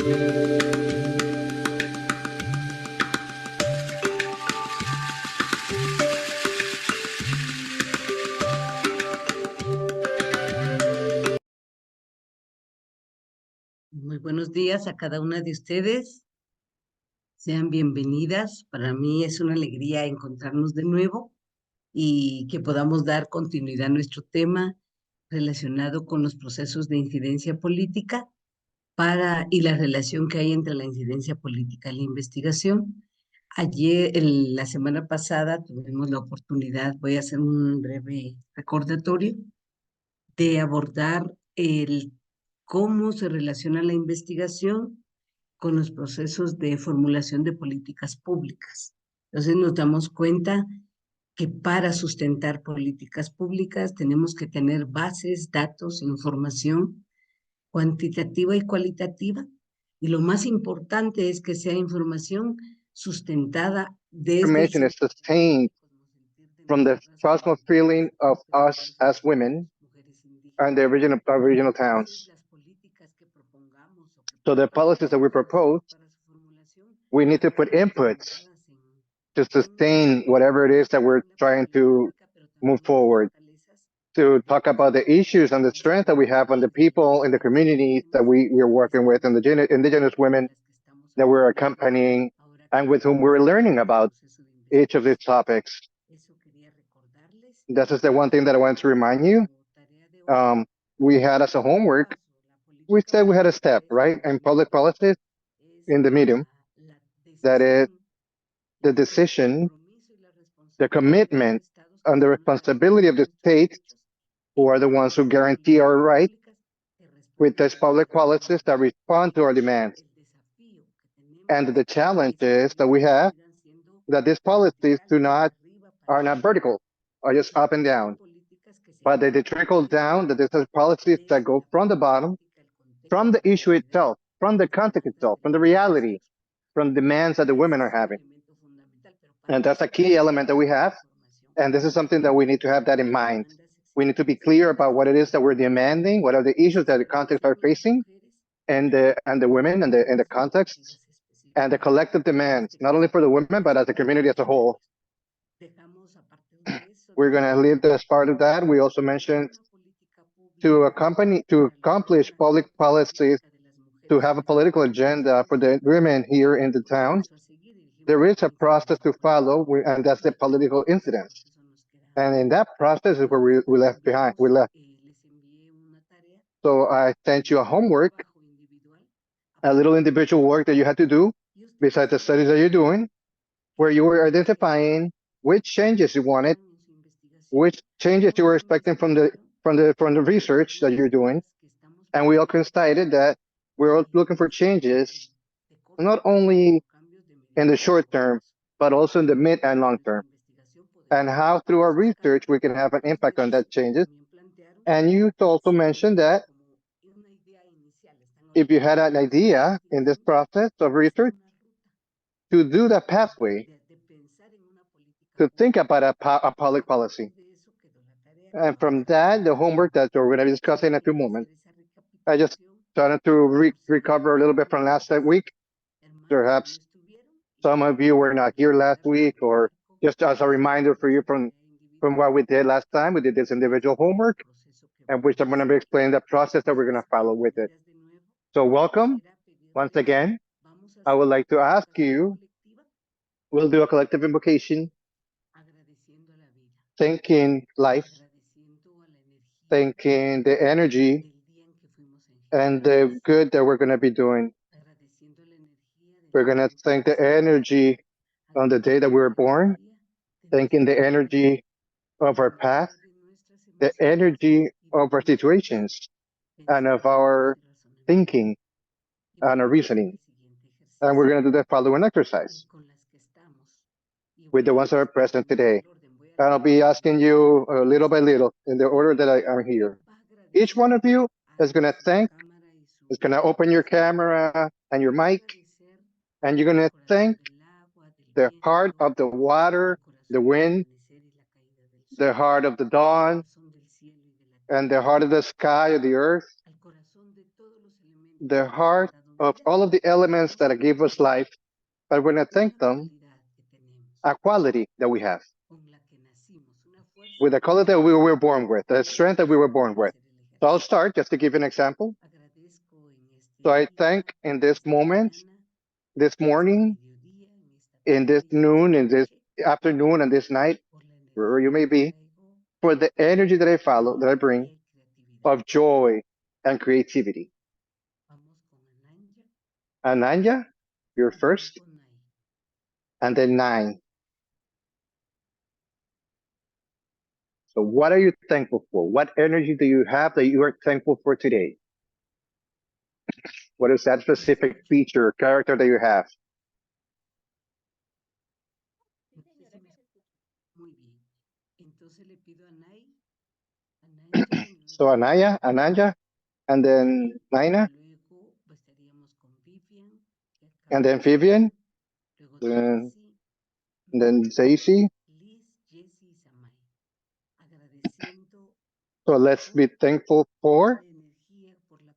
Muy buenos días a cada una de ustedes. Sean bienvenidas. Para mí es una alegría encontrarnos de nuevo y que podamos dar continuidad a nuestro tema relacionado con los procesos de incidencia política y la relación que hay entre la incidencia política y la investigación. La semana pasada tuvimos la oportunidad, voy a hacer un breve recordatorio, de abordar cómo se relaciona la investigación con los procesos de formulación de políticas públicas. Entonces nos damos cuenta que para sustentar políticas públicas tenemos que tener bases, datos, información cuantitativa y cualitativa. Y lo más importante es que sea información sustentada desde Information is sustained from the personal feeling of us as women and the original towns. So the policies that we propose, we need to put inputs to sustain whatever it is that we're trying to move forward, to talk about the issues and the strength that we have on the people in the communities that we are working with, and the indigenous women that we're accompanying and with whom we're learning about each of these topics. This is the one thing that I want to remind you. We had as a homework, we said we had a step, right, in public policies in the medium, that is the decision, the commitment, and the responsibility of the states, who are the ones who guarantee our rights, with these public policies that respond to our demands. And the challenges that we have, that these policies are not vertical, are just up and down, but they trickle down, that these are policies that go from the bottom, from the issue itself, from the context itself, from the reality, from demands that the women are having. And that's a key element that we have. And this is something that we need to have that in mind. We need to be clear about what it is that we're demanding, what are the issues that the context are facing, and the women and the context, and the collective demands, not only for the women, but as a community as a whole. We're going to leave as part of that. We also mentioned to accomplish public policies, to have a political agenda for the women here in the town. There is a process to follow, and that's the political incidence. And in that process is where we left behind. We left. So I sent you a homework, a little individual work that you had to do, besides the studies that you're doing, where you were identifying which changes you wanted, which changes you were expecting from the research that you're doing. And we all decided that we're all looking for changes, not only in the short term, but also in the mid and long term. And how through our research we can have an impact on that changes. And you also mentioned that if you had an idea in this process of research, to do the pathway, to think about a public policy. And from that, the homework that we're going to be discussing in a few moments, I just started to recover a little bit from last week. Perhaps some of you were not here last week, or just as a reminder for you from what we did last time. We did this individual homework, and which I'm going to be explaining the process that we're going to follow with it. So welcome once again. I would like to ask you, we'll do a collective invocation, thanking life, thanking the energy and the good that we're going to be doing. We're going to thank the energy on the day that we were born, thanking the energy of our path, the energy of our situations, and of our thinking and our reasoning. And we're going to do the following exercise with the ones that are present today. And I'll be asking you little by little in the order that I'm here. Each one of you is going to open your camera and your mic, and you're going to thank the heart of the water, the wind, the heart of the dawn, and the heart of the sky, of the earth, the heart of all of the elements that give us life, but we're going to thank them a quality that we have, with the quality that we were born with, the strength that we were born with. So I'll start just to give you an example. So I thank in this moment, this morning, in this noon, in this afternoon, and this night, wherever you may be, for the energy that I follow, that I bring, of joy and creativity. Ananya, you're first, and then 9. So what are you thankful for? What energy do you have that you are thankful for today? What is that specific feature or character that you have? So Ananya, and then Naina, and then Vivian, then, then Daisy. So let's be thankful for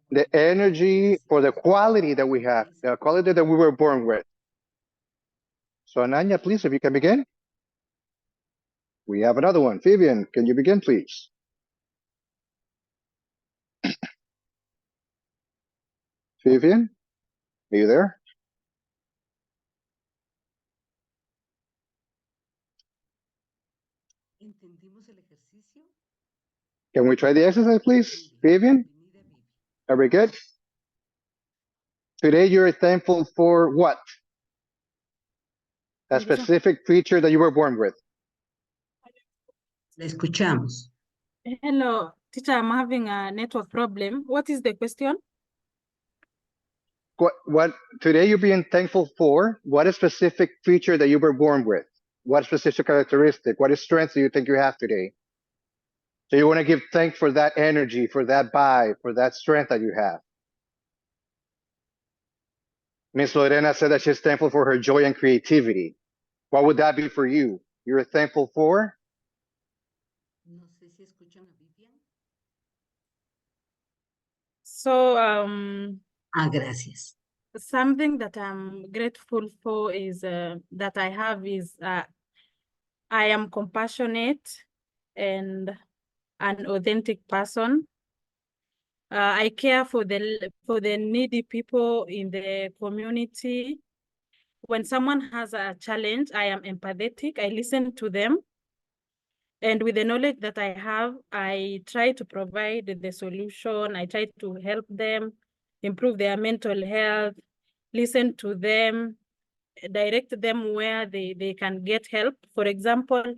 the energy, for the quality that we have, the quality that we were born with. So Ananya, please, if you can begin. We have another one. Vivian, can you begin, please? Vivian, are you there? Can we try the exercise, please? Vivian, are we good? Today you're thankful for what? A specific feature that you were born with. La escuchamos. Hello, teacher, I'm having a network problem. What is the question? What today you're being thankful for? What a specific feature that you were born with? What specific characteristic? What strength do you think you have today? So you want to give thanks for that energy, for that vibe, for that strength that you have. Miss Lorena said that she's thankful for her joy and creativity. What would that be for you? You're thankful for? So, gracias. something that I'm grateful for is that I have is I am compassionate and an authentic person. I care for the needy people in the community. When someone has a challenge, I am empathetic. I listen to them. And with the knowledge that I have, I try to provide the solution. I try to help them improve their mental health, listen to them, direct them where they can get help. For example,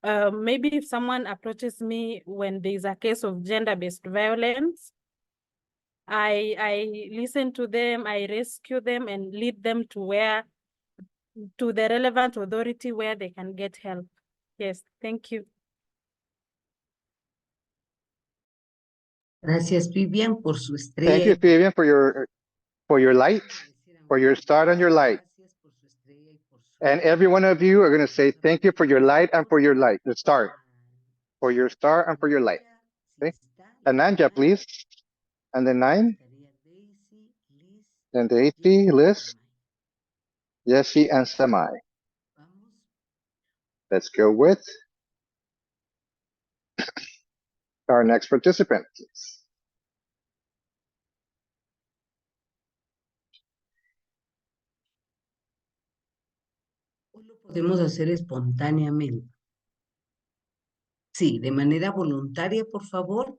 maybe if someone approaches me when there's a case of gender-based violence, I listen to them, I rescue them and lead them to the relevant authority where they can get help. Yes, thank you. Gracias, Vivian, por su estrella. Thank you, Vivian, for your light, for your star and your light. And every one of you are going to say thank you for your light and for your light, the star, for your star and for your light. Okay? Ananja, please. And then 9. Then Daisy, Liz, Jesse, and Samai. Let's go with our next participant, please. Podemos hacer espontáneamente. Sí, de manera voluntaria, por favor.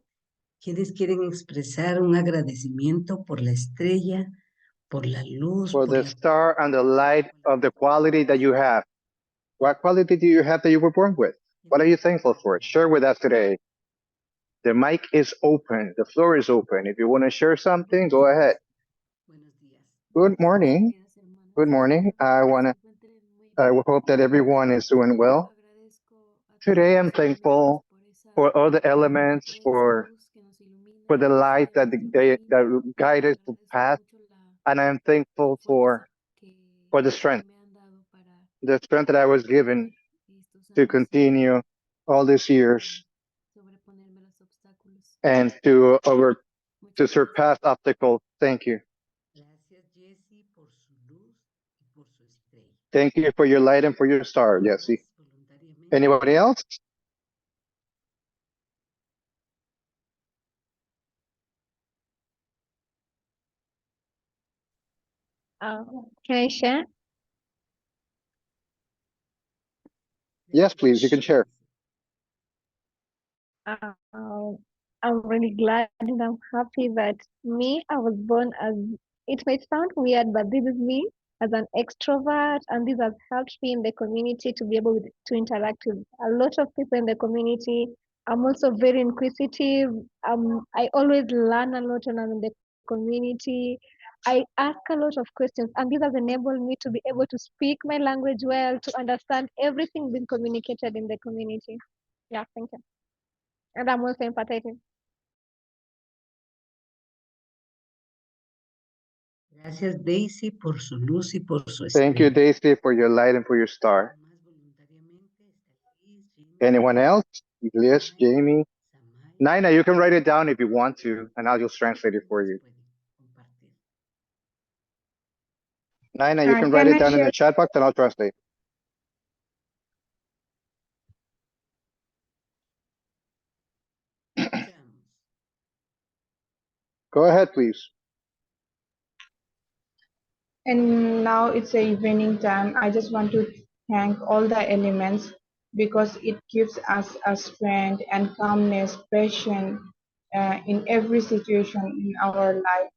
¿Quiénes quieren expresar un agradecimiento por la estrella, por la luz? For the star and the light of the quality that you have. What quality do you have that you were born with? What are you thankful for? Share with us today. The mic is open. The floor is open. If you want to share something, go ahead. Good morning. Good morning. I hope that everyone is doing well. Today, I'm thankful for all the elements, for the light that guide us to path, and I'm thankful for the strength that I was given to continue all these years and to surpass obstacles. Thank you. Thank you for your light and for your star, Jesse. Anybody else? Can I share? Yes, please, you can share. Uh, I'm really glad and I'm happy that I was born as, it might sound weird, but this is me as an extrovert, and this has helped me in the community to be able to interact with a lot of people in the community. I'm also very inquisitive. I always learn a lot when I'm in the community. I ask a lot of questions, and this has enabled me to be able to speak my language well, to understand everything being communicated in the community. Yeah, thank you. And I'm also empathetic. Gracias, Daisy, por su luz y por su Thank you, estrella. Daisy, for your light and for your star. Anyone else? Iglesias, Jamie? Nina, you can write it down if you want to, and I'll just translate it for you. Nina, you can write it down in the chat box and I'll translate. Go ahead, please. And now it's a evening time. I just want to thank all the elements because it gives us a strength and calmness, patience in every situation in our life.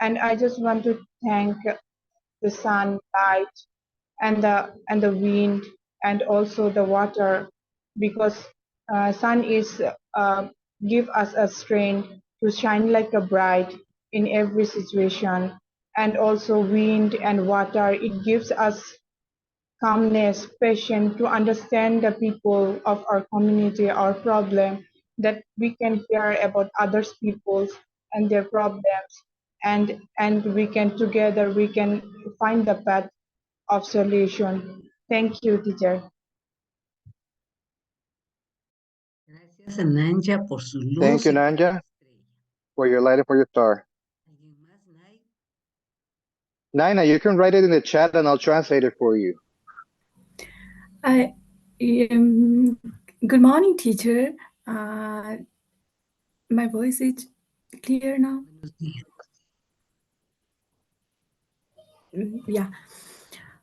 And I just want to thank the sun, light, and the wind, and also the water, because sun is give us a strength to shine like a bright in every situation, and also wind and water, it gives us calmness, patience to understand the people of our community, our problem, that we can hear about others people's and their problems, and we can together we can find the path of solution. Thank you, teacher. Gracias a Nanja por su luz. Thank you, Nanja, for your light and for your star. Nina, you can write it in the chat and I'll translate it for you. Good morning, teacher. My voice is clear now? Yeah.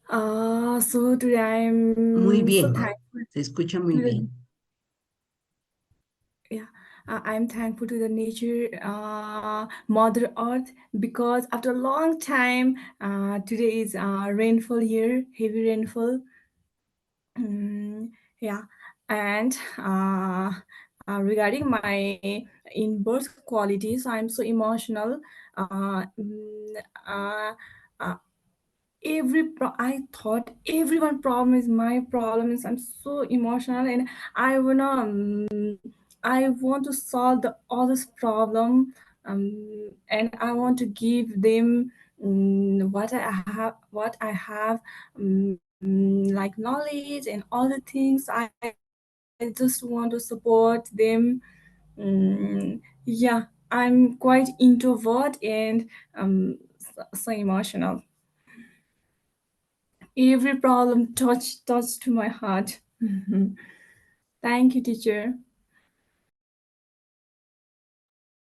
So today I'm Muy bien. so thankful. Se escucha muy bien. Yeah, I'm thankful to the nature, Mother Earth, because after a long time, today is rainfall year, heavy rainfall. Yeah, and regarding my in-birth qualities, I'm so emotional. Uh, uh, I thought everyone problem is my problem. Is I'm so emotional, and I want to solve the other's problem, and I want to give them what I have, like knowledge and all the things. I just want to support them. Yeah, I'm quite introvert and so emotional. Every problem touched to my heart. Thank you, teacher.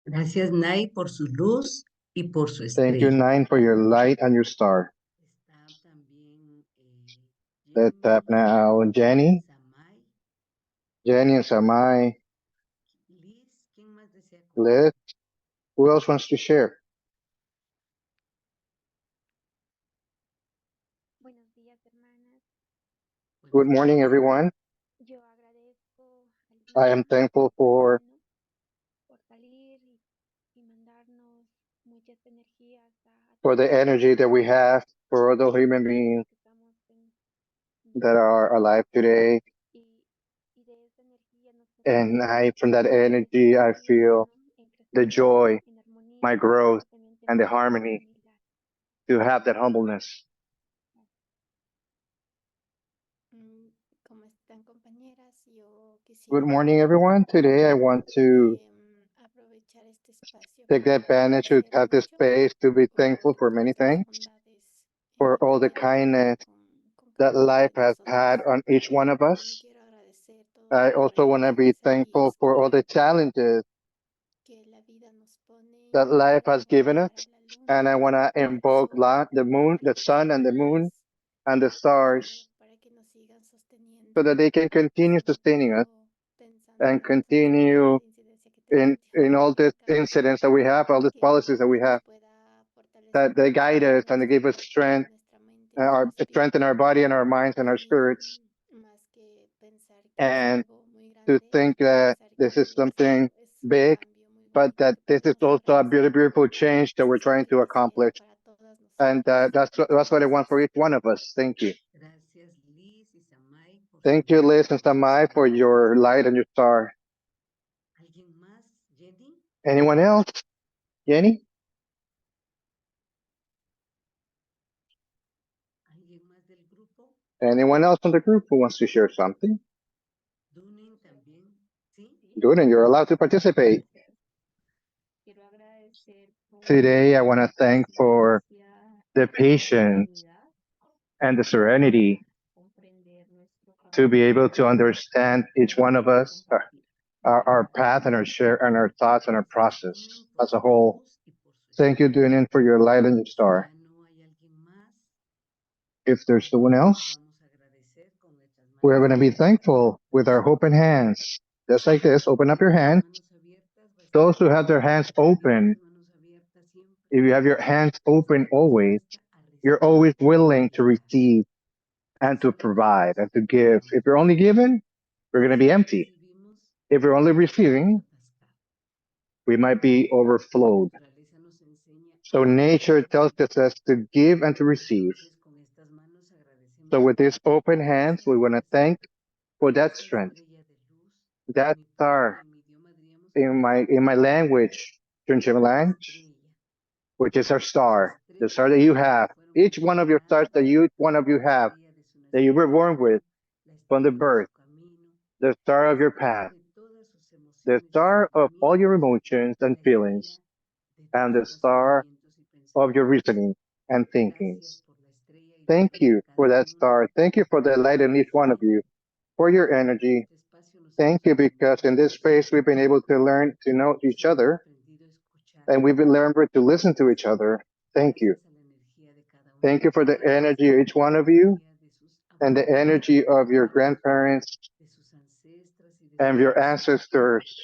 Gracias, Nay, por su luz y por su estrella. Thank you, Nine, for your light and your star. Let's tap now Jenny. Jenny and Samai. Liz. Who else wants to share? Buenos días, hermanas. Good morning, everyone. Yo agradezco al I am thankful for por salir y mandarnos muchas energías the energy that we have for all the human beings que estamos that are alive today. y de esa energía nos And from that energy, I feel the joy, en armonía, my growth, también and the tenemos harmony humildad. to have that humbleness. ¿Cómo están, compañeras? Yo Good quisiera morning, everyone. Today, I want to aprovechar este espacio take the advantage to have this space to be thankful for many things, for all the kindness that life has had on each one of us. I also want to be thankful for all the challenges that life has given us. And I want to invoke the moon, the sun and the moon and the stars so that they can continue sustaining us and continue in all these incidents that we have, all these policies that we have, that they guide us and they give us strength, our strength in our body and our minds and our spirits, and to think that this is something big, but that this is also a beautiful change that we're trying to accomplish. And that's what I want for each one of us. Thank you. Thank you, Liz and Samai, for your light and your star. Anyone else? Jenny? Anyone else in the group who wants to share something? Dunin, you're allowed to participate. Today, I want to thank for the patience and the serenity to be able to understand each one of us, our path and our share and our thoughts and our process as a whole. Thank you, Dunin, for your light and your star. If there's no one else, we're going to be thankful with our open hands. Just like this, open up your hands. Those who have their hands open, if you have your hands open always, you're always willing to receive and to provide and to give. If you're only giving, we're going to be empty. If we're only receiving, we might be overflowed. So nature tells us to give and to receive. So with these open hands, we want to thank for that strength, that star in my language, Chuncheon language, which is our star, the star that you have, each one of your stars that each one of you have, that you were born with from the birth, the star of your path, the star of all your emotions and feelings, and the star of your reasoning and thinkings. Thank you for that star. Thank you for the light in each one of you, for your energy. Thank you because in this space we've been able to learn to know each other and we've been learning to listen to each other. Thank you. Thank you for the energy of each one of you and the energy of your grandparents and your ancestors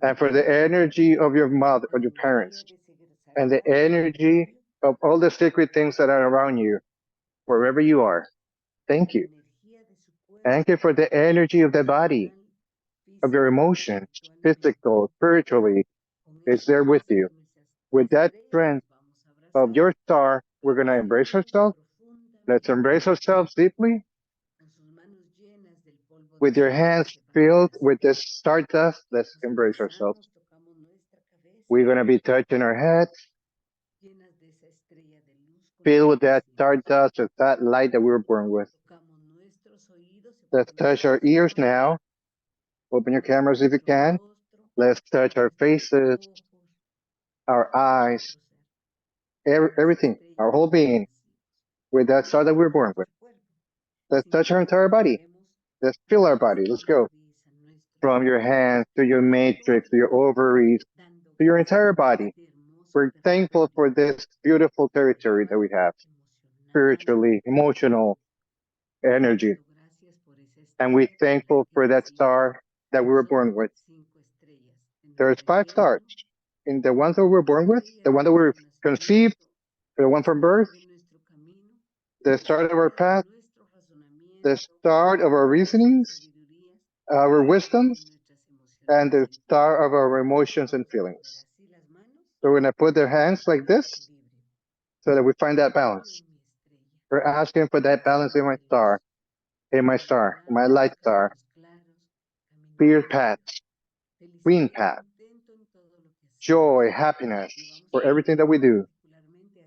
and for the energy of your mother or your parents and the energy of all the sacred things that are around you, wherever you are. Thank you. Thank you for the energy of the body, of your emotions, physical, spiritually, is there with you. With that strength of your star, we're going to embrace ourselves. Let's embrace ourselves deeply. With your hands filled with this stardust, let's embrace ourselves. We're going to be touching our heads, filled with that stardust, of that light that we were born with. Let's touch our ears now. Open your cameras if you can. Let's touch our faces, our eyes, everything, our whole being, with that star that we were born with. Let's touch our entire body. Let's feel our body. Let's go. From your hands to your matrix, to your ovaries, to your entire body. We're thankful for this beautiful territory that we have, spiritually, emotional, energy. And we're thankful for that star that we were born with. There's 5 stars. In the ones that we were born with, the one that we were conceived, the one from birth, the start of our path, the start of our reasonings, our wisdoms, and the start of our emotions and feelings. So we're going to put their hands like this so that we find that balance. We're asking for that balance in my star, my light star, clear path, green path, joy, happiness for everything that we do.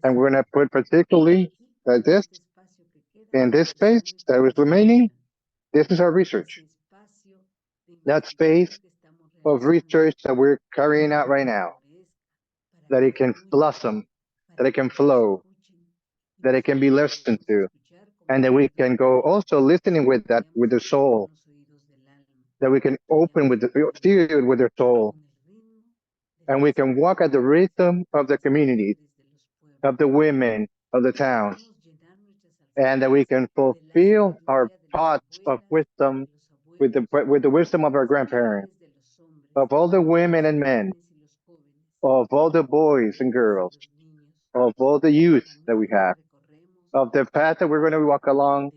And we're going to put particularly like this, in this space that was remaining, this is our research. That space of research that we're carrying out right now, that it can blossom, that it can flow, that it can be listened to, and that we can go also listening with that, with the soul, that we can open with the feel with their soul, and we can walk at the rhythm of the communities, of the women, of the towns, and that we can fulfill our pots of wisdom with the wisdom of our grandparents, of all the women and men, of all the boys and girls, of all the youth that we have, of the path that we're going to walk along,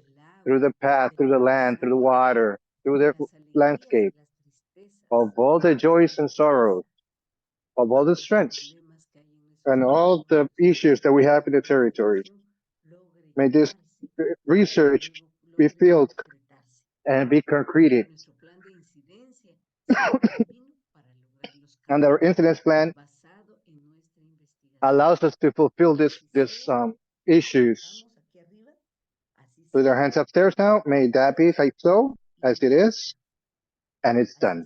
through the path, through the land, through the water, through the landscape, of all the joys and sorrows, of all the strengths, and all the issues that we have in the territories. May this research be filled and be concreted. And our incidence plan allows us to fulfill this issues. With our hands upstairs now, may that be like so, as it is, and it's done.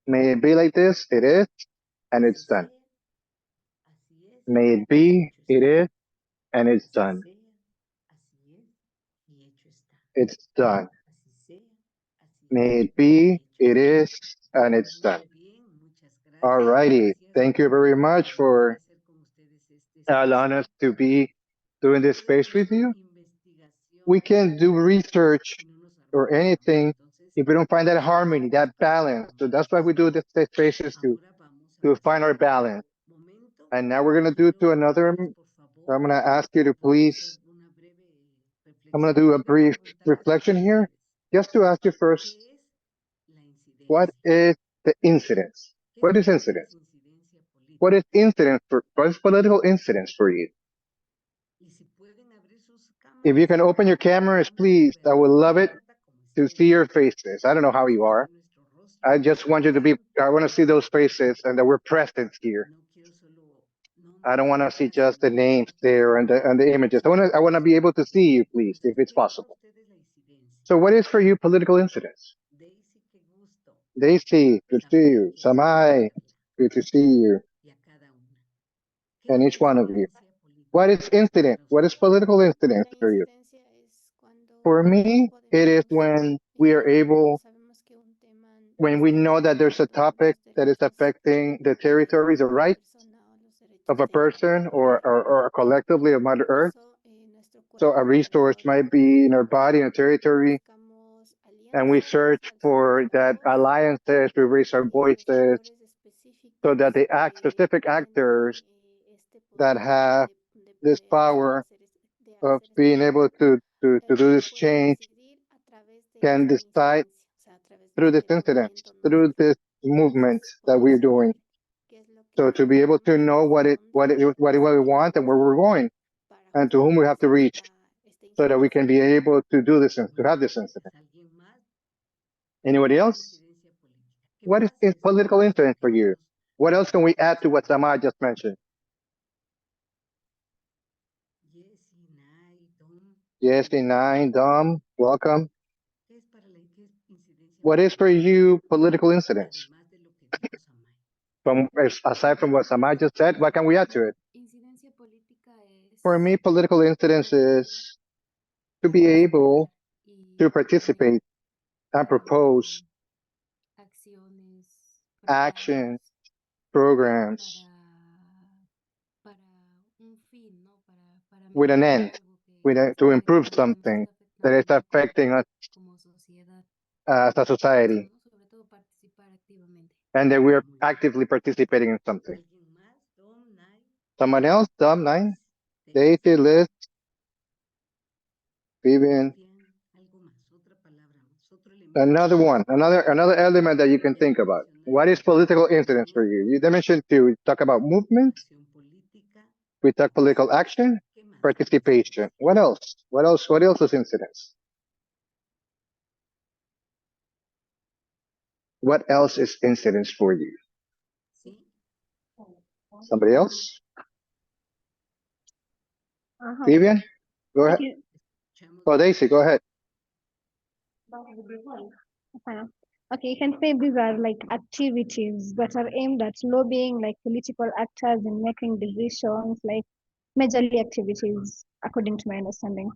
May it be like this, it is, and it's done. May it be, it is, and it's done. It's done. May it be, it is, and it's done. All righty. Thank you very much for allowing us to be doing this space with you. We can do research or anything if we don't find that harmony, that balance. So that's why we do the spaces to find our balance. And now we're going to do to another. I'm going to ask you to please, I'm going to do a brief reflection here, just to ask you first, what is the incidence? What is incidence? What is incidence what is political incidence for you? If you can open your cameras, please, I would love it to see your faces. I don't know how you are. I just want you to be, I want to see those faces and that we're present here. I don't want to see just the names there and the images. I want to be able to see you, please, if it's possible. So what is for you political incidence? Daisy, good to see you. Samai, good to see you. And each one of you. What is incident? What is political incidence for you? For me, it is when we are able, when we know that there's a topic that is affecting the territories or rights of a person or collectively of Mother Earth. So a resource might be in our body, in a territory, and we search for that alliances, we raise our voices, so that the specific actors that have this power of being able to do this change can decide through this incident, through this movement that we're doing. So to be able to know what we want and where we're going, and to whom we have to reach, so that we can be able to do this, to have this incident. Anybody else? What is political influence for you? What else can we add to what Samar just mentioned? Yes, Inai, Dom, welcome. What is for you political incidence? Aside from what Samar just said, what can we add to it? For me, political incidence is to be able to participate and propose actions, programs with an end, to improve something that is affecting us as a society, and that we're actively participating in something. Someone else? Dom, Nine? Daisy, Liz? Vivian? Another one, another element that you can think about. What is political incidence for you? You mentioned to talk about movement. We talk political action, participation. What else? What else is incidence? What else is incidence for you? Somebody else? Vivian, go ahead. Oh, Daisy, go ahead. Okay, you can say these are like activities that are aimed at lobbying like political actors in making decisions, like majorly activities, according to my understanding.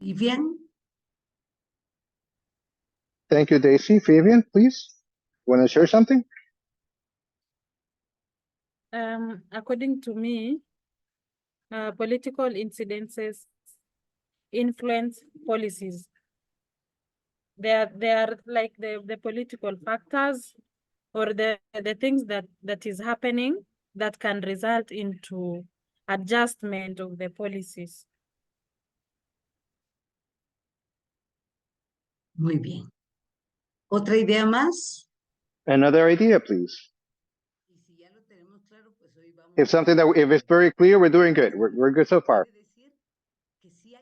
Vivian, Thank you, Daisy. Fabian, please. Want to share something? According to me, political incidences influence policies. They are like the political factors or the things that is happening that can result into adjustment of the policies. muy bien. ¿Otra idea más? Another idea, please. Y si ya lo tenemos claro, pues hoy vamos If something that if it's very clear, we're doing good. We're good so far.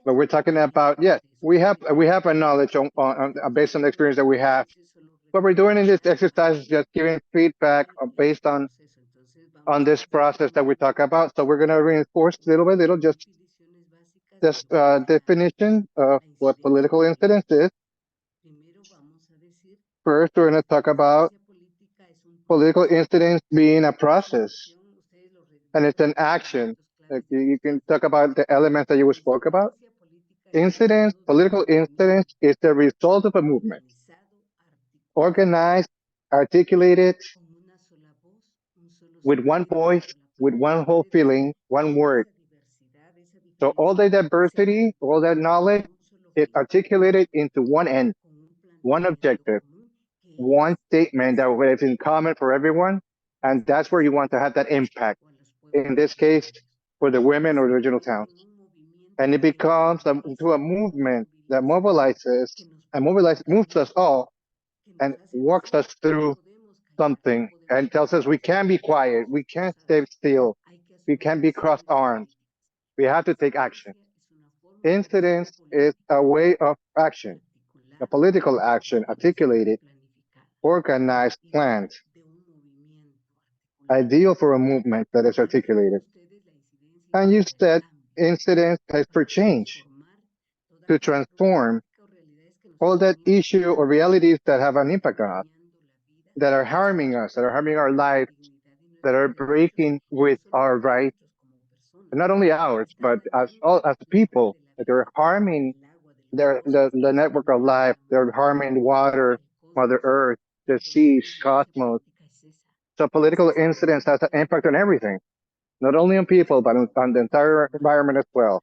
But we're talking about, yes, we have a knowledge based on the experience that we have. What we're doing in this exercise is just giving feedback based on this process that we talk about. So we're going to reinforce little by little just this definition of what political incidence is. First, we're going to talk about political incidence being a process, and it's an action. Like you can talk about the elements that you spoke about. Incidence, political incidence is the result of a movement, organized, articulated, with one voice, with one whole feeling, one word. So all that diversity, all that knowledge is articulated into one end, one objective, one statement that is in common for everyone. And that's where you want to have that impact. In this case, for the women or the original towns. And it becomes into a movement that mobilizes and moves us all and walks us through something and tells us we can't be quiet, we can't stay still, we can't be crossed arms. We have to take action. Incidence is a way of action, a political action, articulated, organized, planned, ideal for a movement that is articulated. And you said incidence is for change, to transform all that issue or realities that have an impact on us, that are harming us, that are harming our lives, that are breaking with our rights, and not only ours, but as people, that they're harming the network of life, they're harming water, Mother Earth, the seas, cosmos. So political incidents has an impact on everything, not only on people, but on the entire environment as well.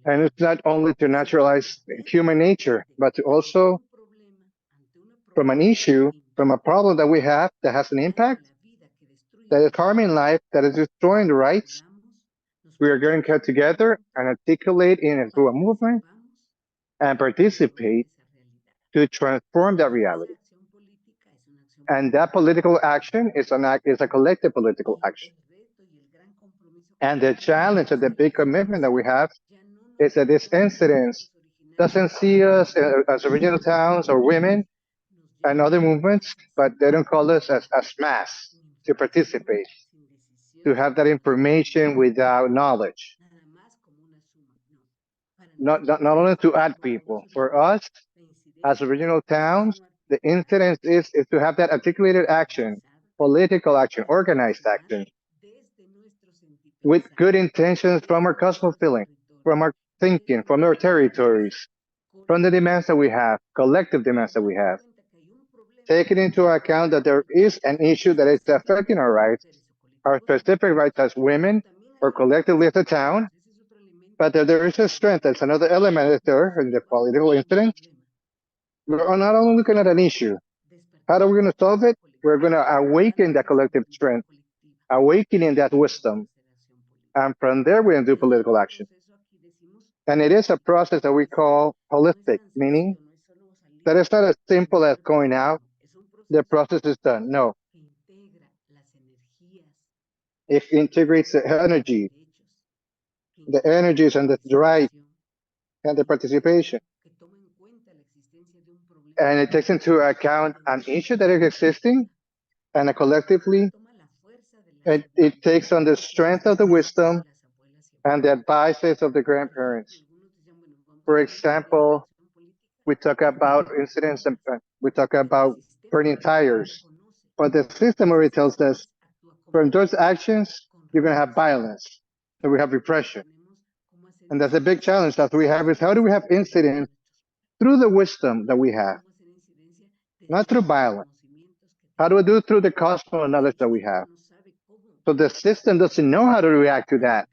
And it's not only to naturalize human nature, but to also, from an issue, from a problem that we have that has an impact, that is harming life, that is destroying the rights, we are going to get together and articulate in it through a movement and participate to transform that reality. And that political action is a collective political action. And the challenge and the big commitment that we have is that this incidence doesn't see us as original towns or women and other movements, but they don't call us as mass to participate, to have that information without knowledge. Not only to add people. For us, as original towns, the incidence is to have that articulated action, political action, organized action, with good intentions from our cosmos feeling, from our thinking, from our territories, from the demands that we have, collective demands that we have, taking into account that there is an issue that is affecting our rights, our specific rights as women, or collectively as a town, but that there is a strength, that's another element that's there in the political incident. We're not only looking at an issue. How are we going to solve it? We're going to awaken that collective strength, awakening that wisdom. And from there, we're going to do political action. And it is a process that we call holistic, meaning that it's not as simple as going out, the process is done. No. It integrates the energies and the drive and the participation. And it takes into account an issue that is existing and collectively, it takes on the strength of the wisdom and the advices of the grandparents. For example, we talk about incidents, and we talk about burning tires, but the system already tells us from those actions, you're going to have violence, and we have repression. And that's a big challenge that we have is how do we have incidents through the wisdom that we have, not through violence. How do we do it through the cosmos knowledge that we have? So the system doesn't know how to react to that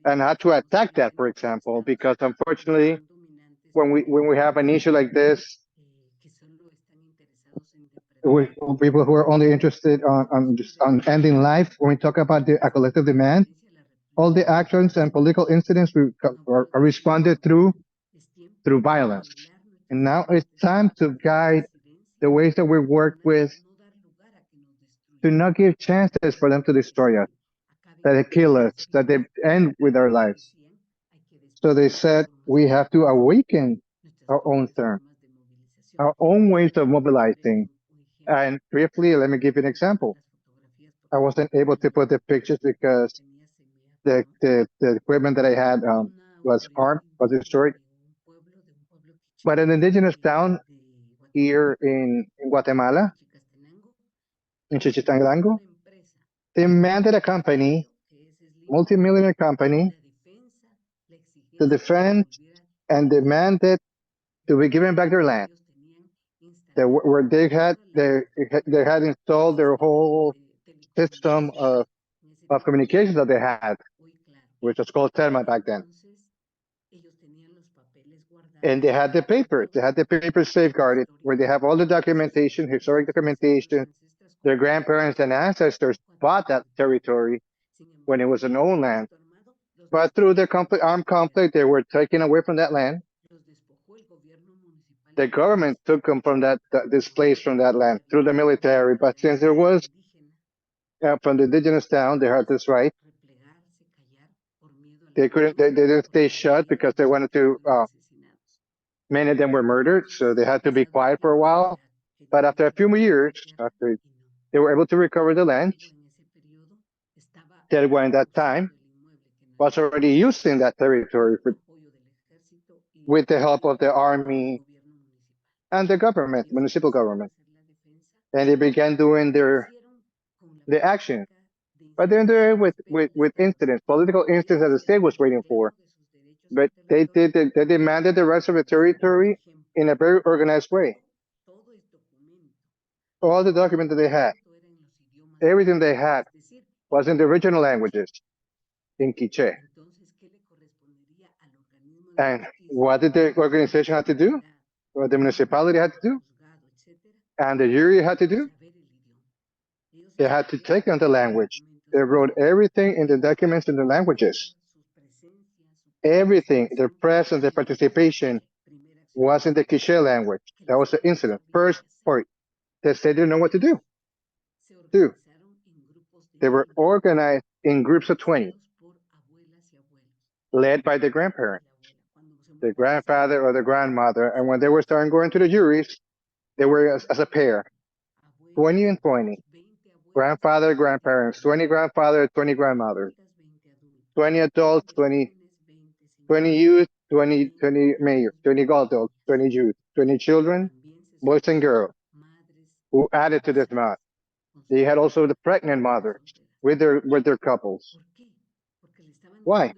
and how to attack that, for example, because unfortunately, when we have an issue like this, people who are only interested on ending life, when we talk about a collective demand, all the actions and political incidents are responded through violence. And now it's time to guide the ways that we work with to not give chances for them to destroy us, that they kill us, that they end with our lives. So they said we have to awaken our own term, our own ways of mobilizing. And briefly, let me give you an example. I wasn't able to put the pictures because the equipment that I had was harmed, was destroyed. But an indigenous town here in Guatemala, in Chichitangango, demanded a company, multi-millionaire company, to defend and demanded to be given back their land. Where they had installed their whole system of communication that they had, which was called Telma back then. And they had the papers safeguarded, where they have all the documentation, historic documentation. Their grandparents and ancestors bought that territory when it was an old land. But through the armed conflict, they were taken away from that land. The government took them from displaced from that land through the military. But since there was from the indigenous town, they had this right. They didn't stay shut because they wanted to. Many of them were murdered, so they had to be quiet for a while. But after a few years, after they were able to recover the land, that were in that time was already using that territory with the help of the army and the government, municipal government. And they began doing the action. But then there with incidents, political incidents that the state was waiting for. But they demanded the rest of the territory in a very organized way. All the documents that they had, everything they had was in the original languages, in Quiche. And what did the organization have to do? What the municipality had to do? And the jury had to do? They had to take on the language. They wrote everything in the documents in the languages. Everything, their presence, their participation was in the Quiche language. That was the incident. First part, the state didn't know what to do. Two, they were organized in groups of 20, led by the grandparents, the grandfather or the grandmother. And when they were starting going to the juries, they were as a pair, 20 and 20. Grandfather, grandparents, 20 grandfather, 20 grandmother, 20 adults, 20 youth, 20 mayor, 20 adults, 20 youth, 20 children, boys and girls, who added to this math. They had also the pregnant mothers with their couples. Why?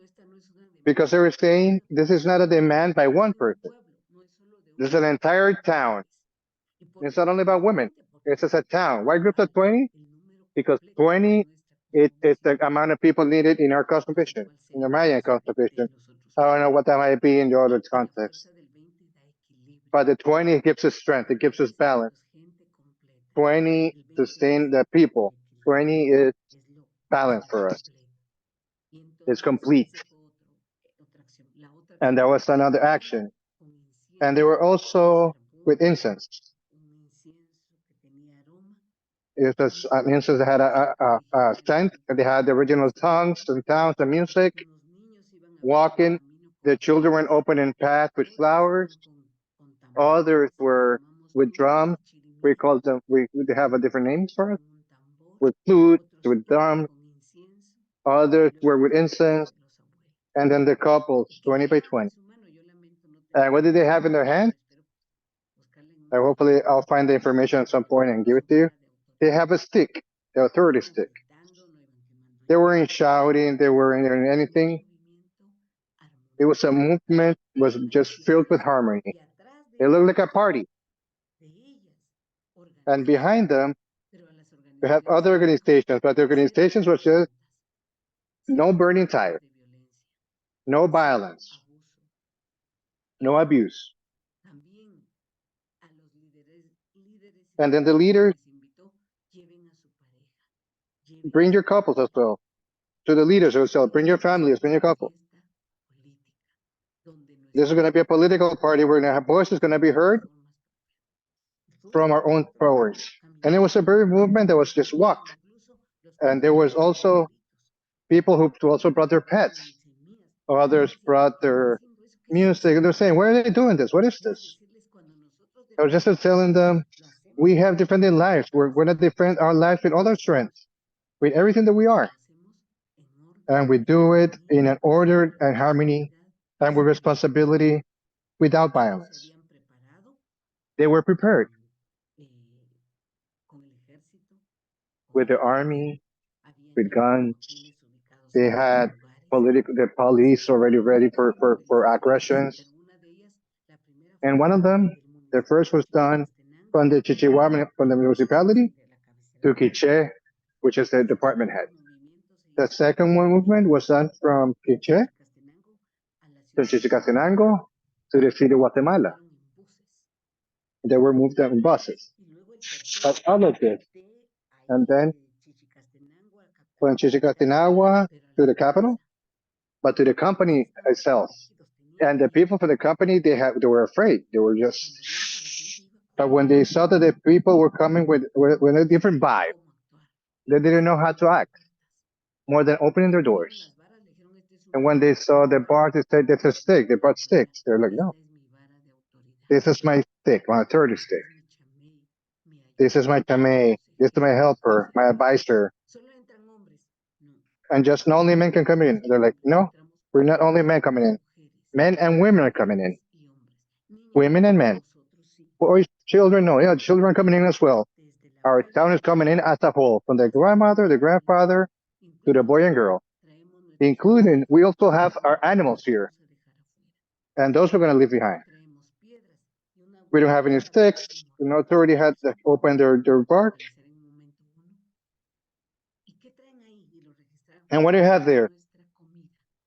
Because they were saying this is not a demand by one person. This is an entire town. It's not only about women. It's just a town. Why groups of 20? Because 20 is the amount of people needed in our constitution, in the Mayan constitution. I don't know what that might be in the other context. But the 20 gives us strength. It gives us balance. 20 sustain the people. 20 is balance for us. It's complete. And there was another action. And they were also with incense. It was an incense that had a scent, and they had the original songs and sounds and music. Walking, the children were opening paths with flowers. Others were with drums. We call them, they have a different names for it, with flute, with drum, others were with incense, and then the couples, 20 by 20. And what did they have in their hand? Hopefully I'll find the information at some point and give it to you. They have a stick, the authority stick. They weren't shouting, they weren't doing anything. It was a movement, was just filled with harmony. It looked like a party. And behind them, we have other organizations, but the organizations was just no burning tire, no violence, no abuse. And then the leaders, bring your couples as well. To the leaders as well, bring your families, bring your couple. This is going to be a political party. We're going to have voices going to be heard from our own powers. And it was a very movement that was just walked. And there was also people who also brought their pets. Others brought their music. They're saying, why are they doing this? What is this? I was just telling them, we have different lives. We're going to defend our lives with all our strength, with everything that we are. And we do it in an order and harmony and with responsibility, without violence. They were prepared with the army, with guns. They had the police already ready for aggressions. And one of them, the first was done from the Chichiwa, from the municipality to Quiche, which is the department head. The second one movement was done from Quiche to Chichicastenango to the city of Guatemala. They were moved in buses. But all of this, and then from Chichicastenango to the capital, but to the company itself. And the people for the company, they were afraid. They were just. But when they saw that the people were coming with a different vibe, they didn't know how to act, more than opening their doors. And when they saw the bar, they said, "That's a stick." They brought sticks. They're like, "No, this is my stick, my authority stick. This is my tame. This is my helper, my advisor." And just only men can come in. They're like, "No, we're not only men coming in. Men and women are coming in. Women and men. Boys, children, no, yeah, children are coming in as well. Our town is coming in as a whole, from the grandmother, the grandfather, to the boy and girl. Including, we also have our animals here. And those we're going to leave behind. We don't have any sticks. The authority had to open their bark. And what do you have there?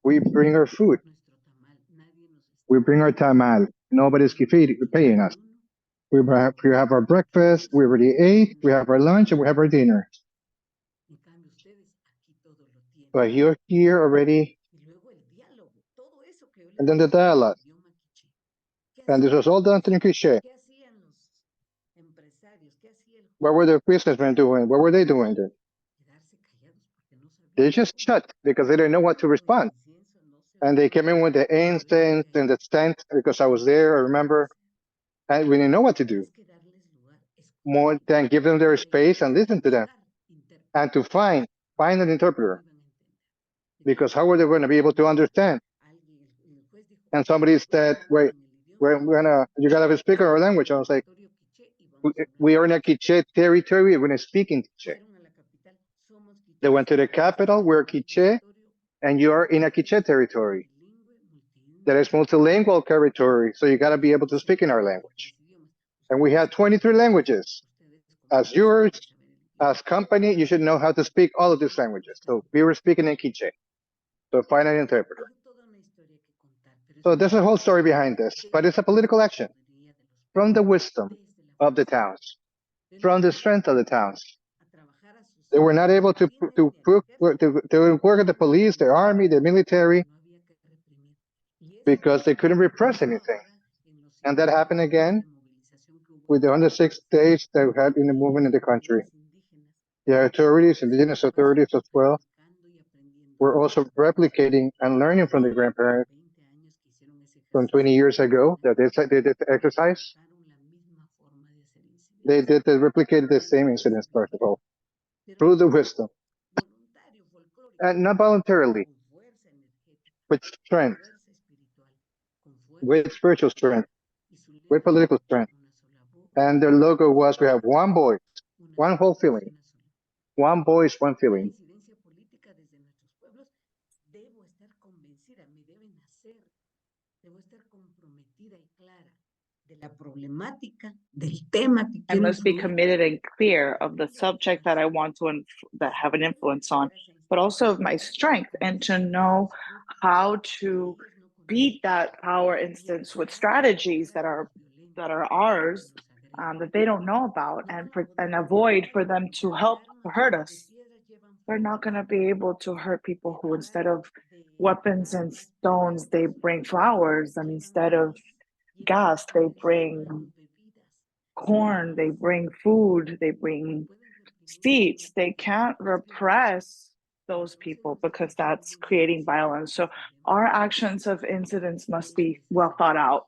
We bring our food. We bring our tamal. Nobody's paying us. We have our breakfast. We already ate. We have our lunch and we have our dinner. But you're here already. And then the dialogue. And this was all done in Quiche. What were the businessmen doing? What were they doing then? They just shut because they didn't know what to respond. And they came in with the incense and the scent because I was there, I remember. And we didn't know what to do. More than give them their space and listen to them. And to find an interpreter. Because how were they going to be able to understand? And somebody said, wait, you got to speak our language. I was like, we are in a Quiche territory, we're going to speak in Quiche. They went to the capital, we're Quiche, and you are in a Quiche territory. That is multilingual territory, so you got to be able to speak in our language. And we have 23 languages. As yours, as company, you should know how to speak all of these languages. So we were speaking in Quiche. So find an interpreter. So there's a whole story behind this, but it's a political action. From the wisdom of the towns, from the strength of the towns. They were not able to work at the police, the army, the military, because they couldn't repress anything. And that happened again with the 106 days that we had in the movement in the country. The authorities, indigenous authorities as well, were also replicating and learning from the grandparents from 20 years ago that they did the exercise. they replicated the same incidents, first of all, through the wisdom, and not voluntarily, with strength, with spiritual strength, with political strength. And their logo was, we have one voice, one whole feeling, one voice, one feeling. I must be committed and clear of the subject that I want to that have an influence on, but also of my strength, and to know how to beat that power instance with strategies that are ours, that they don't know about, and avoid for them to help to hurt us. They're not going to be able to hurt people who, instead of weapons and stones, they bring flowers, and instead of gas, they bring corn, they bring food, they bring seats. They can't repress those people because that's creating violence. So our actions of incidents must be well thought out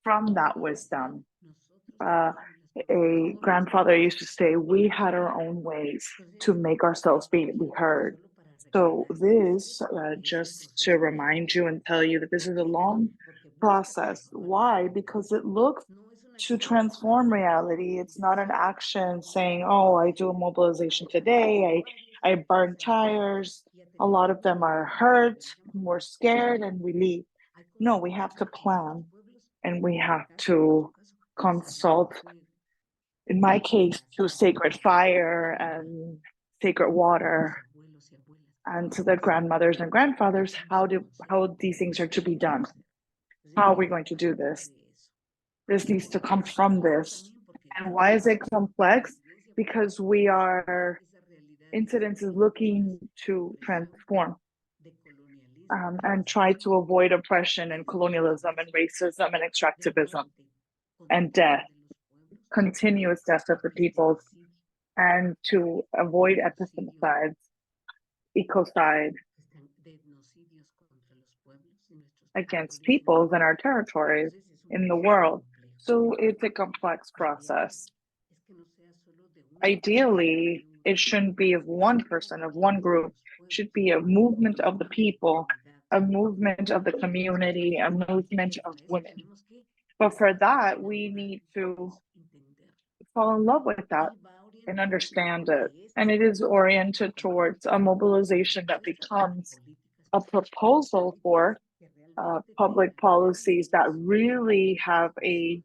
from that wisdom. A grandfather used to say, we had our own ways to make ourselves be heard. So this, just to remind you and tell you that this is a long process. Why? Because it looks to transform reality. It's not an action saying, oh, I do a mobilization today, I burn tires. A lot of them are hurt, we're scared, and we leave. No, we have to plan, and we have to consult, in my case, to sacred fire and sacred water, and to the grandmothers and grandfathers, how these things are to be done. How are we going to do this? This needs to come from this. And why is it complex? Because incidents is looking to transform, and try to avoid oppression and colonialism and racism and extractivism and death, continuous death of the peoples, and to avoid epistemicides, ecocide against peoples in our territories in the world. So it's a complex process. Ideally, it shouldn't be of one person, of one group. It should be a movement of the people, a movement of the community, a movement of women. But for that, we need to fall in love with that and understand it. And it is oriented towards a mobilization that becomes a proposal for public policies that really have a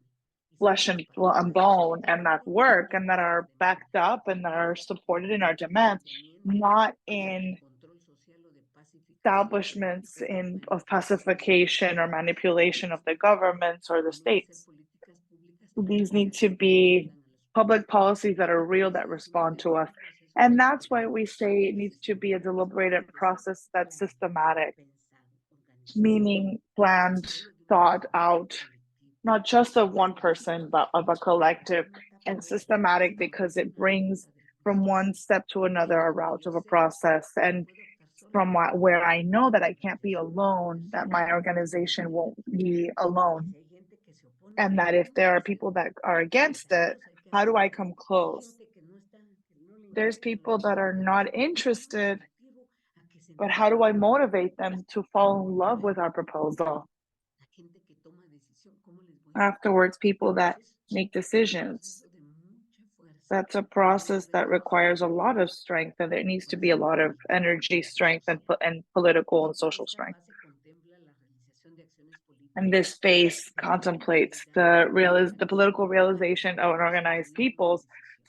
flesh and bone, and that work, and that are backed up and that are supported in our demands, not in establishments of pacification or manipulation of the governments or the states. These need to be public policies that are real, that respond to us. And that's why we say it needs to be a deliberated process that's systematic, meaning planned, thought out, not just of one person, but of a collective, and systematic because it brings from one step to another a route of a process. And from where I know that I can't be alone, that my organization won't be alone. And that if there are people that are against it, how do I come close? There's people that are not interested, but how do I motivate them to fall in love with our proposal? Afterwards, people that make decisions. That's a process that requires a lot of strength, and there needs to be a lot of energy, strength, and political and social strength. And this space contemplates the political realization of an organized peoples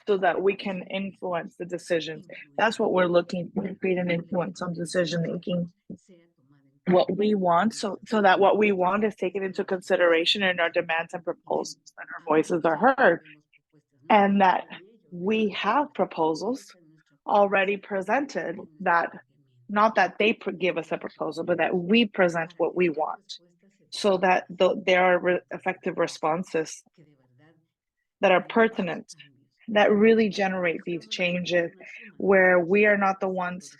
so that we can influence the decisions. That's what we're looking for, create an influence on decision making. What we want, so that what we want is taken into consideration in our demands and proposals, and our voices are heard, and that we have proposals already presented, that not that they give us a proposal, but that we present what we want, so that there are effective responses that are pertinent, that really generate these changes, where we are not the ones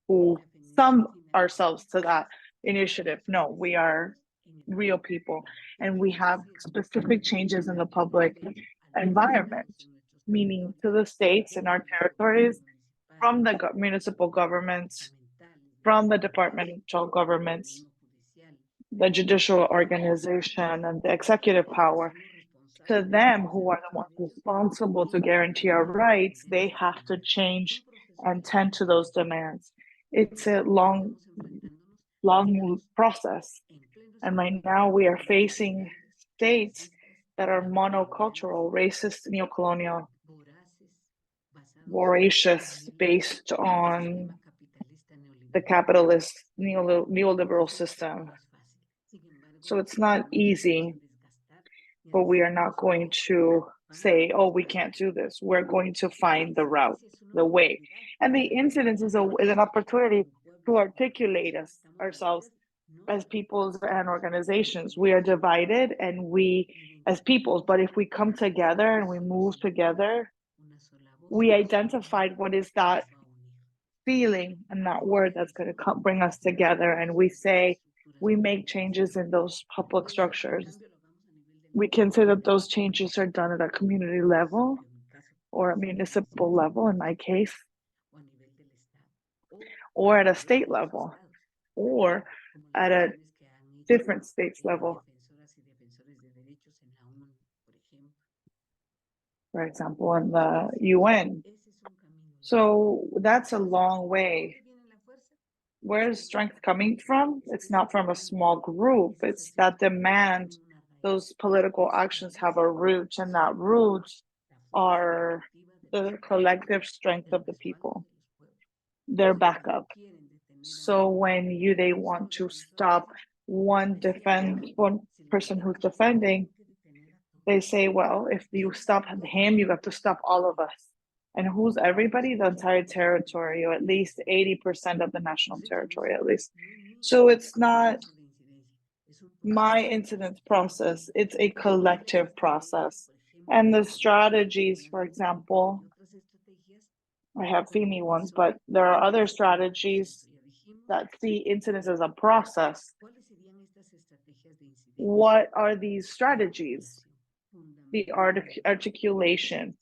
who sum ourselves to that initiative. No, we are real people, and we have specific changes in the public environment, meaning to the states and our territories, from the municipal governments, from the departmental governments, the judicial organization, and the executive power. To them, who are the ones responsible to guarantee our rights, they have to change and tend to those demands. It's a long process. And right now we are facing states that are monocultural, racist, neocolonial, voracious, based on the capitalist neoliberal system. So it's not easy, but we are not going to say, oh, we can't do this. We're going to find the route, the way. And the incidence is an opportunity to articulate ourselves as peoples and organizations. We are divided and we as peoples, but if we come together and we move together, we identified what is that feeling and that word that's going to bring us together, and we say, we make changes in those public structures. We can say that those changes are done at a community level or a municipal level, in my case, or at a state level, or at a different states level. For example, in the UN. So that's a long way. Where is strength coming from? It's not from a small group. It's that demand, those political actions have a root, and that root are the collective strength of the people, their backup. So when they want to stop one person who's defending, they say, well, if you stop him, you have to stop all of us. And who's everybody? The entire territory, or at least 80% of the national territory, at least. So it's not my incidence process, it's a collective process. And the strategies, for example, I have FIMI ones, but there are other strategies that see incidence as a process. What are these strategies? The articulation,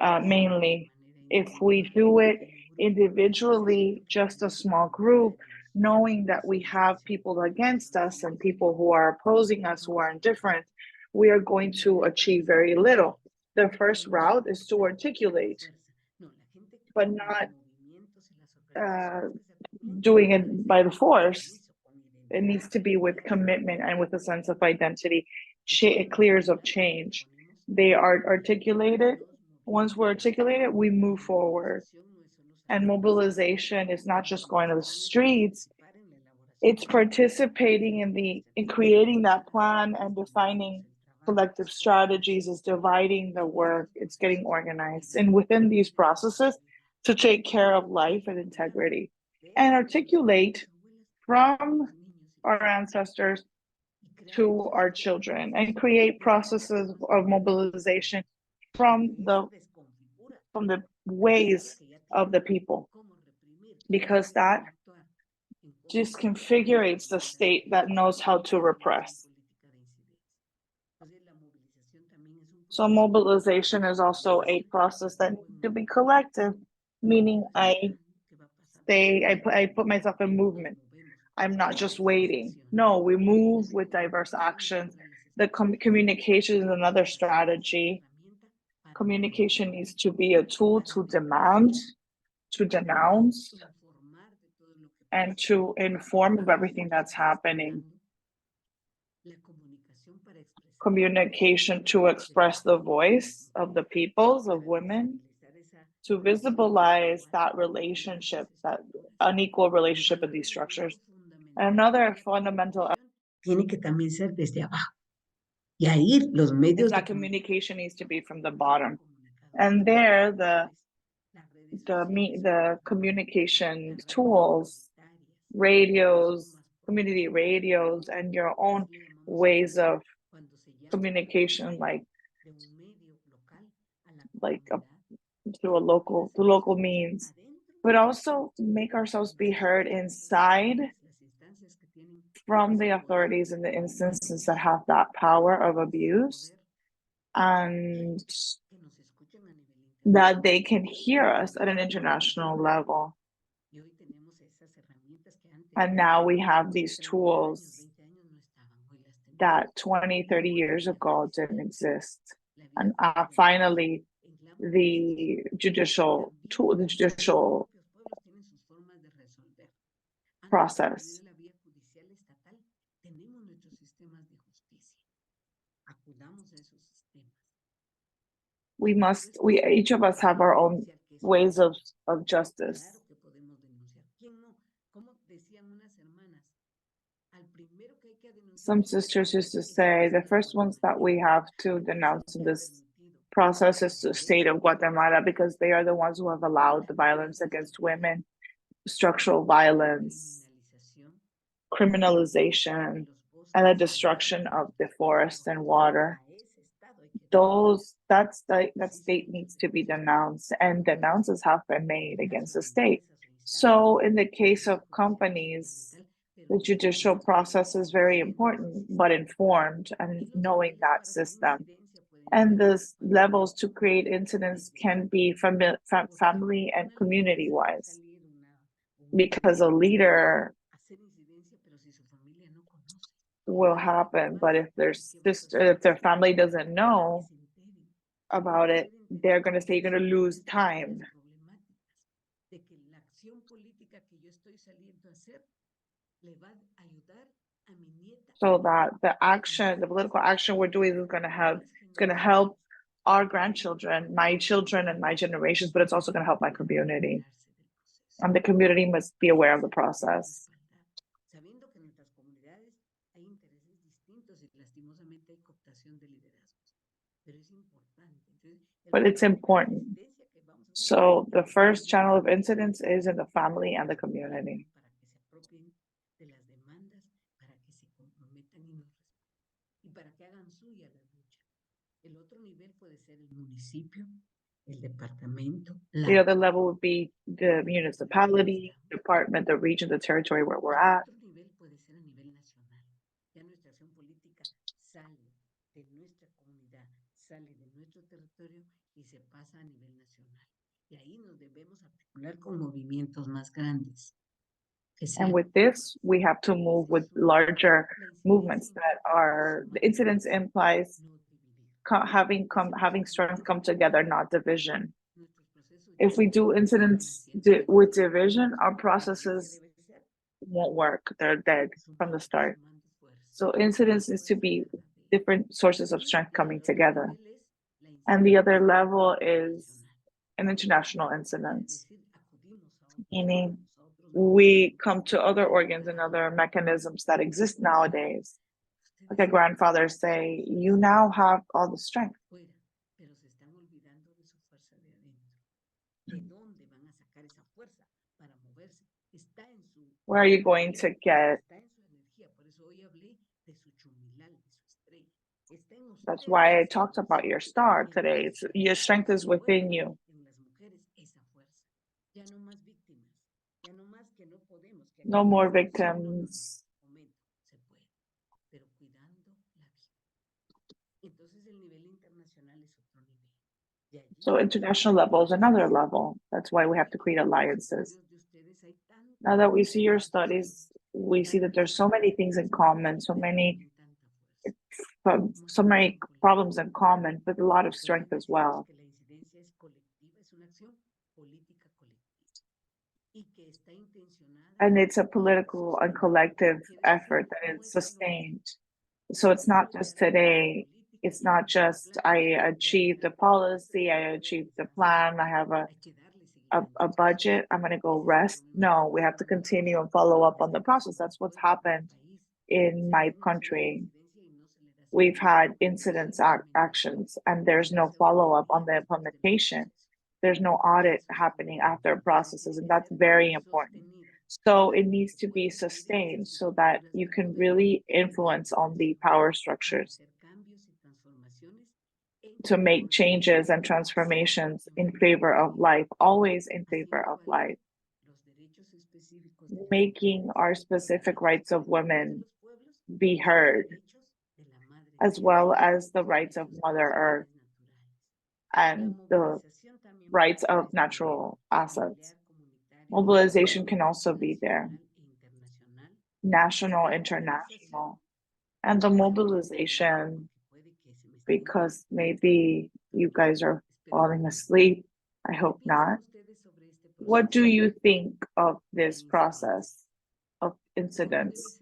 mainly. If we do it individually, just a small group, knowing that we have people against us and people who are opposing us, who are indifferent, we are going to achieve very little. The first route is to articulate, but not doing it by the force. It needs to be with commitment and with a sense of identity, clears of change. They are articulated. Once we're articulated, we move forward. And mobilization is not just going to the streets, it's participating in creating that plan and defining collective strategies, is dividing the work, it's getting organized. And within these processes, to take care of life and integrity and articulate from our ancestors to our children, and create processes of mobilization from the ways of the people, because that disconfigurates the state that knows how to repress. So mobilization is also a process that needs to be collective, meaning I put myself in movement. I'm not just waiting. No, we move with diverse actions. The communication is another strategy. Communication needs to be a tool to demand, to denounce, and to inform of everything that's happening. Communication to express the voice of the peoples, of women, to visibilize that relationship, that unequal relationship in these structures. Another fundamental tiene que también ser desde abajo. Y ahí los medios is that communication needs to be from the bottom. And there, the communication tools, radios, community radios, and your own ways of communication, like through local means, but also make ourselves be heard inside from the authorities in the instances that have that power of abuse, and that they can hear us at an international level. And now we have these tools that 20, 30 years ago didn't exist. And finally, the judicial tool, the judicial process. Each of us have our own ways of justice. Some sisters used to say the first ones that we have to denounce in this process is the state of Guatemala, because they are the ones who have allowed the violence against women, structural violence, criminalization, and the destruction of the forest and water. That state needs to be denounced, and denounces have been made against the state. So in the case of companies, the judicial process is very important, but informed and knowing that system. And the levels to create incidents can be family and community wise, because a leader will happen, but if their family doesn't know about it, they're going to say you're going to lose time. So that the political action we're doing is going to help our grandchildren, my children, and my generations, but it's also going to help my community. And the community must be aware of the process. But it's important. So the first channel of incidents is in the family and the community. The other level would be the municipality, department, the region, the territory where we're at. And with this, we have to move with larger movements that are, the incidence implies having strength come together, not division. If we do incidents with division, our processes won't work. They're dead from the start. So incidents needs to be different sources of strength coming together. And the other level is an international incidents, meaning we come to other organs and other mechanisms that exist nowadays. Like a grandfather say, you now have all the strength. Where are you going to get? That's why I talked about your star today. Your strength is within you. No more victims. So international level is another level. That's why we have to create alliances. Now that we see your studies, we see that there's so many things in common, so many problems in common, but a lot of strength as well. And it's a political and collective effort that is sustained. So it's not just today. It's not just I achieved the policy, I achieved the plan, I have a budget, I'm going to go rest. No, we have to continue and follow up on the process. That's what's happened in my country. We've had incidents, actions, and there's no follow-up on the implementation. There's no audit happening after processes, and that's very important. So it needs to be sustained so that you can really influence on the power structures to make changes and transformations in favor of life, always in favor of life. Making our specific rights of women be heard as well as the rights of Mother Earth and the rights of natural assets. Mobilization can also be there, national, international, and the mobilization, because maybe you guys are falling asleep. I hope not. What do you think of this process of incidents?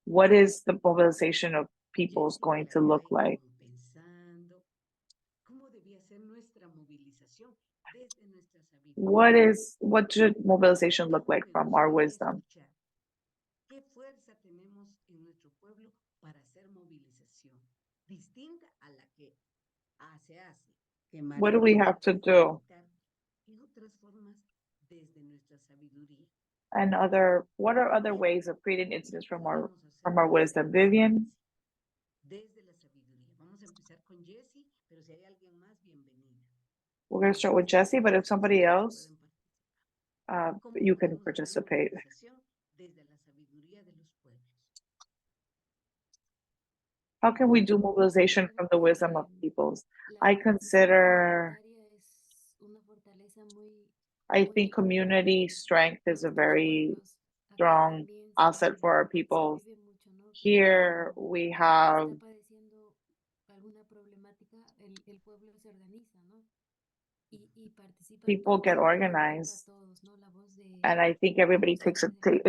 What is the mobilization of peoples going to look like? What should mobilization look like from our wisdom? What do we have to do? And what are other ways of creating incidents from our wisdom? Vivian? We're going to start with Jesse, but if somebody else, you can participate. How can we do mobilization from the wisdom of peoples? I think community strength is a very strong asset for our people. Here we have people get organized, and I think everybody takes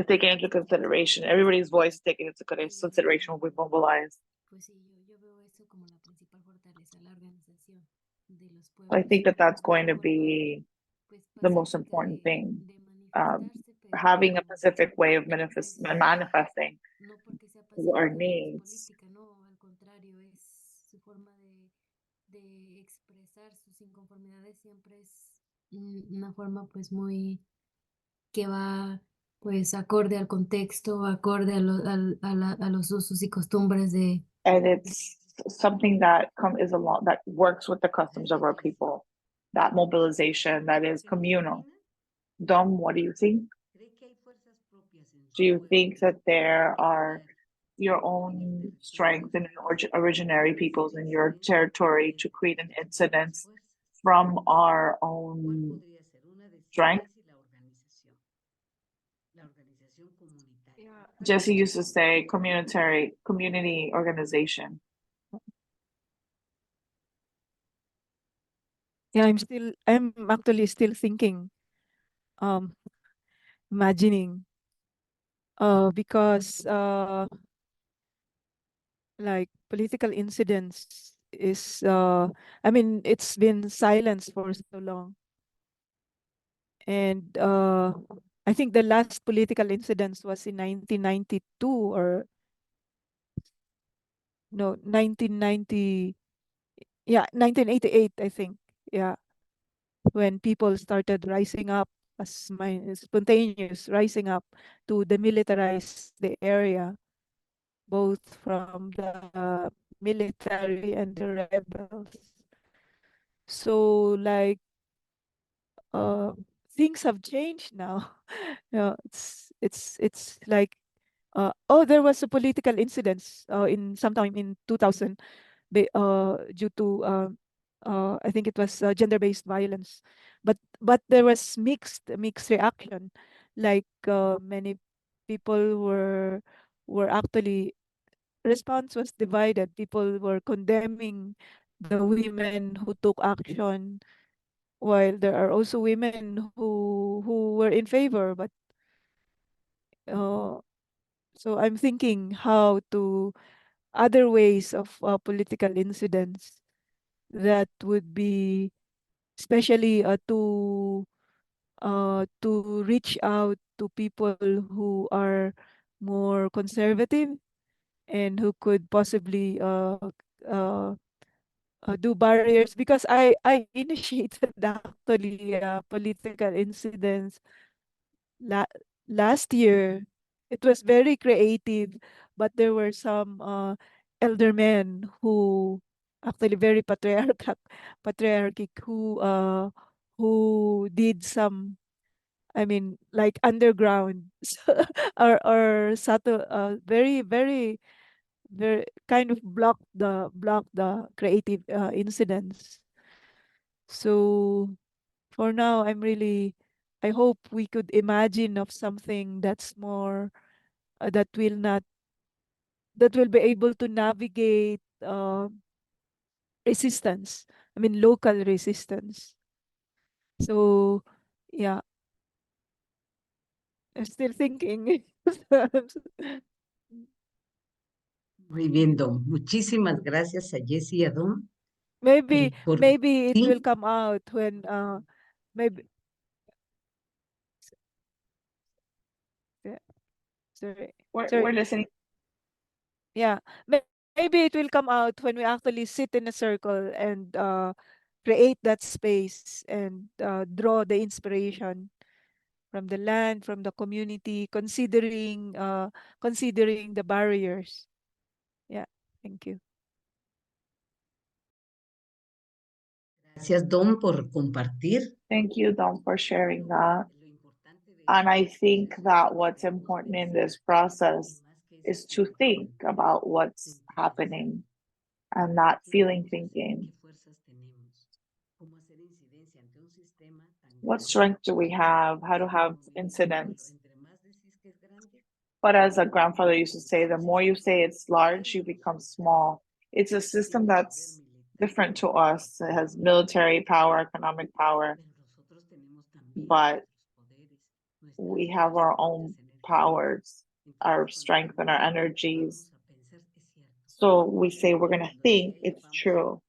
taken into consideration. Everybody's voice taken into consideration when we mobilize. I think that that's going to be the most important thing. Having a specific way of manifesting our needs. Una forma pues muy que va pues acorde al contexto, acorde a los usos y costumbres de. And it's something that that works with the customs of our people. That mobilization that is communal. Dom, what do you think? Do you think that there are your own strength and originary peoples in your territory to create an incidence from our own strength? Jesse used to say community organization. Yeah, I'm actually still thinking, imagining, because like political incidents is, I mean, it's been silenced for so long. And I think the last political incidents was in 1992 or no, 1990, yeah, 1988, I think. Yeah, when people started rising up as spontaneous rising up to demilitarize the area, both from the military and the rebels. So like things have changed now. Yeah, it's like oh, there was a political incidents in sometime in 2000 due to I think it was gender-based violence, but there was mixed reaction, like many people were actually, response was divided. People were condemning the women who took action, while there are also women who were in favor. But uh, so I'm thinking how to other ways of political incidents that would be, especially to reach out to people who are more conservative and who could possibly uh, do barriers, because I initiated actually political incidents la last year. It was very creative, but there were some elder men who actually very patriarchic who did some I mean, like underground or subtle, very, very, very kind of block the creative incidents. So for now, I hope we could imagine of something that's more that will not that will be able to navigate resistance. I mean, local resistance. So yeah, I'm still thinking. Muy bien, Dom. Muchísimas gracias a Jessie y a Dom. Maybe Por maybe it will sí, come out when maybe yeah, sorry We're sorry listening. yeah, maybe it will come out when we actually sit in a circle and create that space and draw the inspiration from the land, from the community, considering the barriers. Yeah, thank you. gracias, Dom, por compartir. Thank you, Dom, for sharing that. And I think that what's important in this process is to think about what's happening and not feeling thinking. What strength do we have? How to have incidents? But as a grandfather used to say, the more you say it's large, you become small. It's a system that's different to us. It has military power, economic power, but we have our own powers, our strength, and our energies. So we say we're going to think it's true.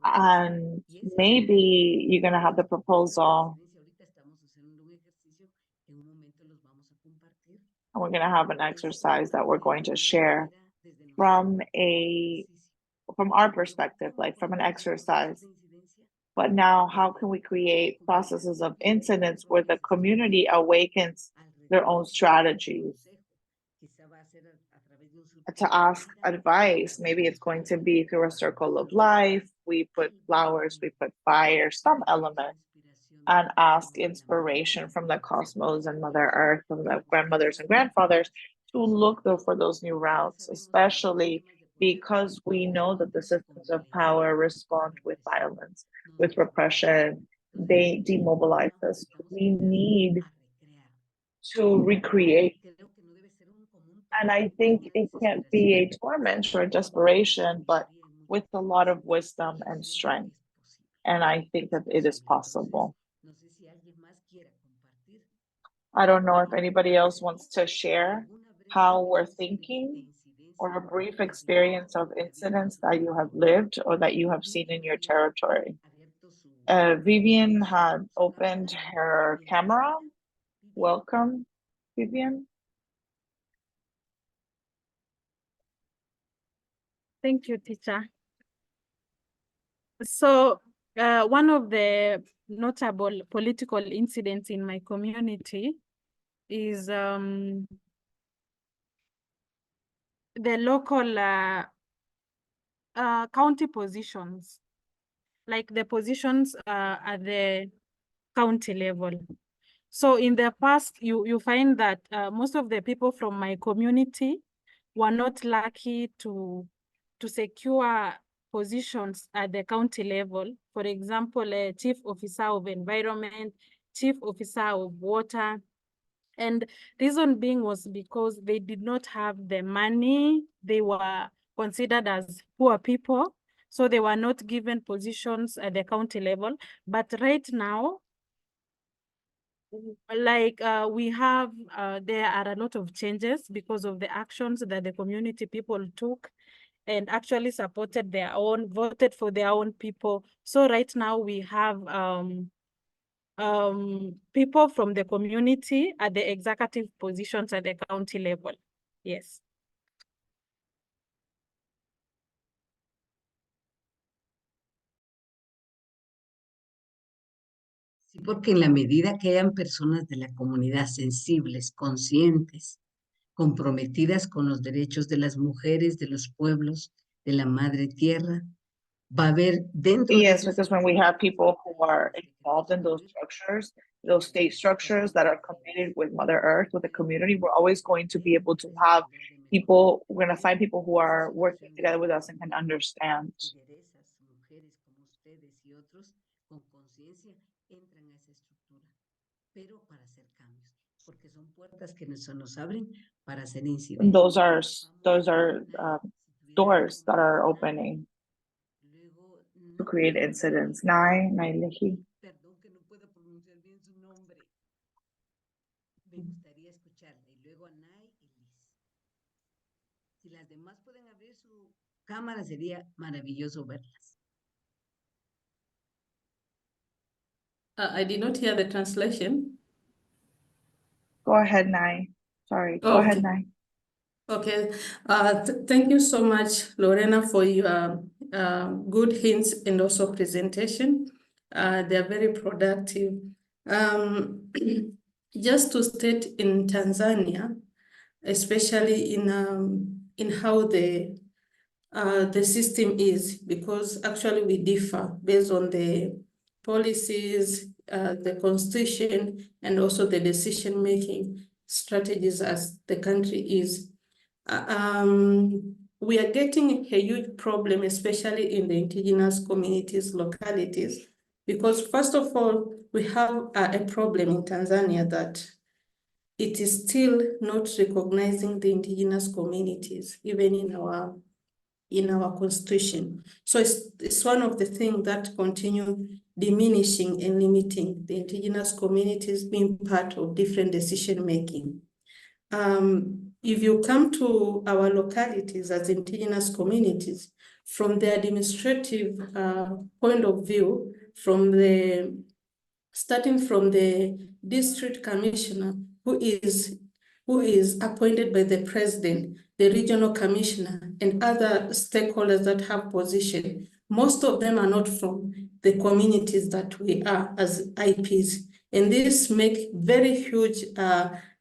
And maybe you're going to have the proposal, and we're going to have an exercise that we're going to share from our perspective, like from an exercise. But now, how can we create processes of incidents where the community awakens their own strategies? To ask advice, maybe it's going to be through a circle of life. We put flowers, we put fire, some element, and ask inspiration from the cosmos and Mother Earth, from the grandmothers and grandfathers, to look for those new routes, especially because we know that the systems of power respond with violence, with repression. They demobilize us. We need to recreate. And I think it can't be a torment or a desperation, but with a lot of wisdom and strength. And I think that it is possible. I don't know if anybody else wants to share how we're thinking or a brief experience of incidents that you have lived or that you have seen in your territory. Vivian had opened her camera. Welcome, Vivian. Thank you, teacher. So one of the notable political incidents in my community is the local county positions, like the positions at the county level. So in the past, you find that most of the people from my community were not lucky to secure positions at the county level. For example, a chief officer of environment, chief officer of water. And reason being was because they did not have the money. They were considered as poor people. So they were not given positions at the county level. But right now, like we have, there are a lot of changes because of the actions that the community people took and actually supported their own, voted for their own people. So right now we have people from the community at the executive positions at the county level. Yes. Sí, porque en la medida que hayan personas de la comunidad sensibles, conscientes, comprometidas con los derechos de las mujeres, de los pueblos, de la madre tierra, va a haber dentro de Yes, esos because when we have people who are involved in those structures, those state structures that are committed with Mother Earth, with the community, we're always going to be able to have people, we're going to find people who are working together with us and can understand. And those are doors that are opening to create incidents. Nailehi. Perdón que no pueda pronunciar bien su nombre. Me gustaría escucharla. Y luego Anay y Liz. Si las demás pueden abrir su cámara, sería maravilloso verlas. I did not hear the translation. Go ahead, Nai. Sorry, go ahead, Nai. Okay, thank you so much, Lorena, for your good hints and also presentation. They're very productive. Just to state in Tanzania, especially in how the system is, because actually we differ based on the policies, the constitution, and also the decision-making strategies as the country is. We are getting a huge problem, especially in the indigenous communities, localities, because first of all, we have a problem in Tanzania that it is still not recognizing the indigenous communities, even in our constitution. So it's one of the things that continue diminishing and limiting the indigenous communities being part of different decision-making. If you come to our localities as indigenous communities, from the administrative point of view, starting from the district commissioner, who is appointed by the president, the regional commissioner, and other stakeholders that have position, most of them are not from the communities that we are as IPs. And this makes very huge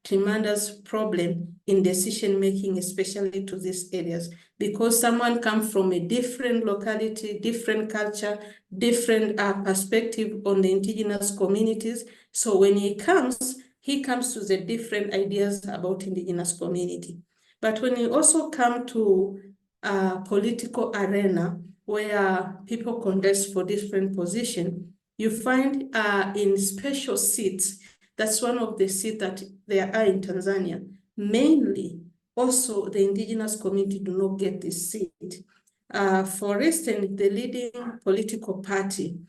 tremendous problem in decision-making, especially to these areas, because someone comes from a different locality, different culture, different perspective on the indigenous communities. So when he comes to the different ideas about indigenous community. But when you also come to a political arena where people contest for different positions, you find in special seats, that's one of the seats that there are in Tanzania. Mainly, also the indigenous community do not get this seat. For instance, the leading political party,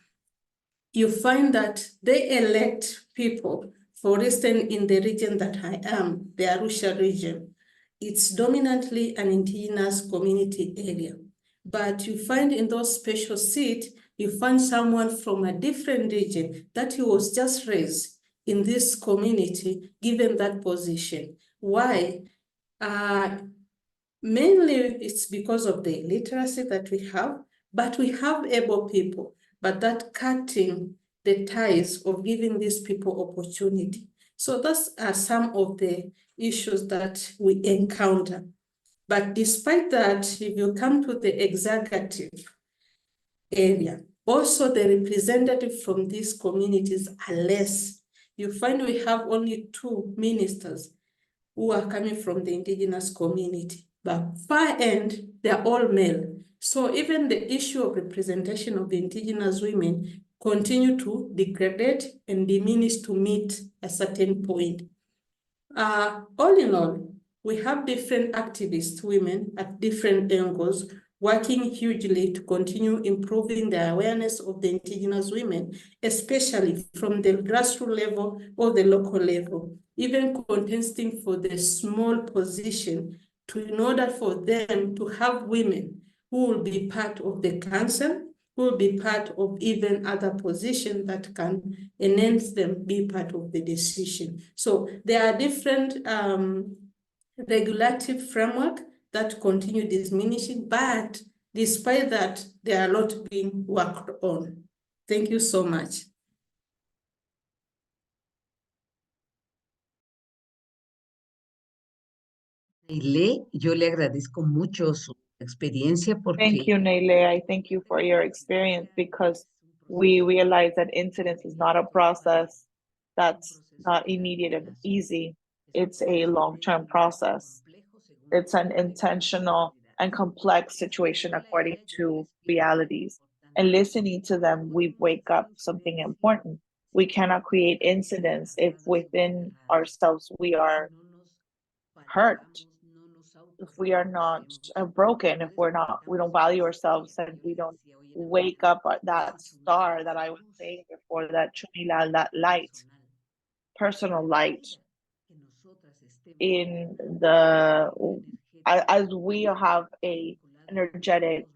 you find that they elect people, for instance, in the region that I am, the Arusha region. It's dominantly an indigenous community area. But you find in those special seats, you find someone from a different region that he was just raised in this community, given that position. Why? Mainly it's because of the illiteracy that we have, but we have able people, but that cutting the ties of giving these people opportunity. So those are some of the issues that we encounter. But despite that, if you come to the executive area, also the representatives from these communities are less. You find we have only 2 ministers who are coming from the indigenous community, but far end, they're all male. So even the issue of representation of the indigenous women continue to degrade and diminish to meet a certain point. All in all, we have different activist women at different angles working hugely to continue improving the awareness of the indigenous women, especially from the grassroots level or the local level, even contesting for the small position in order for them to have women who will be part of the council, who will be part of even other positions that can enhance them be part of the decision. So there are different regulative framework that continue diminishing, but despite that, there are a lot being worked on. Thank you so much. Neile, yo le agradezco mucho su experiencia porque... Thank you, Neile. I thank you for your experience because we realize that incidence is not a process that's not immediate and easy. It's a long-term process. It's an intentional and complex situation according to realities. And listening to them, we wake up something important. We cannot create incidents if within ourselves we are hurt, if we are not broken, if we don't value ourselves and we don't wake up that star that I was saying before, that chunila, that light, personal light in the, as we have a energetic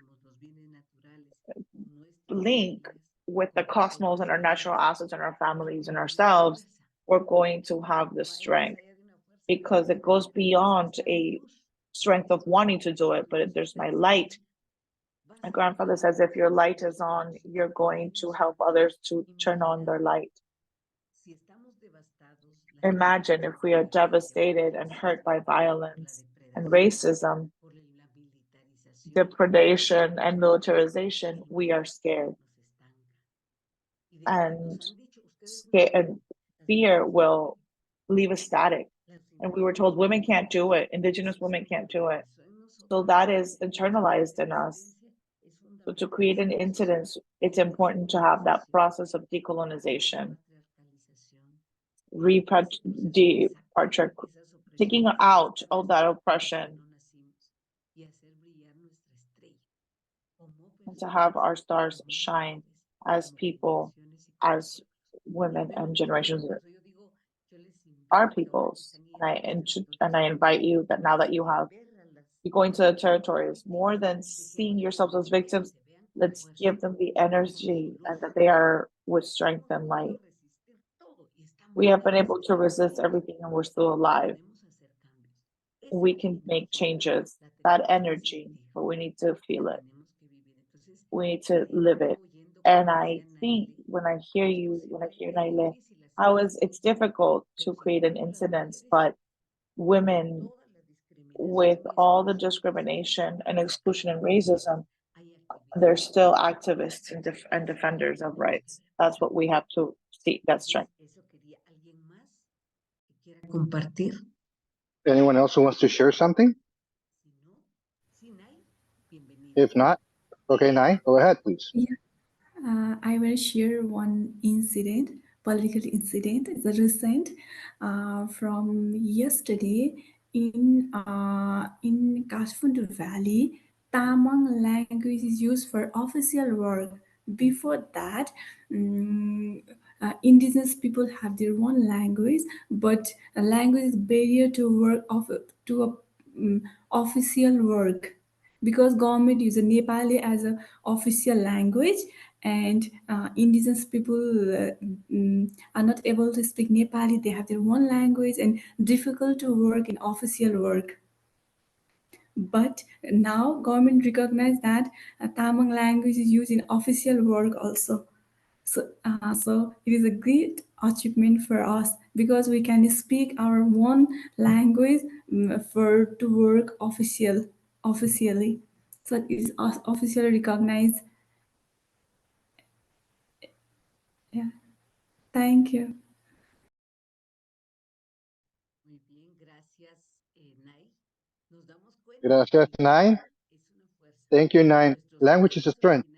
link with the cosmos and our natural assets and our families and ourselves, we're going to have the strength because it goes beyond a strength of wanting to do it, but there's my light. My grandfather says, if your light is on, you're going to help others to turn on their light. Imagine if we are devastated and hurt by violence and racism, depredation and militarization, we are scared. And fear will leave us static. And we were told women can't do it, Indigenous women can't do it. So that is internalized in us. So to create an incident, it's important to have that process of decolonization, taking out all that oppression, and to have our stars shine as people, as women and generations, our peoples. And I invite you that now that you go into the territories, more than seeing yourselves as victims, let's give them the energy and that they are with strength and light. We have been able to resist everything and we're still alive. We can make changes, that energy, but we need to feel it. We need to live it. And I think when I hear you, when I hear Naile, it's difficult to create an incident, but women with all the discrimination and exclusion and racism, they're still activists and defenders of rights. That's what we have to see, that strength. Anyone else who wants to share something? If not, okay, Nai, go ahead, please. Yeah, I will share one incident, political incident. It's a recent from yesterday in Kathmandu Valley. Tamang language is used for official work. Before that, indigenous people have their own language, but a language is barrier to work to a official work because government uses Nepali as a official language and indigenous people are not able to speak Nepali. They have their own language and difficult to work in official work. But now government recognize that Tamang language is used in official work also. So it is a great achievement for us because we can speak our own language to work officially. So it is officially recognized. Yeah. Thank you. Gracias, Nai. Thank you, Nai. Language is a strength.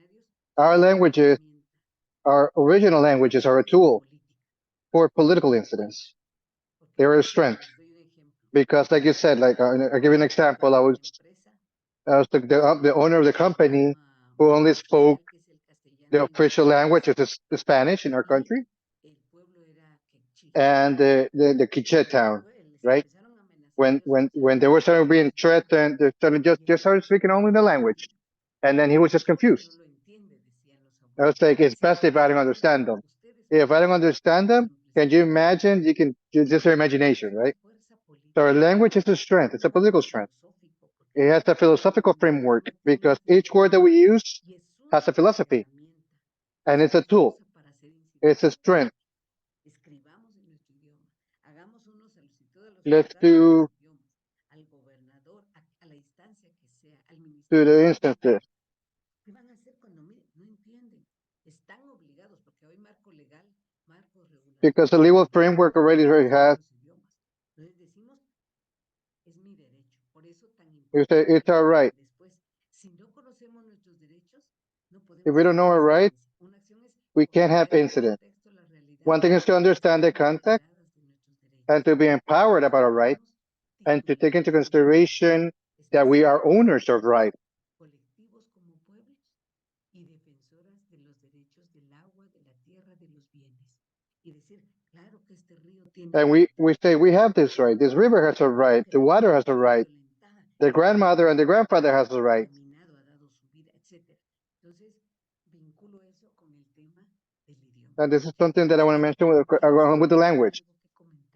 Our languages, our original languages are a tool for political incidents. They're a strength. Because like you said, I'll give you an example. I was the owner of the company who only spoke the official language, which is the Spanish in our country, and the Quiche town, right? When they were starting being threatened, they just started speaking only the language, and then he was just confused. I was like, it's best if I don't understand them. If I don't understand them, can you imagine? Just your imagination, right? So our language is a strength. It's a political strength. It has a philosophical framework because each word that we use has a philosophy, and it's a tool. It's a strength. Let's do the instances. because the legal framework already has. You say it's our right. If we don't know our right, we can't have incident. One thing is to understand the context and to be empowered about our rights and to take into consideration that we are owners of rights. And we say we have this right. This river has a right. The water has a right. The grandmother and the grandfather has a right. And this is something that I want to mention with the language.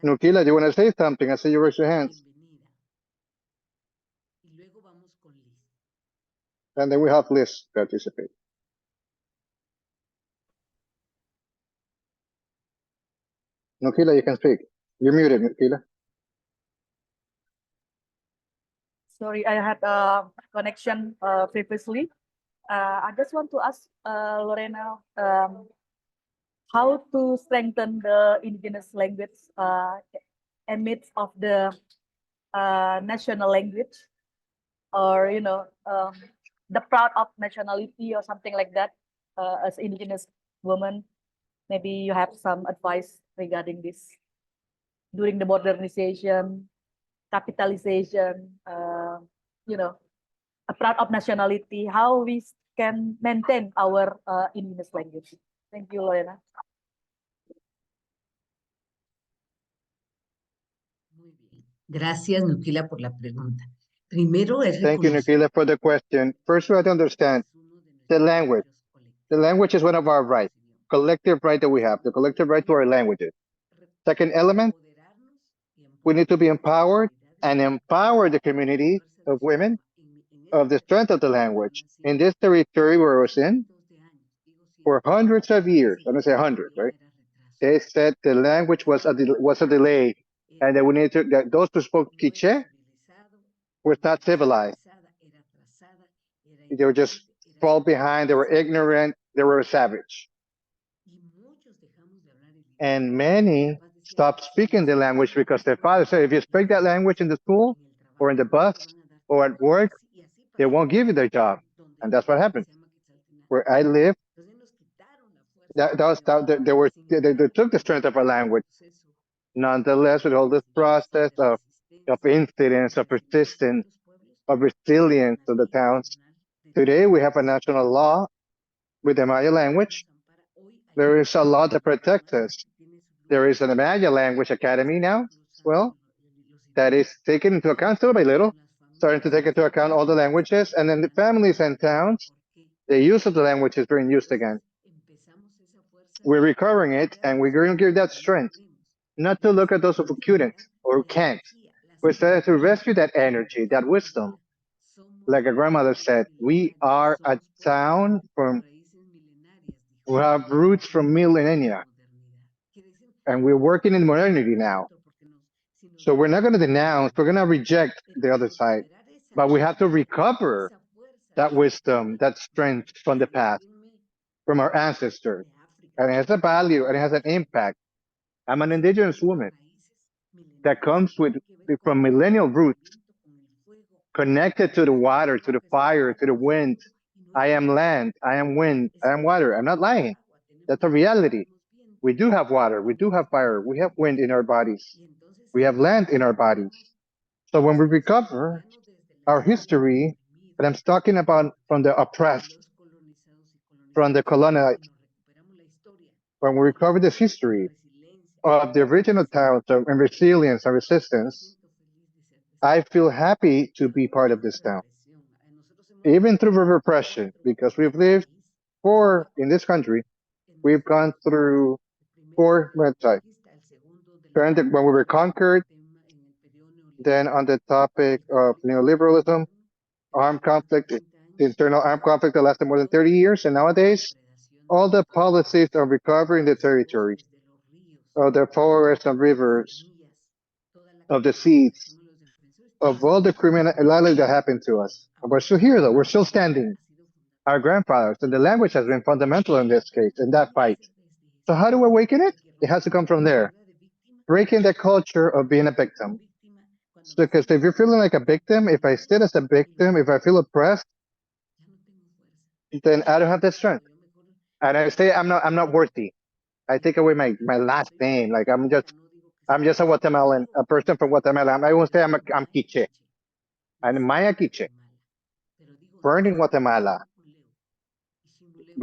Nukila, you want to say something? I see you raise your hands. And then we have Liz participate. Nukila, you can speak. You're muted, Nukila. Sorry, I had a connection previously. I just want to ask Lorena how to strengthen the indigenous language amidst of the national language, or the proud of nationality or something like that. As indigenous woman, maybe you have some advice regarding this during the modernization, capitalization, a proud of nationality, how we can maintain our indigenous language. Thank you, Lorena. Gracias, Nukila, por la pregunta. Primero es Thank you, Nukila, for the question. First, we have to understand the language. The language is one of our rights, collective right that we have, the collective right to our languages. Second element, we need to be empowered and empower the community of women of the strength of the language. In this territory where I was in, for hundreds of years, I'm going to say hundreds, right? They said the language was a delay, and that we need to, that those who spoke Quiche were not civilized. They were just fall behind, they were ignorant, they were savage. And many stopped speaking the language because their father said, if you speak that language in the school or in the bus or at work, they won't give you their job. And that's what happened. Where I live, they took the strength of our language. Nonetheless, with all this process of incidence, of persistence, of resilience of the towns, today we have a national law with the Maya language. There is a law that protects us. There is an Maya language academy now, well, that is taken into account little by little, starting to take into account all the languages, and then the families and towns, the use of the language is being used again. We're recovering it, and we're going to give that strength, not to look at those who couldn't or can't. We're starting to rescue that energy, that wisdom. Like a grandmother said, we are a town who have roots from millennia, and we're working in modernity now. So we're not going to denounce, we're going to reject the other side, but we have to recover that wisdom, that strength from the past, from our ancestors. And it has a value and it has an impact. I'm an indigenous woman that comes from millennial roots, connected to the water, to the fire, to the wind. I am land, I am wind, I am water. I'm not lying. That's a reality. We do have water, we do have fire, we have wind in our bodies, we have land in our bodies. So when we recover our history, and I'm talking about from the oppressed, from the colonized, when we recover this history of the original towns and resilience and resistance, I feel happy to be part of this town. Even through the repression, because we've lived in this country, we've gone through when we were conquered, then on the topic of neoliberalism, armed conflict, the internal armed conflict that lasted more than 30 years, and nowadays, all the policies of recovering the territories, of the forests and rivers, of the seas, of all the criminality that happened to us. We're still here, though. We're still standing. Our grandfathers, and the language has been fundamental in this case, in that fight. So how do I awaken it? It has to come from there. Breaking the culture of being a victim. So, because if you're feeling like a victim, if I sit as a victim, if I feel oppressed, then I don't have the strength. And I say I'm not worthy. I take away my last name. Like I'm just a Guatemalan, a person from Guatemala. I won't say I'm Quiche. I'm Maya Quiche, born in Guatemala.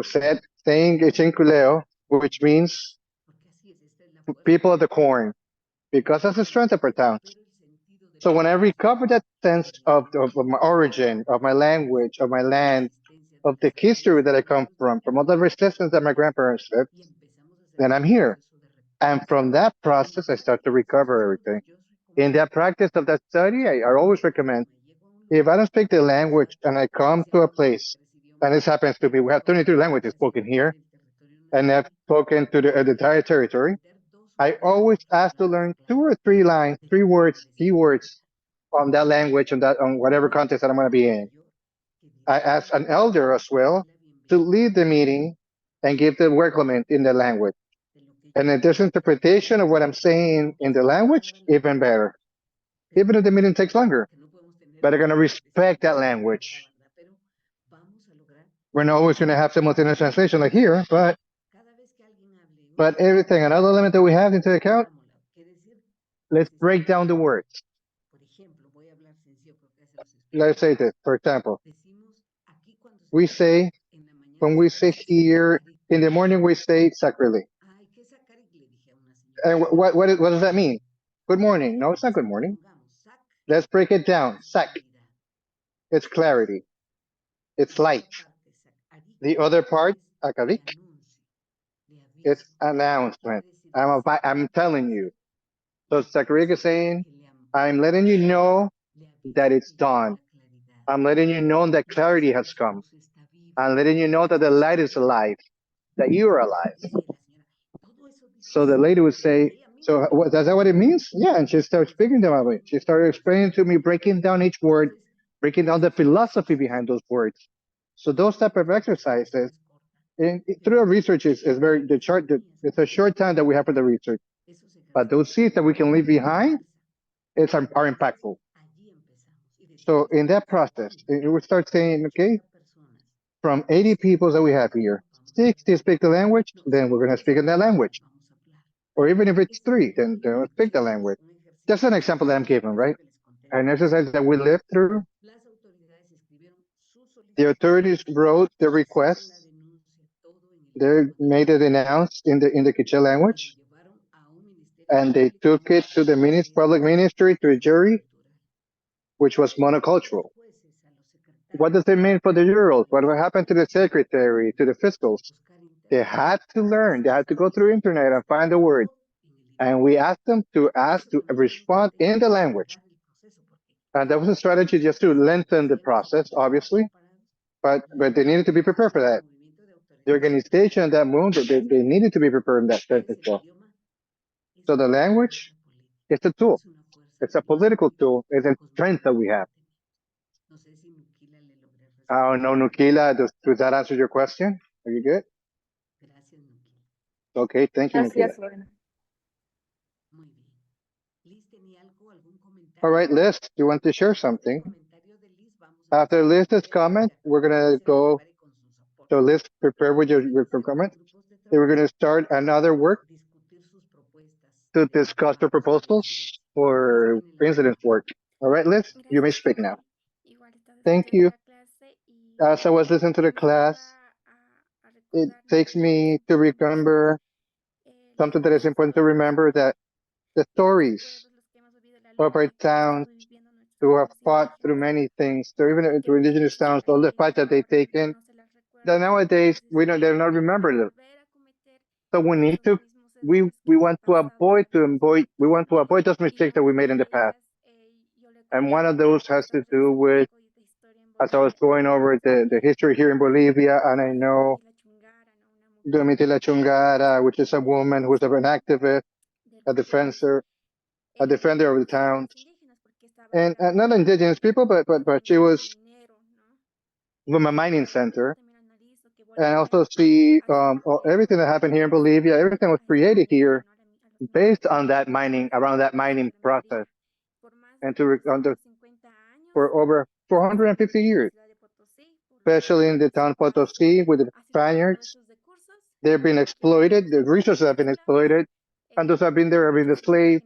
Said saying Chinculeo, which means people of the corn, because that's the strength of our towns. So when I recover that sense of my origin, of my language, of my land, of the history that I come from all the resistance that my grandparents lived, then I'm here. And from that process, I start to recover everything. In that practice of that study, I always recommend, if I don't speak the language and I come to a place, and this happens to be, we have 23 languages spoken here, and I've spoken to the entire territory, I always ask to learn 2 or 3 lines, 3 words, keywords on that language, on whatever context that I'm going to be in. I ask an elder as well to lead the meeting and give the word in the language. And if there's interpretation of what I'm saying in the language, even better. Even if the meeting takes longer, but I'm going to respect that language. We're not always going to have simultaneous translation like here, but everything, another element that we have into account, let's break down the words. Let's say this, for example, when we say here, in the morning we say sacrilege. And what does that mean? Good morning. No, it's not good morning. Let's break it down. Sac. It's clarity. It's light. The other part, akarik, it's announcement. I'm telling you. So sacrilege is saying, I'm letting you know that it's dawn. I'm letting you know that clarity has come. I'm letting you know that the light is alive, that you are alive. So the lady would say, so is that what it means? Yeah, and she started speaking to me. She started explaining to me, breaking down each word, breaking down the philosophy behind those words. So those type of exercises, through our research is very, it's a short time that we have for the research. But those seeds that we can leave behind, are impactful. So in that process, we start saying, okay, from 80 people that we have here, 60 speak the language, then we're going to speak in that language. Or even if it's 3, then we'll speak the language. Just an example that I'm giving, right? An exercise that we lived through. The authorities wrote the request. They made it announced in the Quiché language, and they took it to the public ministry, to a jury, which was monocultural. What does it mean for the jurors? What will happen to the secretary, to the fiscals? They had to learn. They had to go through internet and find the word. And we asked them to respond in the language. And that was a strategy just to lengthen the process, obviously, but they needed to be prepared for that. The organization, that movement, they needed to be prepared in that sense as well. So the language, it's a tool. It's a political tool. It's a strength that we have. Oh, no, Nukila, does that answer your question? Are you good? Okay, thank you, Nukila. Yes, Lorena. All right, Liz, do you want to share something? After Liz's comment, we're going to go. So Liz, prepare with your comment. Then we're going to start another work to discuss the proposals for incident work. All right, Liz, you may speak now. Thank you. As I was listening to the class, it takes me to remember something that is important to remember, that the stories of our towns who have fought through many things, even through indigenous towns, all the fight that they've taken, that nowadays they're not remembered. So we want to avoid those mistakes that we made in the past. And one of those has to do with, as I was going over the history here in Bolivia, and I know Domitila Chungara, which is a woman who's an activist, a defender of the towns, and not indigenous people, but she was from a mining center, and also see everything that happened here in Bolivia. Everything was created here based on that mining, around that mining process, and for over 450 years, especially in the town Potosí with the Spaniards. They've been exploited, the resources have been exploited, and those have been there, have been enslaved.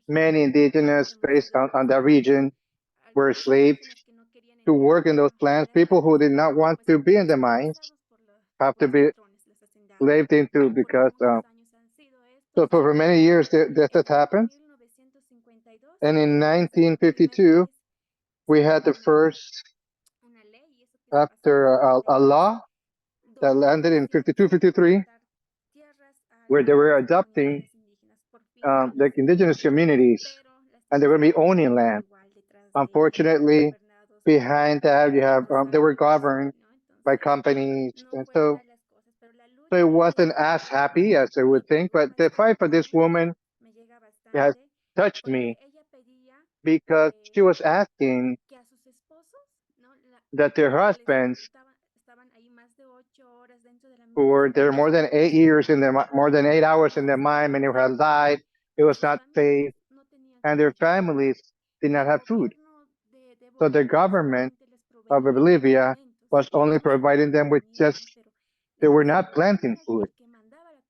Many indigenous based on that region were enslaved to work in those plants. People who did not want to be in the mines have to be slaved into because so for many years this has happened. And in 1952, we had the first, after a law that landed in 52, 53, where they were adopting the indigenous communities and they were going to be owning land. Unfortunately, behind that, you have they were governed by companies, and so it wasn't as happy as I would think. But the fight for this woman has touched me because she was asking that their husbands, who were there more than 8 years in the more than 8 hours in the mine, many had died. It was not safe, and their families did not have food. So the government of Bolivia was only providing them with just, they were not planting food.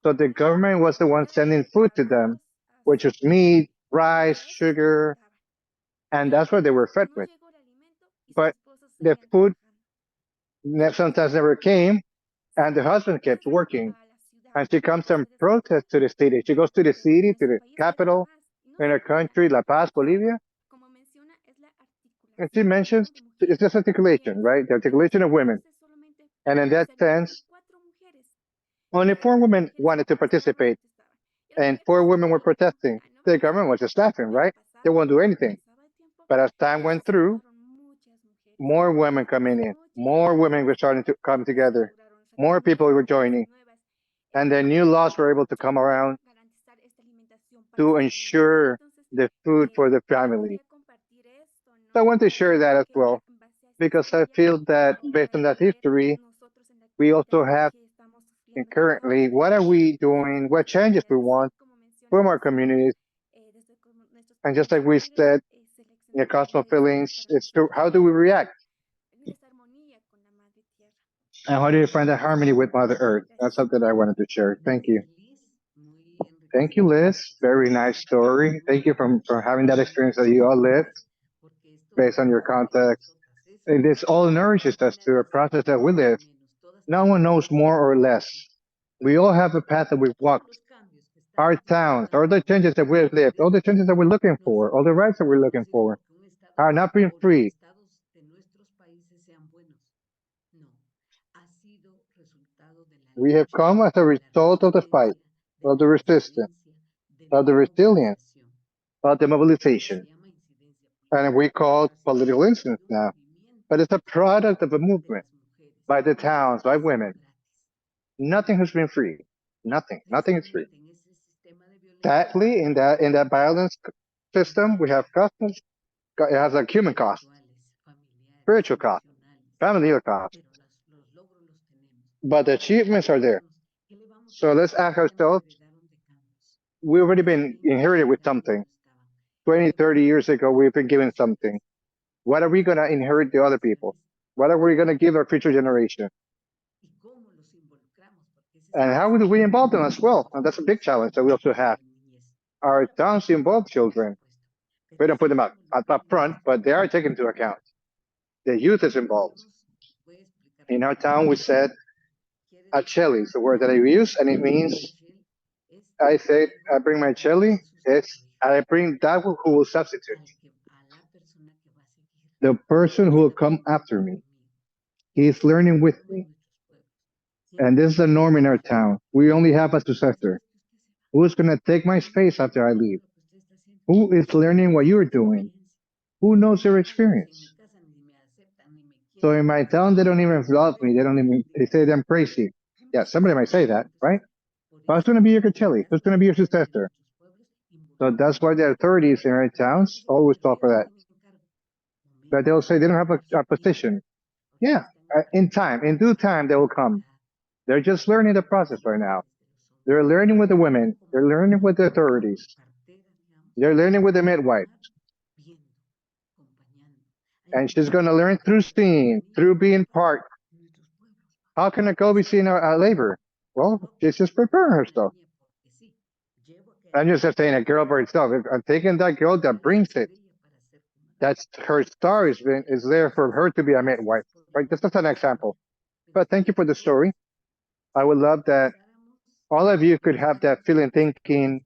So the government was the one sending food to them, which was meat, rice, sugar, and that's what they were fed with. But the food sometimes never came, and the husband kept working. And she comes and protests to the city. She goes to the city, to the capital in her country, La Paz, Bolivia. And she mentions it's just articulation, right? The articulation of women. And in that sense, only 4 women wanted to participate, and 4 women were protesting. The government was just laughing, right? They won't do anything. But as time went through, more women coming in, more women were starting to come together, more people were joining, and the new laws were able to come around to ensure the food for the family. So I want to share that as well, because I feel that based on that history, we also have, and currently, what are we doing, what changes we want from our communities. And just like we said in the Cosmo Feelings, it's true, how do we react? And how do you find that harmony with Mother Earth? That's something I wanted to share. Thank you. Thank you, Liz. Very nice story. Thank you for having that experience that you all lived based on your context. And this all nourishes us to a process that we live. No one knows more or less. We all have a path that we've walked. Our towns, all the changes that we've lived, all the changes that we're looking for, all the rights that we're looking for, are not being free. We have come as a result of the fight, of the resistance, of the resilience, of the mobilization. And we call it political incidents now. But it's a product of a movement by the towns, by women. Nothing has been free. Nothing. Nothing is free. Sadly, in that violence system, we have costs. It has a human cost, spiritual cost, familial cost. But the achievements are there. So let's ask ourselves, we've already been inherited with something. 20, 30 years ago, we've been given something. What are we going to inherit the other people? What are we going to give our future generation? And how do we involve them as well? And that's a big challenge that we also have. Our towns involve children. We don't put them up front, but they are taken into account. The youth is involved. In our town, we said, acheli is the word that I use, and it means, I said, I bring my cheli, I bring that who will substitute. The person who will come after me. He's learning with me. And this is the norm in our town. We only have a successor. Who's going to take my space after I leave? Who is learning what you're doing? Who knows your experience? So in my town, they don't even love me. They say I'm crazy. Yeah, somebody might say that, right? But who's going to be your Cacheli? Who's going to be your successor? So that's why the authorities in our towns always talk for that. But they'll say they don't have a position. Yeah, in time, in due time, they will come. They're just learning the process right now. They're learning with the women. They're learning with the authorities. They're learning with the midwife. And she's going to learn through seeing, through being part. How can a girl be seeing a labor? Well, she's just preparing herself. I'm just saying a girl by herself. If I'm taking that girl that brings it. That's her star is there for her to be a midwife. Right? Just as an example. But thank you for the story. I would love that all of you could have that feeling, thinking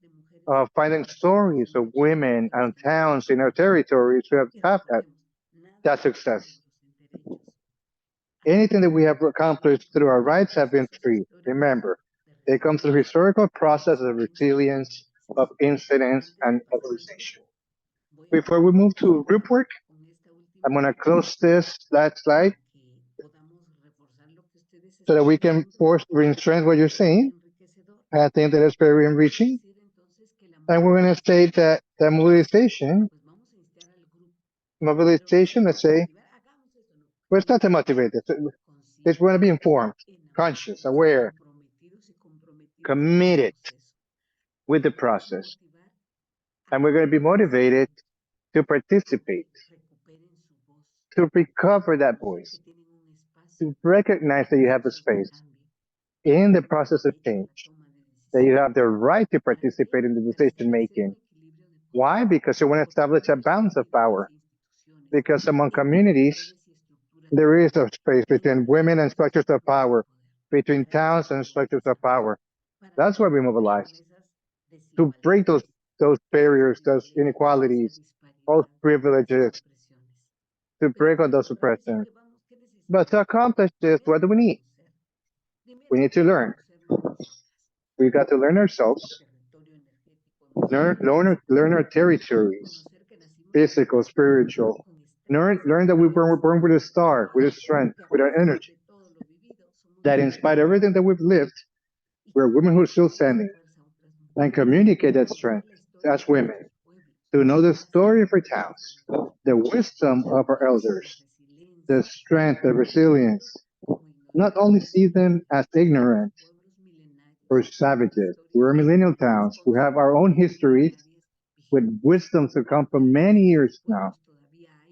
of finding stories of women and towns in our territories who have that success. Anything that we have accomplished through our rights have been free. Remember, they come through historical process of resilience, of incidents, and mobilization. Before we move to group work, I'm going to close this last slide so that we can reinforce what you're saying. I think that is very enriching. And we're going to say that the mobilization, let's say, well, it's not to motivate, it's going to be informed, conscious, aware, committed with the process. And we're going to be motivated to participate, to recover that voice, to recognize that you have a space in the process of change, that you have the right to participate in the decision making. Why? Because you want to establish a balance of power. Because among communities, there is a space between women and structures of power, between towns and structures of power. That's why we mobilize, to break those barriers, those inequalities, those privileges, to break on those oppressions. But to accomplish this, what do we need? We need to learn. We got to learn ourselves, learn our territories, physical, spiritual. Learn that we were born with a star, with a strength, with our energy. That in spite of everything that we've lived, we're women who are still standing. And communicate that strength as women, to know the story of our towns, the wisdom of our elders, the strength, the resilience. Not only see them as ignorant or savages. We're millennial towns who have our own histories with wisdoms that come from many years now.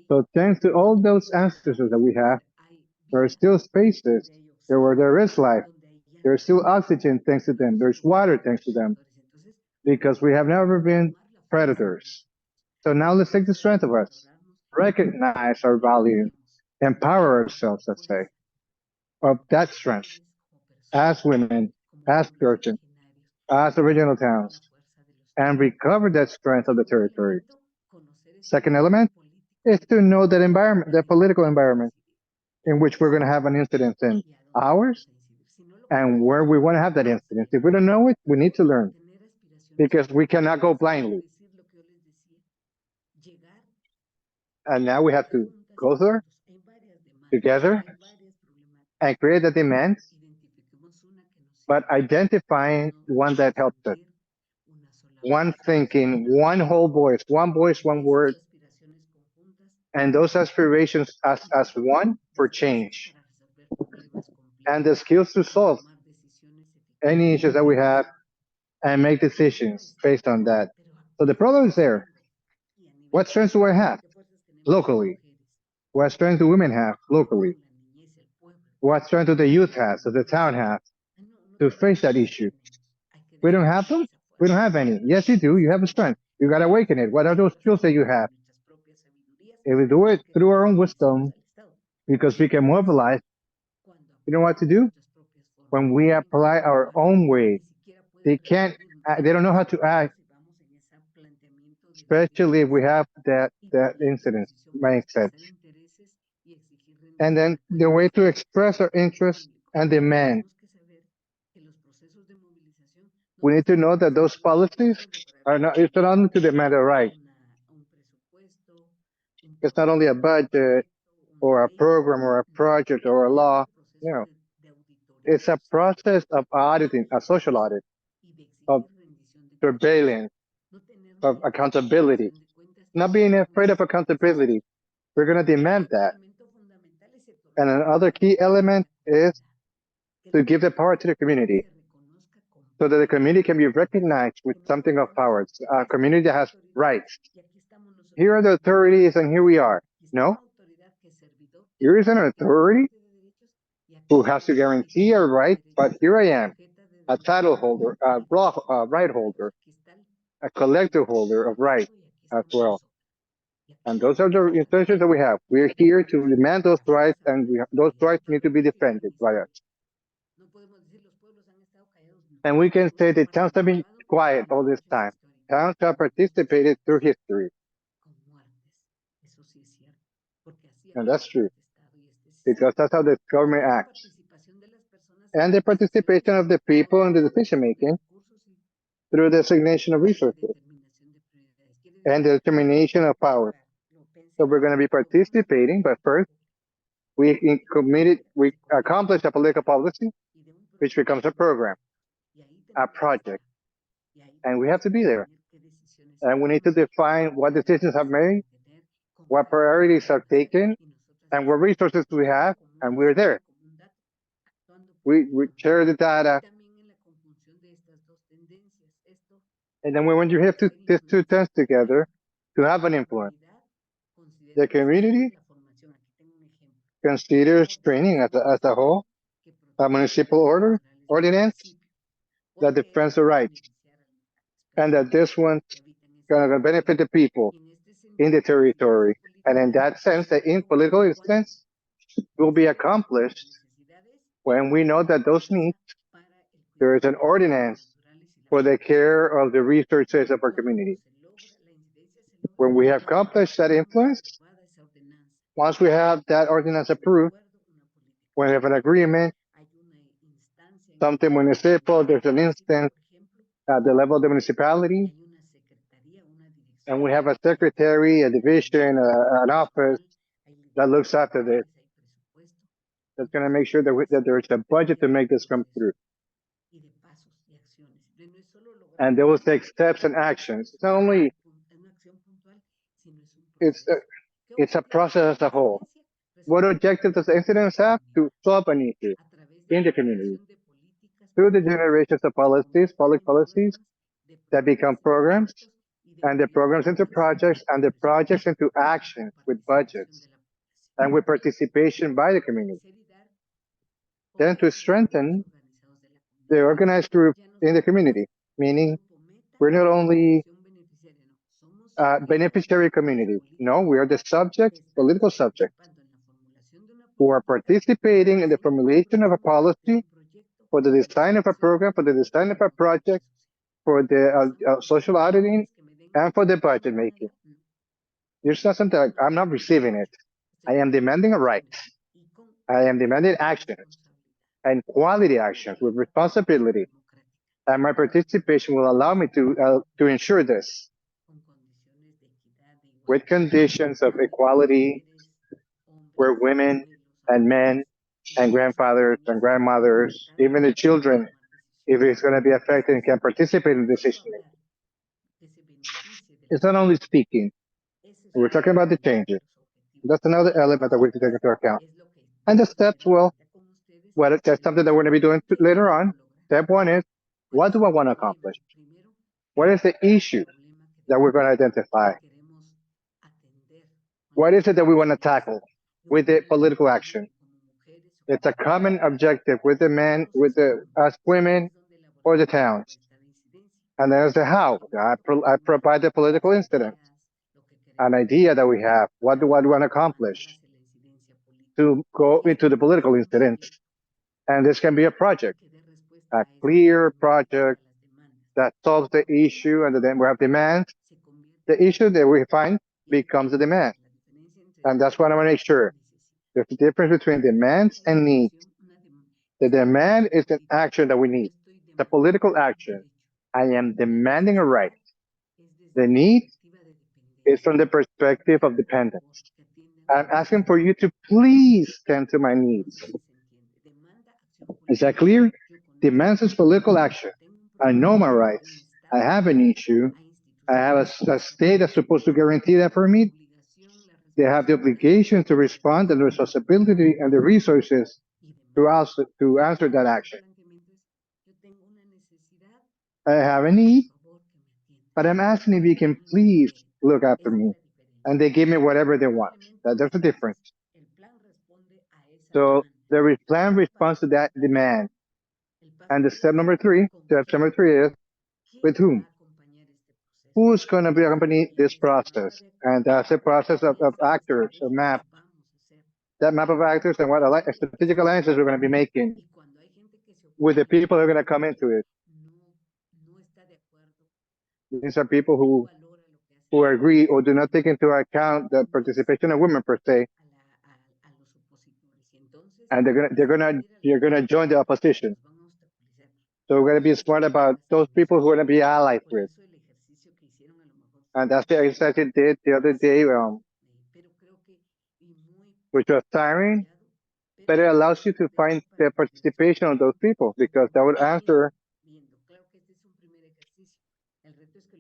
So thanks to all those ancestors that we have, there are still spaces where there is life. There's still oxygen thanks to them. There's water thanks to them. Because we have never been predators. So now let's take the strength of us, recognize our value, empower ourselves, let's say, of that strength as women, as churches, as original towns, and recover that strength of the territory. Second element is to know that environment, the political environment in which we're going to have an incident in ours and where we want to have that incident. If we don't know it, we need to learn because we cannot go blindly. And now we have to go there together and create the demands, but identifying one that helps us. One thinking, one whole voice, one word, and those aspirations as one for change. And the skills to solve any issues that we have and make decisions based on that. So the problem is there. What strengths do I have locally? What strengths do women have locally? What strength do the youth have, does the town have to face that issue? We don't have them? We don't have any. Yes, you do. You have a strength. You got to awaken it. What are those skills that you have? If we do it through our own wisdom, because we can mobilize, you know what to do? When we apply our own way, they don't know how to act, especially if we have that incident mindset. And then the way to express our interests and demand. We need to know that those policies are not, it's not only to demand a right. It's not only a budget or a program or a project or a law. No. It's a process of auditing, a social audit, of surveillance, of accountability. Not being afraid of accountability. We're going to demand that. And another key element is to give the power to the community so that the community can be recognized with something of power. A community that has rights. Here are the authorities and here we are. No, here is an authority who has to guarantee our rights, but here I am, a title holder, a right holder, a collective holder of rights as well. And those are the intentions that we have. We're here to demand those rights, and those rights need to be defended by us. And we can say the towns have been quiet all this time. Towns have participated through history. And that's true, because that's how the government acts. And the participation of the people in the decision making through the designation of resources and the determination of power. So we're going to be participating, but first we accomplish a political policy, which becomes a program, a project, and we have to be there. And we need to define what decisions have made, what priorities are taken, and what resources we have, and we're there. We share the data, and then when you have these two things together to have an influence, the community considers training as a whole, a municipal ordinance that defends the rights, and that this one's going to benefit the people in the territory. And in that sense, the in political instance will be accomplished when we know that those needs, there is an ordinance for the care of the resources of our community. When we have accomplished that influence, once we have that ordinance approved, when we have an agreement, something municipal, there's an instance at the level of the municipality, and we have a secretary, a division, an office that looks after this. That's going to make sure that there's a budget to make this come through. And they will take steps and actions. It's not only, it's a process as a whole. What objective does the incidents have? To solve an issue in the community through the generations of policies, public policies that become programs, and the programs into projects, and the projects into actions with budgets and with participation by the community. Then to strengthen the organized group in the community, meaning we're not only a beneficiary community. No, we are the subjects, political subjects, who are participating in the formulation of a policy, for the design of a program, for the design of a project, for the social auditing, and for the budget making. There's not something like, I'm not receiving it. I am demanding a right. I am demanding actions, and quality actions with responsibility. And my participation will allow me to ensure this with conditions of equality, where women and men and grandfathers and grandmothers, even the children, if it's going to be affected, can participate in decision making. It's not only speaking. We're talking about the changes. That's another element that we can take into account. And the steps, well, that's something that we're going to be doing later on. Step one is, what do I want to accomplish? What is the issue that we're going to identify? What is it that we want to tackle with the political action? It's a common objective with the men, with us women, or the towns. And there's the how. I provide the political incident, an idea that we have. What do I want to accomplish? To go into the political incident. And this can be a project, a clear project that solves the issue, and then we have demands. The issue that we find becomes a demand. And that's what I want to make sure. There's a difference between demands and needs. The demand is an action that we need. The political action. I am demanding a right. The need is from the perspective of dependence. I'm asking for you to please tend to my needs. Is that clear? Demands is political action. I know my rights. I have an issue. I have a state that's supposed to guarantee that for me. They have the obligation to respond and the responsibility and the resources to answer that action. I have a need, but I'm asking if you can please look after me. And they give me whatever they want. There's a difference. So the plan responds to that demand. And the step number three is with whom? Who's going to be accompany this process? And that's a process of actors, a map. That map of actors and what strategic alliances we're going to be making with the people who are going to come into it. These are people who agree or do not take into account the participation of women per se, and you're gonna join the opposition. So we're gonna be smart about those people who are gonna be allies with, and that's the exercise it did the other day, which was tiring, but it allows you to find the participation of those people because that would answer.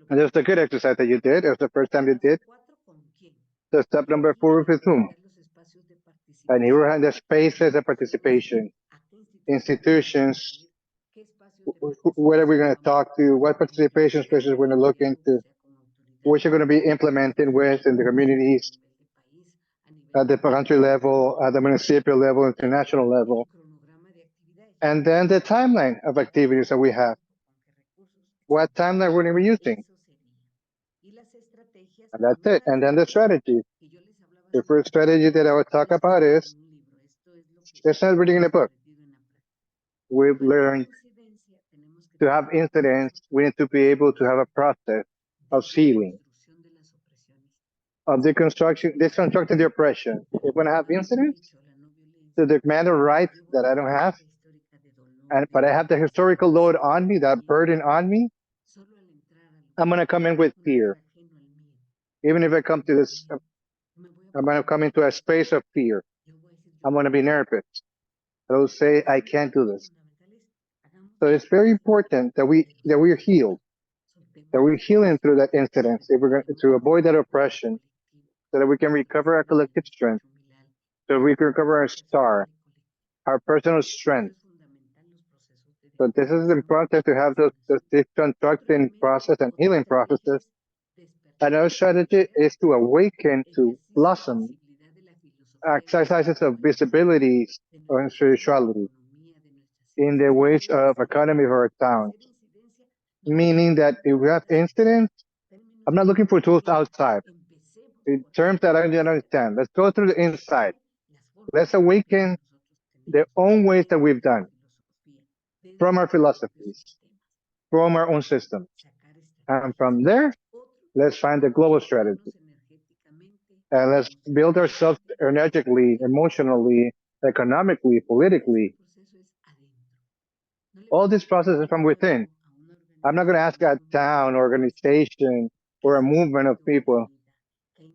And it was a good exercise that you did. It was the first time you did. So step number 4 with whom? And here we have the spaces of participation, institutions. What are we going to talk to? What participation spaces we're going to look into? Which are going to be implemented with in the communities, at the country level, at the municipal level, international level. And then the timeline of activities that we have. What timeline we're going to be using. And that's it. And then the strategy. The first strategy that I would talk about is, it's not reading in a book. We've learned to have incidents. We need to be able to have a process of healing, of deconstructing the oppression. If we're going to have incidents, to demand a right that I don't have, but I have the historical load on me, that burden on me, I'm going to come in with fear. Even if I come to this, I'm going to come into a space of fear. I'm going to be nervous. I'll say, I can't do this. So it's very important that we're healed, that we're healing through that incident, if we're going to avoid that oppression, so that we can recover our collective strength, so we can recover our star, our personal strength. So this is important to have those deconstructing process and healing processes. Another strategy is to awaken, to blossom, exercises of visibility or spirituality in the ways of economy of our towns. Meaning that if we have incidents, I'm not looking for tools outside. In terms that I don't understand, let's go through the inside. Let's awaken the own ways that we've done from our philosophies, from our own systems. And from there, let's find the global strategy. And let's build ourselves energetically, emotionally, economically, politically. All this process is from within. I'm not going to ask a town, organization, or a movement of people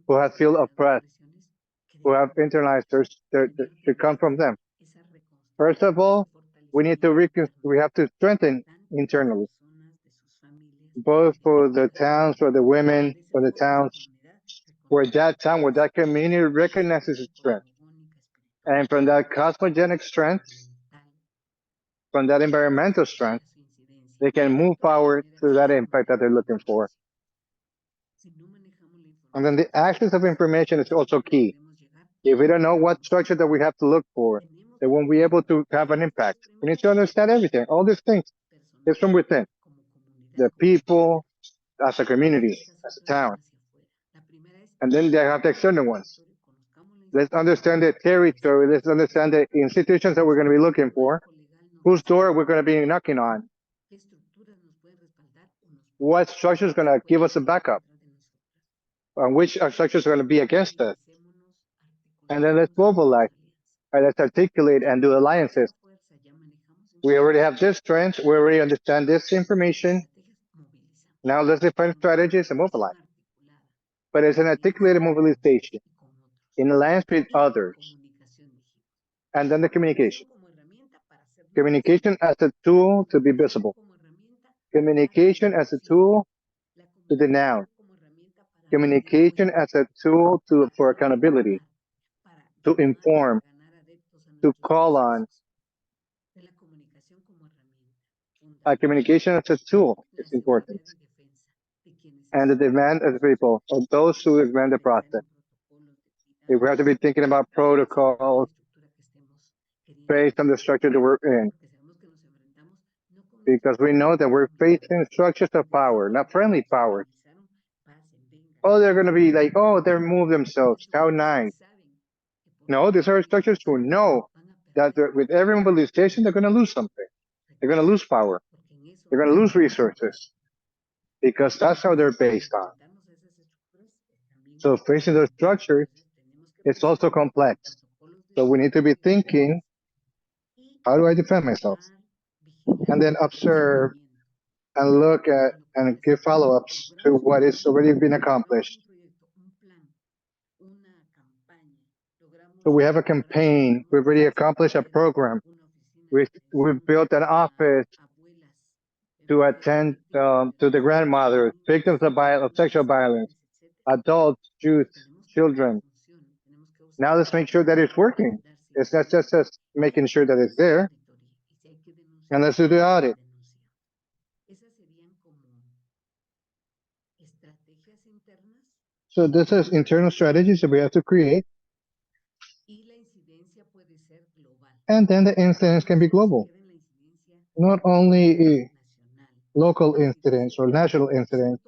who have feel oppressed, who have internalized to come from them. First of all, we have to strengthen internally, both for the towns, for the women, for the towns, where that community recognizes its strength. And from that cosmogenic strength, from that environmental strength, they can move forward to that impact that they're looking for. And then the access of information is also key. If we don't know what structure that we have to look for, they won't be able to have an impact. We need to understand everything. All these things is from within. The people, as a community, as a town. And then they have the external ones. Let's understand the territory. Let's understand the institutions that we're going to be looking for. Whose door we're going to be knocking on. What structure is going to give us a backup? And which structures are going to be against us? And then let's mobilize. And let's articulate and do alliances. We already have this strength. We already understand this information. Now let's define strategies and mobilize. But it's an articulated mobilization in alliance with others. And then the communication. Communication as a tool to be visible. Communication as a tool to denounce. communication as a tool for accountability, to inform, to call on. Communication as a tool is important. And the demand of the people, of those who demand the process. If we have to be thinking about protocols based on the structure that we're in, because we know that we're facing structures of power, not friendly powers. Oh, they're going to be like, oh, they remove themselves. How nice. No, these are structures who know that with every mobilization, they're going to lose something. They're going to lose power. They're going to lose resources because that's how they're based on. So facing those structures, it's also complex. So we need to be thinking, how do I defend myself? And then observe and look at and give follow-ups to what is already been accomplished. So we have a campaign. We've already accomplished a program. We've built an office to attend to the grandmothers, victims of sexual violence, adults, youth, children. Now let's make sure that it's working. It's not just us making sure that it's there. And let's do the audit. So this is internal strategies that we have to create. And then the incidents can be global. Not only local incidents or national incidents.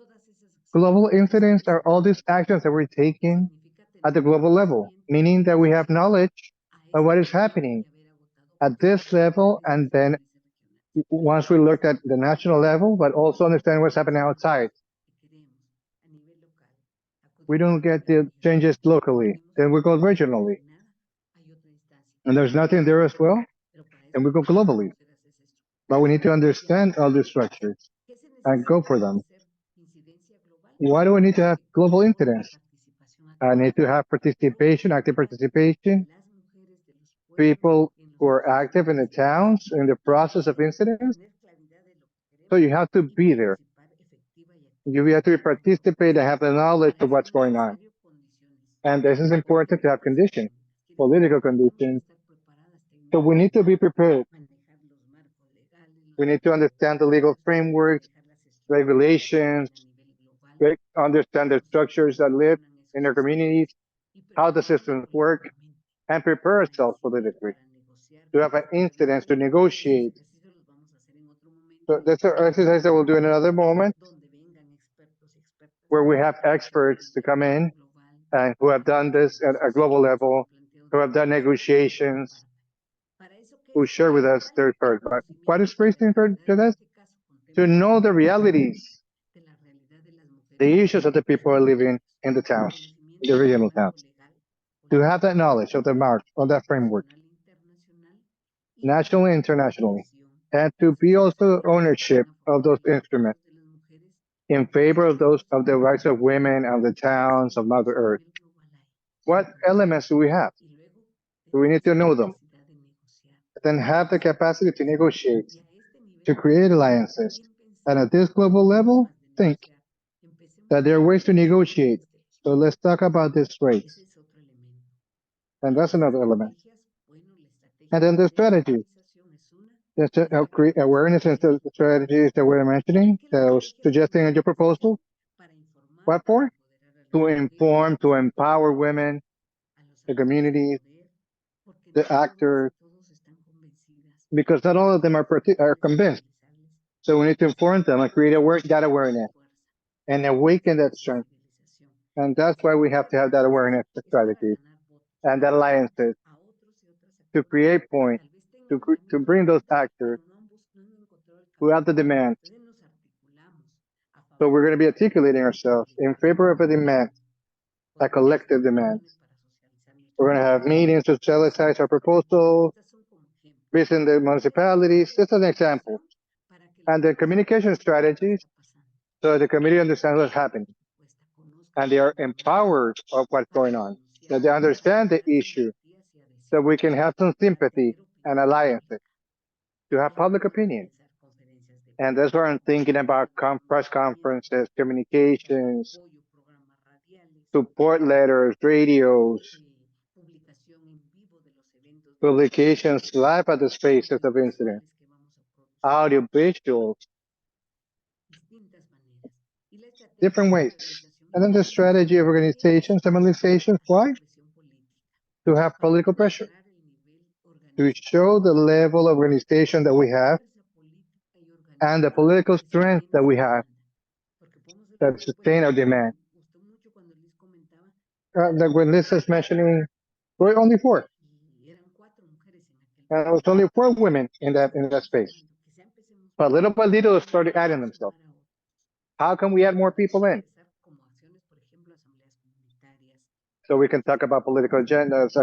Global incidents are all these actions that we're taking at the global level, meaning that we have knowledge of what is happening at this level, and then once we look at the national level, but also understand what's happening outside. We don't get the changes locally, then we go regionally. And there's nothing there as well, and we go globally. But we need to understand all the structures and go for them. Why do we need to have global incidents? I need to have participation, active participation, people who are active in the towns in the process of incidents. So you have to be there. You have to participate and have the knowledge of what's going on. And this is important to have conditions, political conditions. So we need to be prepared. We need to understand the legal frameworks, regulations, understand the structures that live in our communities, how the systems work, and prepare ourselves politically to have an incident to negotiate. So that's an exercise that we'll do in another moment, where we have experts to come in and who have done this at a global level, who have done negotiations, who share with us their part. But what is bracing for this? To know the realities, the issues that the people are living in the towns, the regional towns. To have that knowledge of the mark, of that framework, nationally and internationally, and to be also ownership of those instruments in favor of the rights of women, of the towns, of Mother Earth. What elements do we have? We need to know them. Then have the capacity to negotiate, to create alliances. And at this global level, think that there are ways to negotiate. So let's talk about this race. And that's another element. And then the strategy. Create awareness and the strategies that we're mentioning, that I was suggesting in your proposal. What for? To inform, to empower women, the communities, the actors, because not all of them are convinced. So we need to inform them and create that awareness and awaken that strength. And that's why we have to have that awareness strategies and that alliances to create points, to bring those actors who have the demand. So we're going to be articulating ourselves in favor of a demand, a collective demand. We're going to have meetings to socialize our proposals, visit the municipalities. This is an example. And the communication strategies, so the community understands what's happening. And they are empowered of what's going on, that they understand the issue, so we can have some sympathy and alliances, to have public opinion. And that's where I'm thinking about press conferences, communications, support letters, radios, publications live at the spaces of incident, audio visuals, different ways. And then the strategy of organization, stabilization, why? To have political pressure, to show the level of organization that we have and the political strength that we have that sustain our demand. Like when Liz is mentioning, we're only four. And it was only four women in that space. But little by little, it started adding themselves. How can we add more people in? So we can talk about political agendas,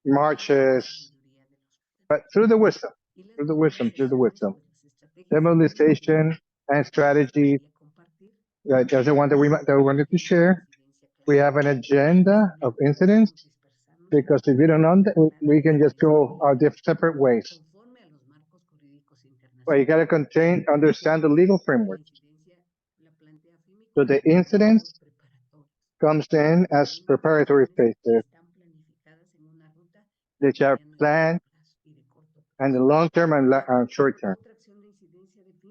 marches, but through the wisdom, through the wisdom, through the wisdom. Demobilization and strategy. That's the one that we wanted to share. We have an agenda of incidents because if you don't know, we can just go our separate ways. But you got to understand the legal framework. So the incidents comes in as preparatory phases, which are planned and the long term and short term.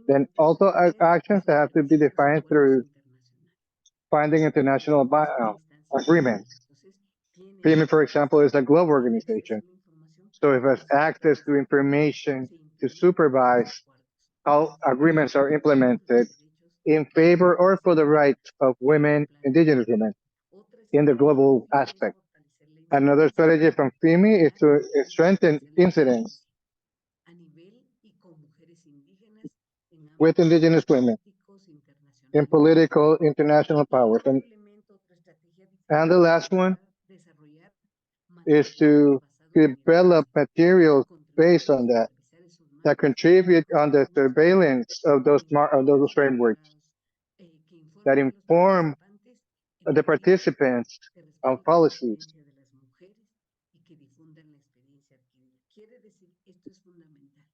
Then also actions that have to be defined through finding international agreements. FIMI, for example, is a global organization. So it has access to information to supervise how agreements are implemented in favor or for the rights of women, indigenous women, in the global aspect. Another strategy from FIMI is to strengthen incidents with indigenous women in political international powers. And the last one is to develop materials based on that contribute on the surveillance of those frameworks, that inform the participants on policies.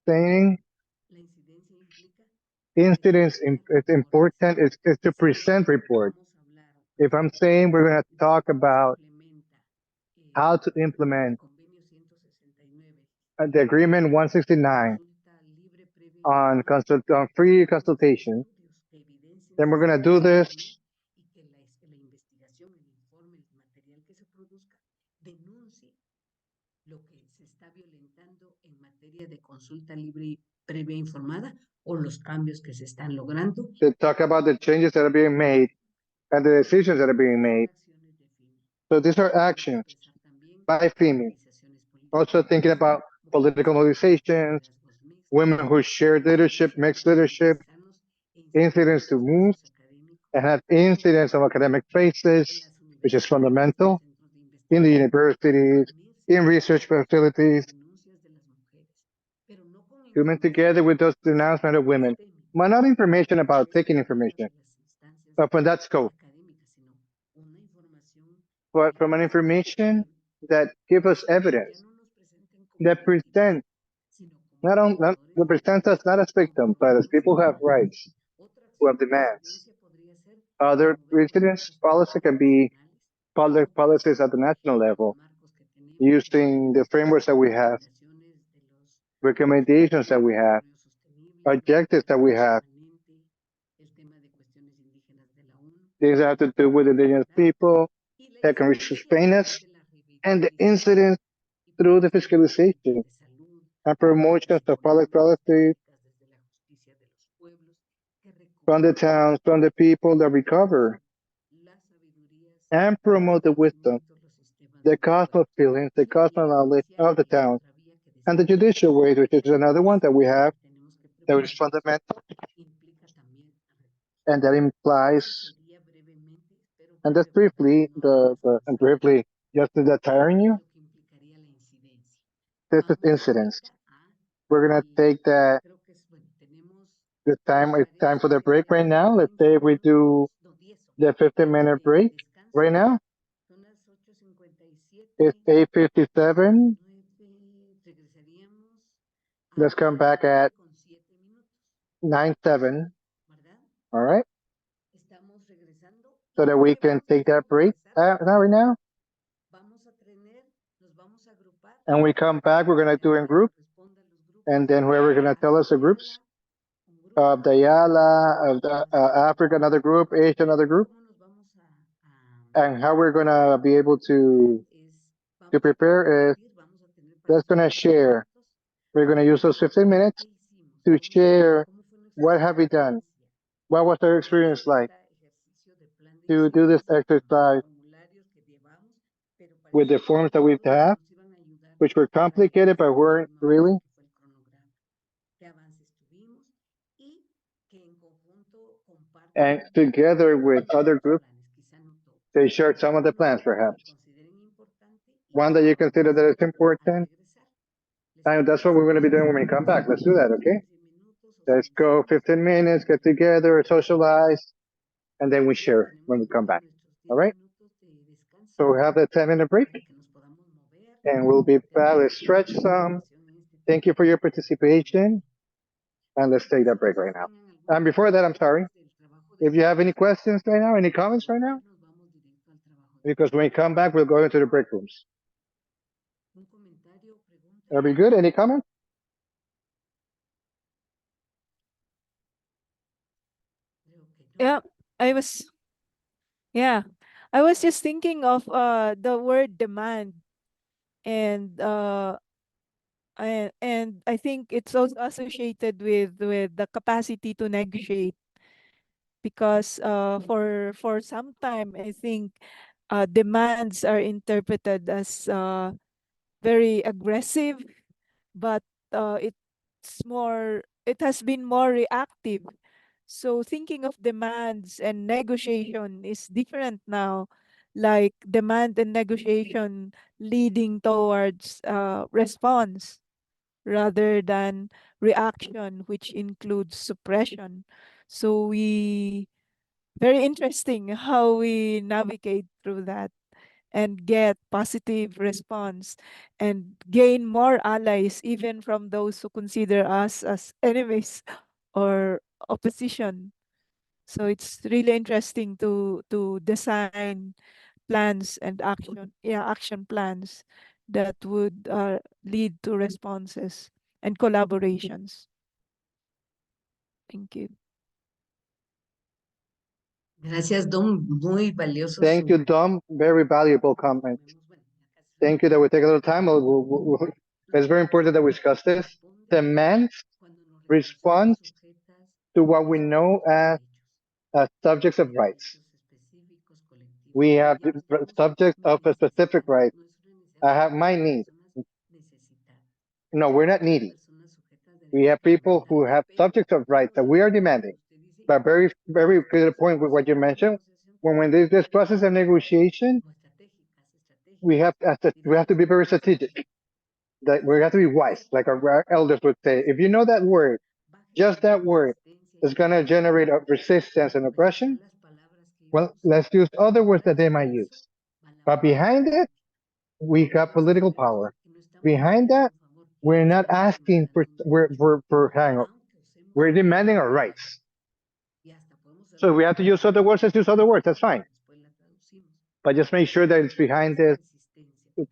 Saying incidents, it's important is to present report. If I'm saying we're going to talk about how to implement the agreement 169 on free consultation, then we're going to do this to talk about the changes that are being made and the decisions that are being made. So these are actions by FIMI. Also thinking about political mobilizations, women who share leadership, mixed leadership, incidents to move, and have incidents of academic places, which is fundamental, in the universities, in research facilities, human together with those denouncement of women. But not information about taking information, but from that scope. But from an information that give us evidence, that present that presents us not as victims, but as people who have rights, who have demands. Other incidents policy can be public policies at the national level, using the frameworks that we have, recommendations that we have, objectives that we have. These have to do with indigenous people that can restrain us, and the incidents through the fiscalization and promotions of public policies from the towns, from the people that recover and promote the wisdom, the cosmos feelings, the cosmos knowledge of the town, and the judicial ways, which is another one that we have that is fundamental and that implies, and that's briefly and briefly, just to that tiring you, this is incidents. We're gonna take that. It's time for the break right now. Let's say we do the 15-minute break right now. It's 8:57. Let's come back at 9:07. All right. so that we can take that break right now. And we come back, we're gonna do in group, and then whoever gonna tell us the groups of the Ayala, of the Africa, another group, Asia, another group, and how we're gonna be able to prepare is that's gonna share. We're gonna use those 15 minutes to share what have we done, what was our experience like to do this exercise with the forms that we have, which were complicated but weren't really. And together with other groups, they shared some of the plans perhaps. One that you consider that is important, and that's what we're going to be doing when we come back. Let's do that, okay? Let's go 15 minutes, get together, socialize, and then we share when we come back. All right? So we have the 10-minute break, and we'll be back. Let's stretch some. Thank you for your participation, and let's take that break right now. And before that, I'm sorry. If you have any questions right now, any comments right now, because when we come back, we'll go into the break rooms. Are we good? Any comments? Yeah, I was yeah. I was just thinking of the word demand, and I think it's also associated with the capacity to negotiate, because for some time I think demands are interpreted as very aggressive, but it has been more reactive. So thinking of demands and negotiation is different now, like demand and negotiation leading towards response rather than reaction, which includes suppression. So we very interesting how we navigate through that and get positive response and gain more allies even from those who consider us as enemies or opposition. So it's really interesting to design plans and action plans that would lead to responses and collaborations. Thank you. Gracias, Dom. Muy valioso. Thank you, Dom. Very valuable comment. Thank you that we take a little time. It's very important that we discuss this. Demands response to what we know as subjects of rights. We have the subject of a specific right. I have my need. No, we're not needy. We have people who have subjects of rights that we are demanding. But very, very good point with what you mentioned. When there's this process of negotiation, we have to be very strategic. That we have to be wise, like our elders would say. If you know that word, just that word, is going to generate a resistance and oppression, well, let's use other words that they might use. But behind it, we got political power. Behind that, we're not asking for hang on. We're demanding our rights. So if we have to use other words, let's use other words. That's fine. But just make sure that it's behind this.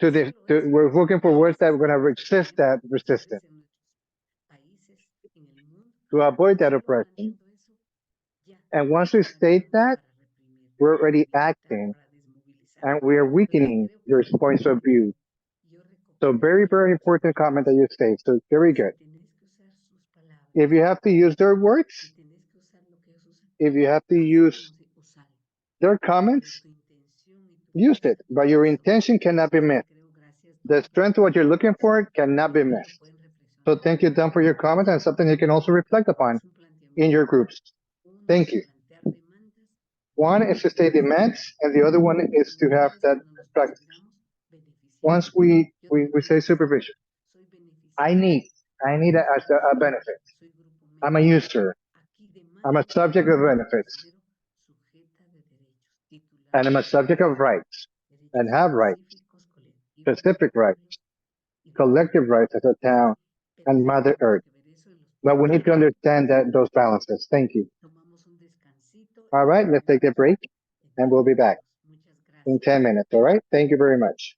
We're looking for words that we're going to resist that resistance to avoid that oppression. And once we state that, we're already acting and we are weakening your points of view. So very, very important comment that you state. So very good. If you have to use their words, if you have to use their comments, use it. But your intention cannot be missed. The strength of what you're looking for cannot be missed. So thank you, Don, for your comment, and something you can also reflect upon in your groups. Thank you. One is to state demands, and the other one is to have that practice. Once we say supervision, I need a benefit. I'm a user. I'm a subject of benefits. And I'm a subject of rights and have rights, specific rights, collective rights as a town and Mother Earth. But we need to understand those balances. Thank you. All right, let's take a break and we'll be back in 10 minutes. All right. Thank you very much.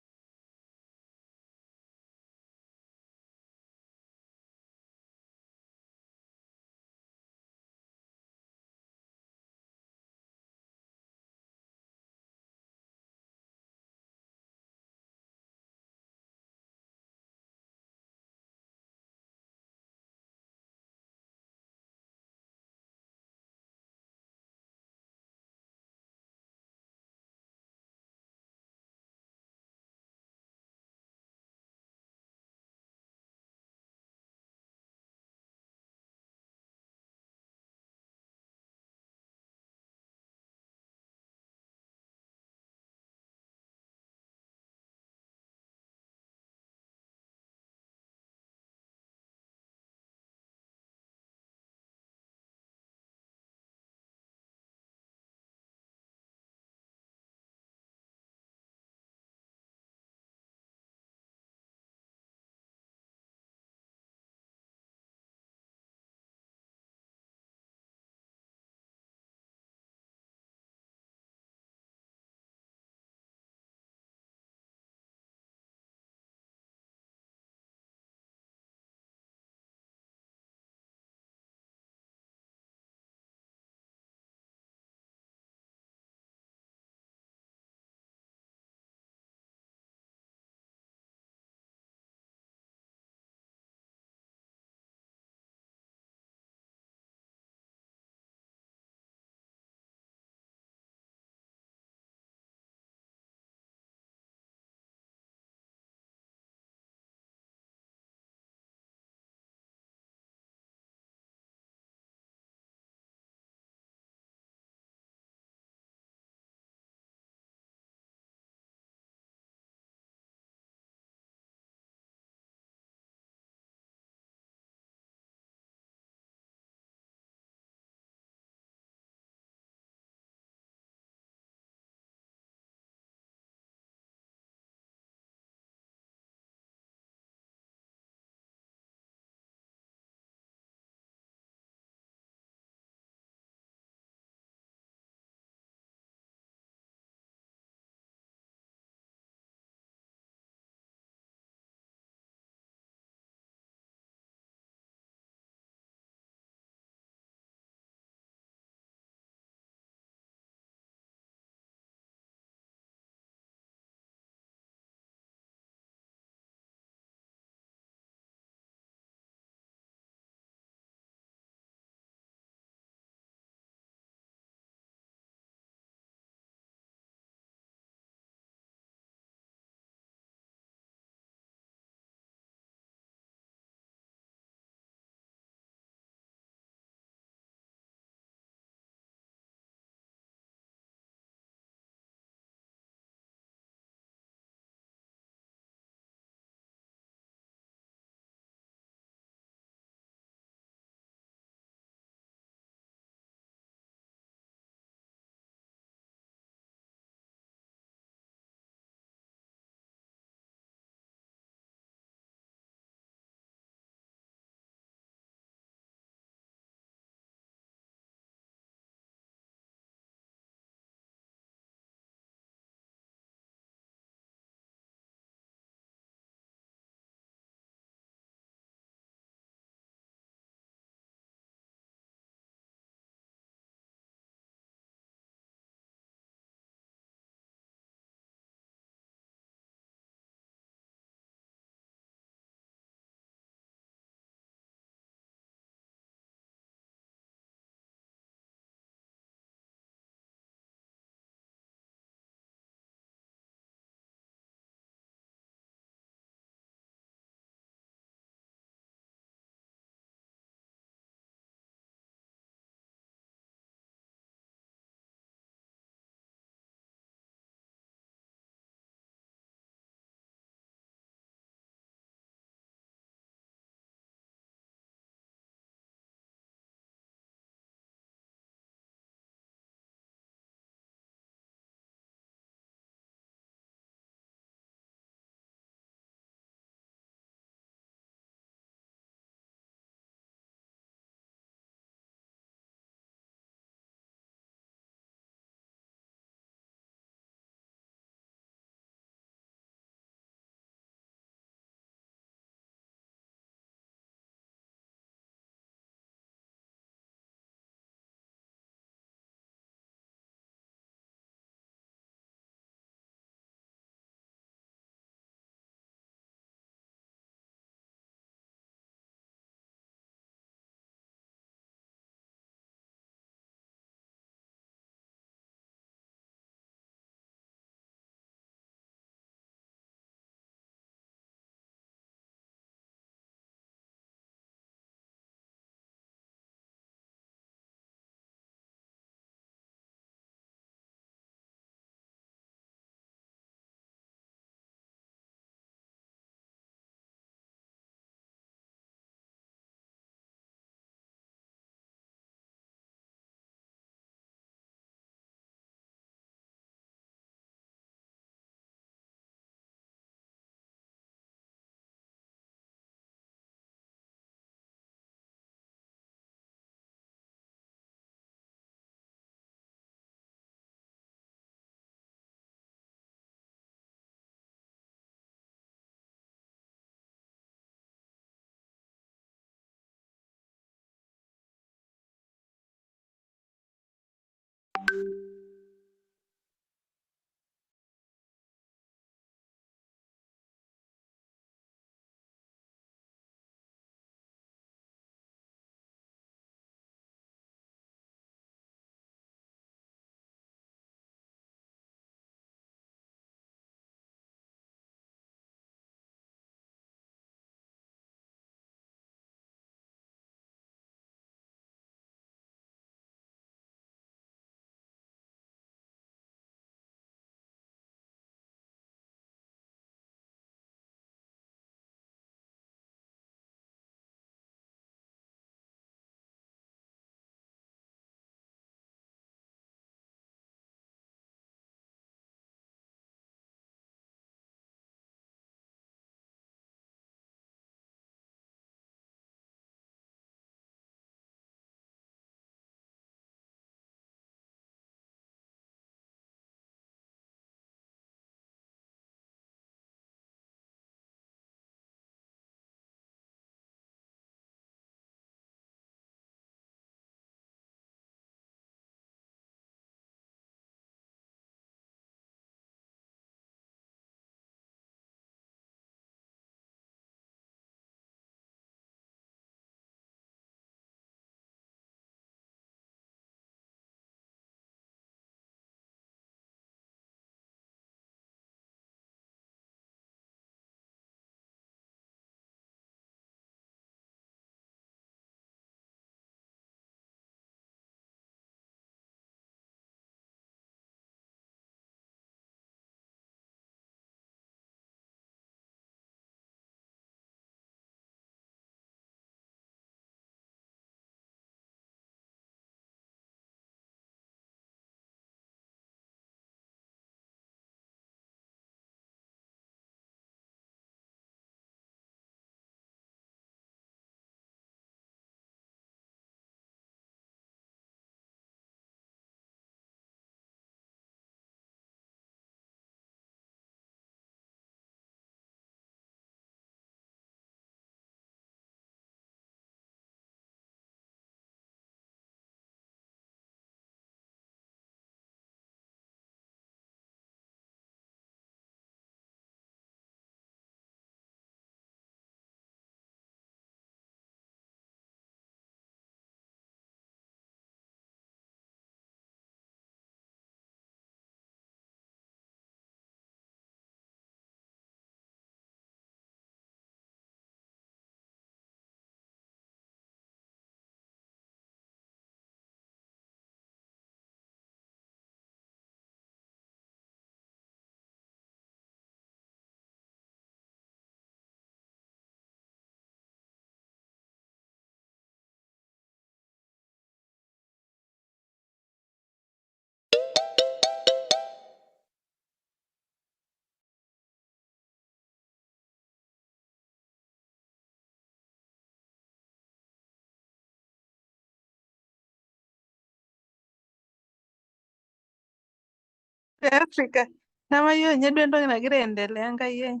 Africa. Nama yo nyedwe ndo nagira endelea ngaye.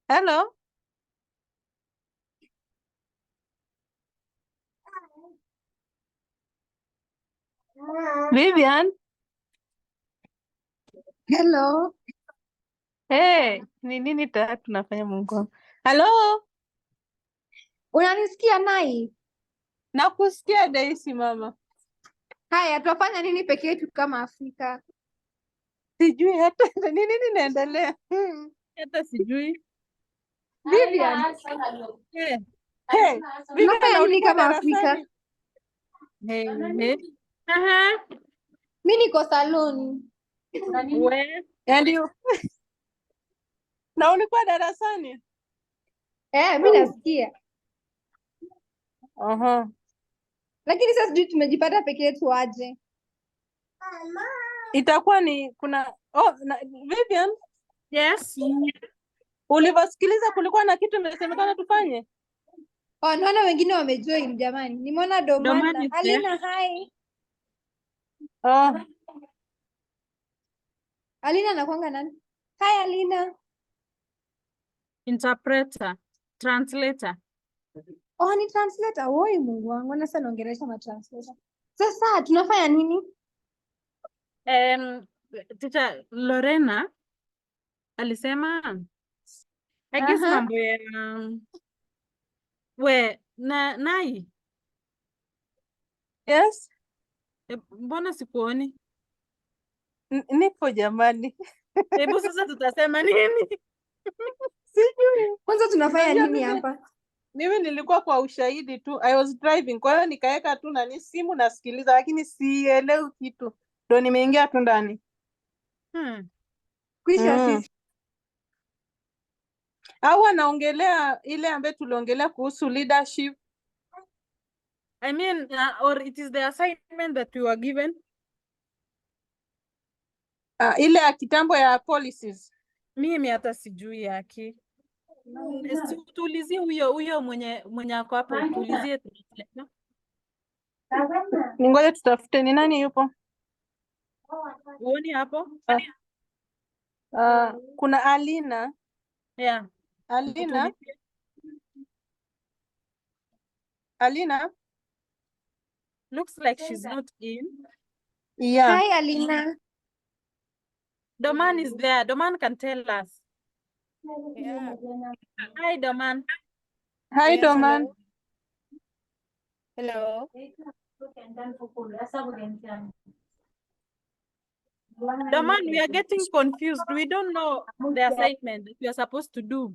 Hello? Vivian? Hello. Hey, ni nini tunafanya Mungu? Hello? Unanisikia Nai? Nakusikia Daisy mama. Haya, tunafanya nini peke yetu kama Afrika? Sijui hata ni nini inaendelea. Hata sijui. Vivian, Hey, hey, Vivian tunafanya na nini ulikuwa kama Afrika? darasani? Hey. Aha. Mi niko salon. We. And you? Na ulikuwa darasani? Mi nasikia. Aha. Lakini sasa sijui tumejipata peke yetu aje. Itakuwa ni kuna Vivian, Yes. ulivyosikiliza kulikuwa na kitu imesemekana tufanye? Naona wengine wamejoin jamani. Nimeona Domani Domana. is there. Alina, hi. Oh, Alina anakuanga nani? Hi Alina. Interpreter. Translator. Ni translator. Woi Mungu wangu, na sasa naongelesha ma translator. Sasa tunafanya nini? Teacher Lorena alisema I guess mambo ya Nai. yes. Mbona sikuoni? Nipo jamani. Hebu sasa tutasema nini? Sijui. Kwanza tunafanya Unajua nini mimi- hapa? Mimi nilikuwa kwa ushahidi tu. I was driving. Kwa hiyo nikaweka tu nani simu nasikiliza lakini sielewi kitu. Ndio nimeingia tu ndani. Kuisha sisi. Au anaongelea ile ambayo tuliongelea kuhusu leadership. I mean, or it is the assignment that we were given. Ile ya kitambo ya policies. Mimi hata sijui yake. Tuulizie huyo mwenye ako hapo, tuulizie. Ningoja tutafute ni nani yupo. Uoni hapo? Kuna Alina. Yeah. Alina. Alina. Looks like she's not in. Yeah. Hi Alina. Doman is there. Doman can tell us. Yeah. Hi, Doman. Hi, Yes, Doman. Hello. Doman, we are getting confused. We don't know the assignment that we are supposed to do.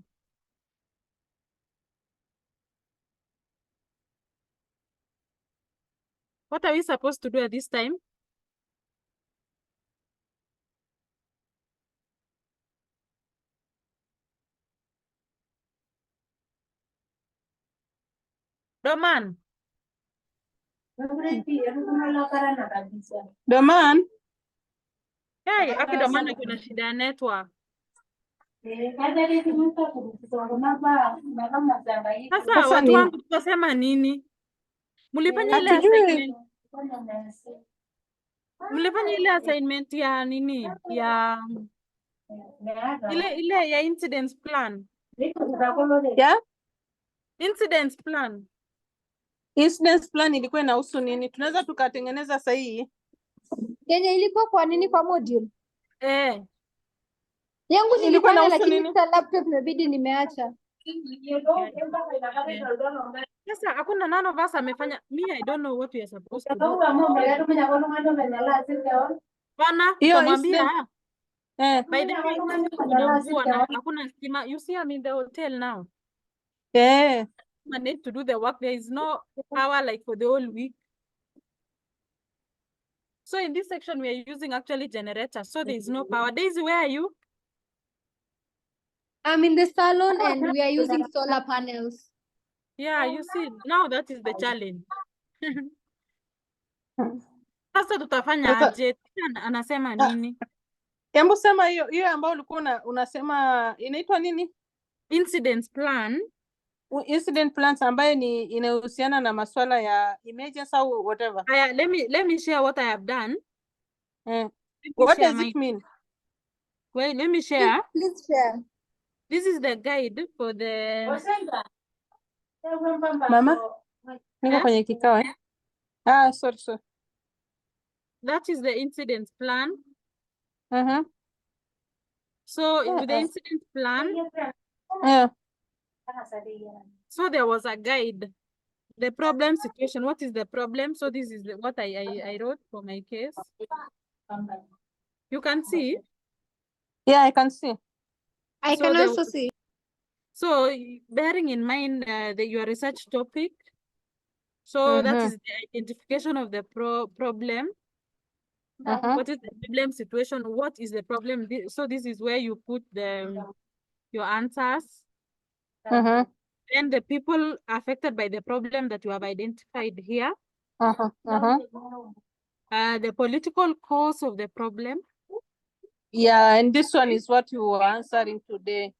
What are we supposed to do at this time? Doman. Doman. Hey, aki Doman kuna shida ya network. Sasa watu wangu tutasema nini? Mulifanya ile assignment. Mulifanya ile assignment ya nini? Ya ile ya incidents plan. Yeah? Incidents plan. Incidents plan ilikuwa inahusu nini? Tunaweza tukatengeneza sahihi. Yenye ilikuwa kwa nini kwa module? Yangu Ilikuwa nilifanya inahusu lakini nini? sasa laptop imebidi nimeacha. Sasa hakuna none of us amefanya. Me, I don't know what we are supposed to do. Bana, tutamwambia. By the way, kuna mvua na hakuna stima. You see, I'm in the hotel now. Yeah. I need to do the work. There is no power like for the whole week. So in this section, we are using actually generators. So there is no power. Daisy, where are you? I'm in the salon and we are using solar panels. Yeah, you see, now that is the challenge. Sasa tutafanya aje? Anasema nini? Hebu sema hiyo ambayo ulikuwa unasema inaitwa nini? Incident plan. Incident plans ambayo ni inahusiana na masuala ya emergency au whatever. Let me share what I have done. What does it mean? Wait, let me share. Please share. This is the guide for the Mama, niko eh? kwenye kikao eh? Ah, sorry. That is the incident plan. So with the Yeah. incident plan, Yeah. so there was a guide. The problem situation. What is the problem? So this is what I wrote for my case. You can see. Yeah, I can see. I So can there also was, see. so bearing in mind your research topic. So that is the identification of the problem. What is the problem situation? What is the problem? So this is where you put your answers. Then the people affected by the problem that you have identified here. The political cause of the problem. Yeah, and this one is what you were answering today.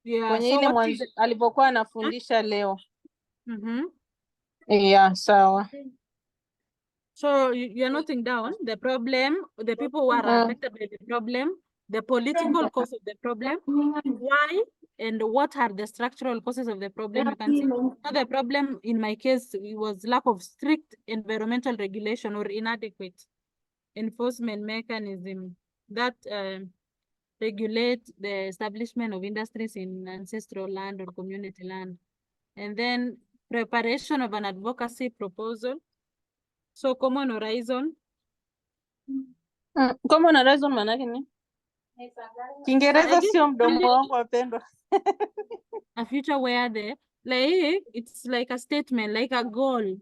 Yeah, Kwenye so ile what is alipokuwa anafundisha leo. Mm-hmm. Yeah, sawa. So you're noting down the problem, the people who are affected by the problem, the political cause of the problem, why and what are the structural causes of the problem. You can see so the problem in my case it was lack of strict environmental regulation or inadequate enforcement mechanism that regulate the establishment of industries in ancestral land or community land. And then preparation of an advocacy proposal. So common horizon. Common horizon maanake ni? Kiingereza sio mdomo wangu wapendwa. A future where it's like a statement, like a goal.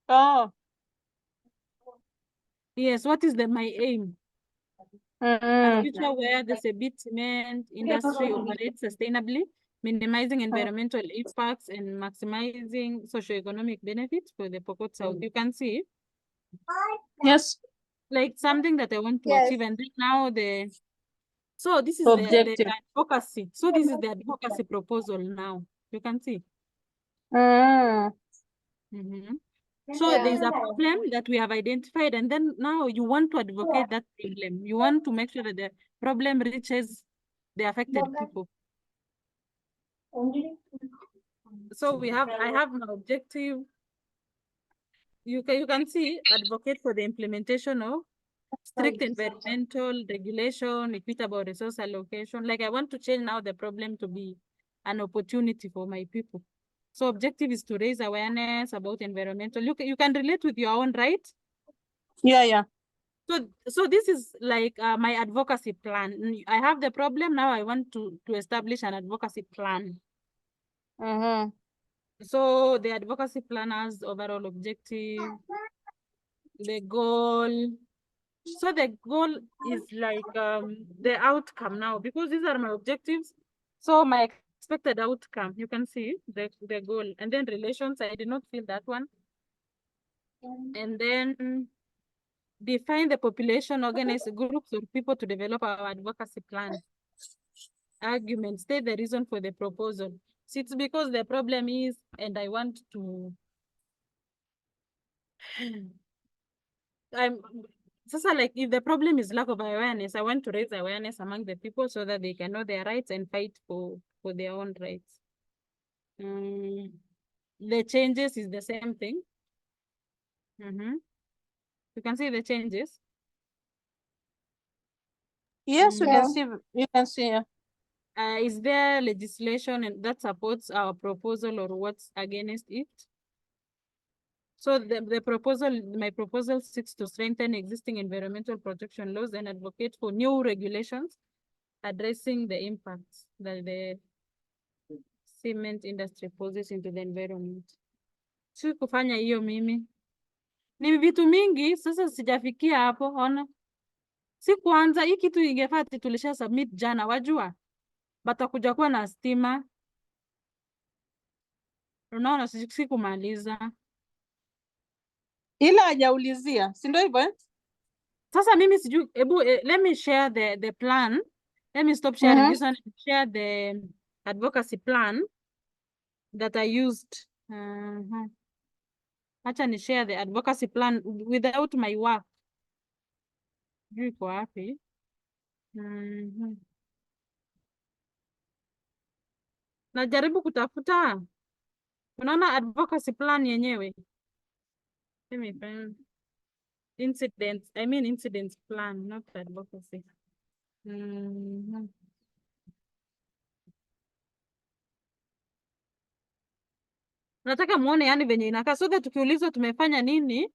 Oh. Yes, what is my aim? A future where the cement industry operates sustainably, minimizing environmental impacts and maximizing socioeconomic benefits for the Pokot South. You can see. Yes. Like something that I want to achieve, and then now so this is the advocacy. So this is the advocacy proposal now. You can see. So there's a problem that we have identified, and then now you want to advocate that problem. You want to make sure that the problem reaches the affected people. So I have my objective. You can see advocate for the implementation of strict environmental regulation, equitable resource allocation. Like I want to change now the problem to be an opportunity for my people. So objective is to raise awareness about environmental. You can relate with your own, right? Yeah. So this is like my advocacy plan. I have the problem now. I want to establish an advocacy plan. So the advocacy plan has overall objective, the goal. So the goal is like the outcome now, because these are my objectives. So my expected outcome, you can see the goal, and then relations. I did not feel that one. And then define the population, organize groups of people to develop our advocacy plan. Argument, state the reason for the proposal. So it's because the problem is, and I want to, like if the problem is lack of awareness, I want to raise awareness among the people so that they can know their rights and fight for their own rights. The changes is the same thing. You can see the changes. Yes, you can see. You can see. Is there legislation that supports our proposal or what's against it? So my proposal seeks to strengthen existing environmental protection laws and advocate for new regulations addressing the impacts that the cement industry poses into the environment. Si kufanya hiyo mimi. Ni vitu mingi, sasa sijafikia hapo, ona. Si kwanza, hii kitu ingefaa tulisha submit jana, wajua? Batakuja kuwa na stima. Unaona, si kumaliza. Ila hajaulizia, si ndio hivyo? Sasa mimi sijui, let me share the plan. Let me stop sharing this one and share the advocacy plan that I used. Acha ni share the advocacy plan without my work. Sijui iko wapi. Najaribu kutafuta, unaona advocacy plan yenyewe. Let me find incidents plan, not advocacy. Nataka muone yani venye inakaa so that tukiulizwa tumefanya nini,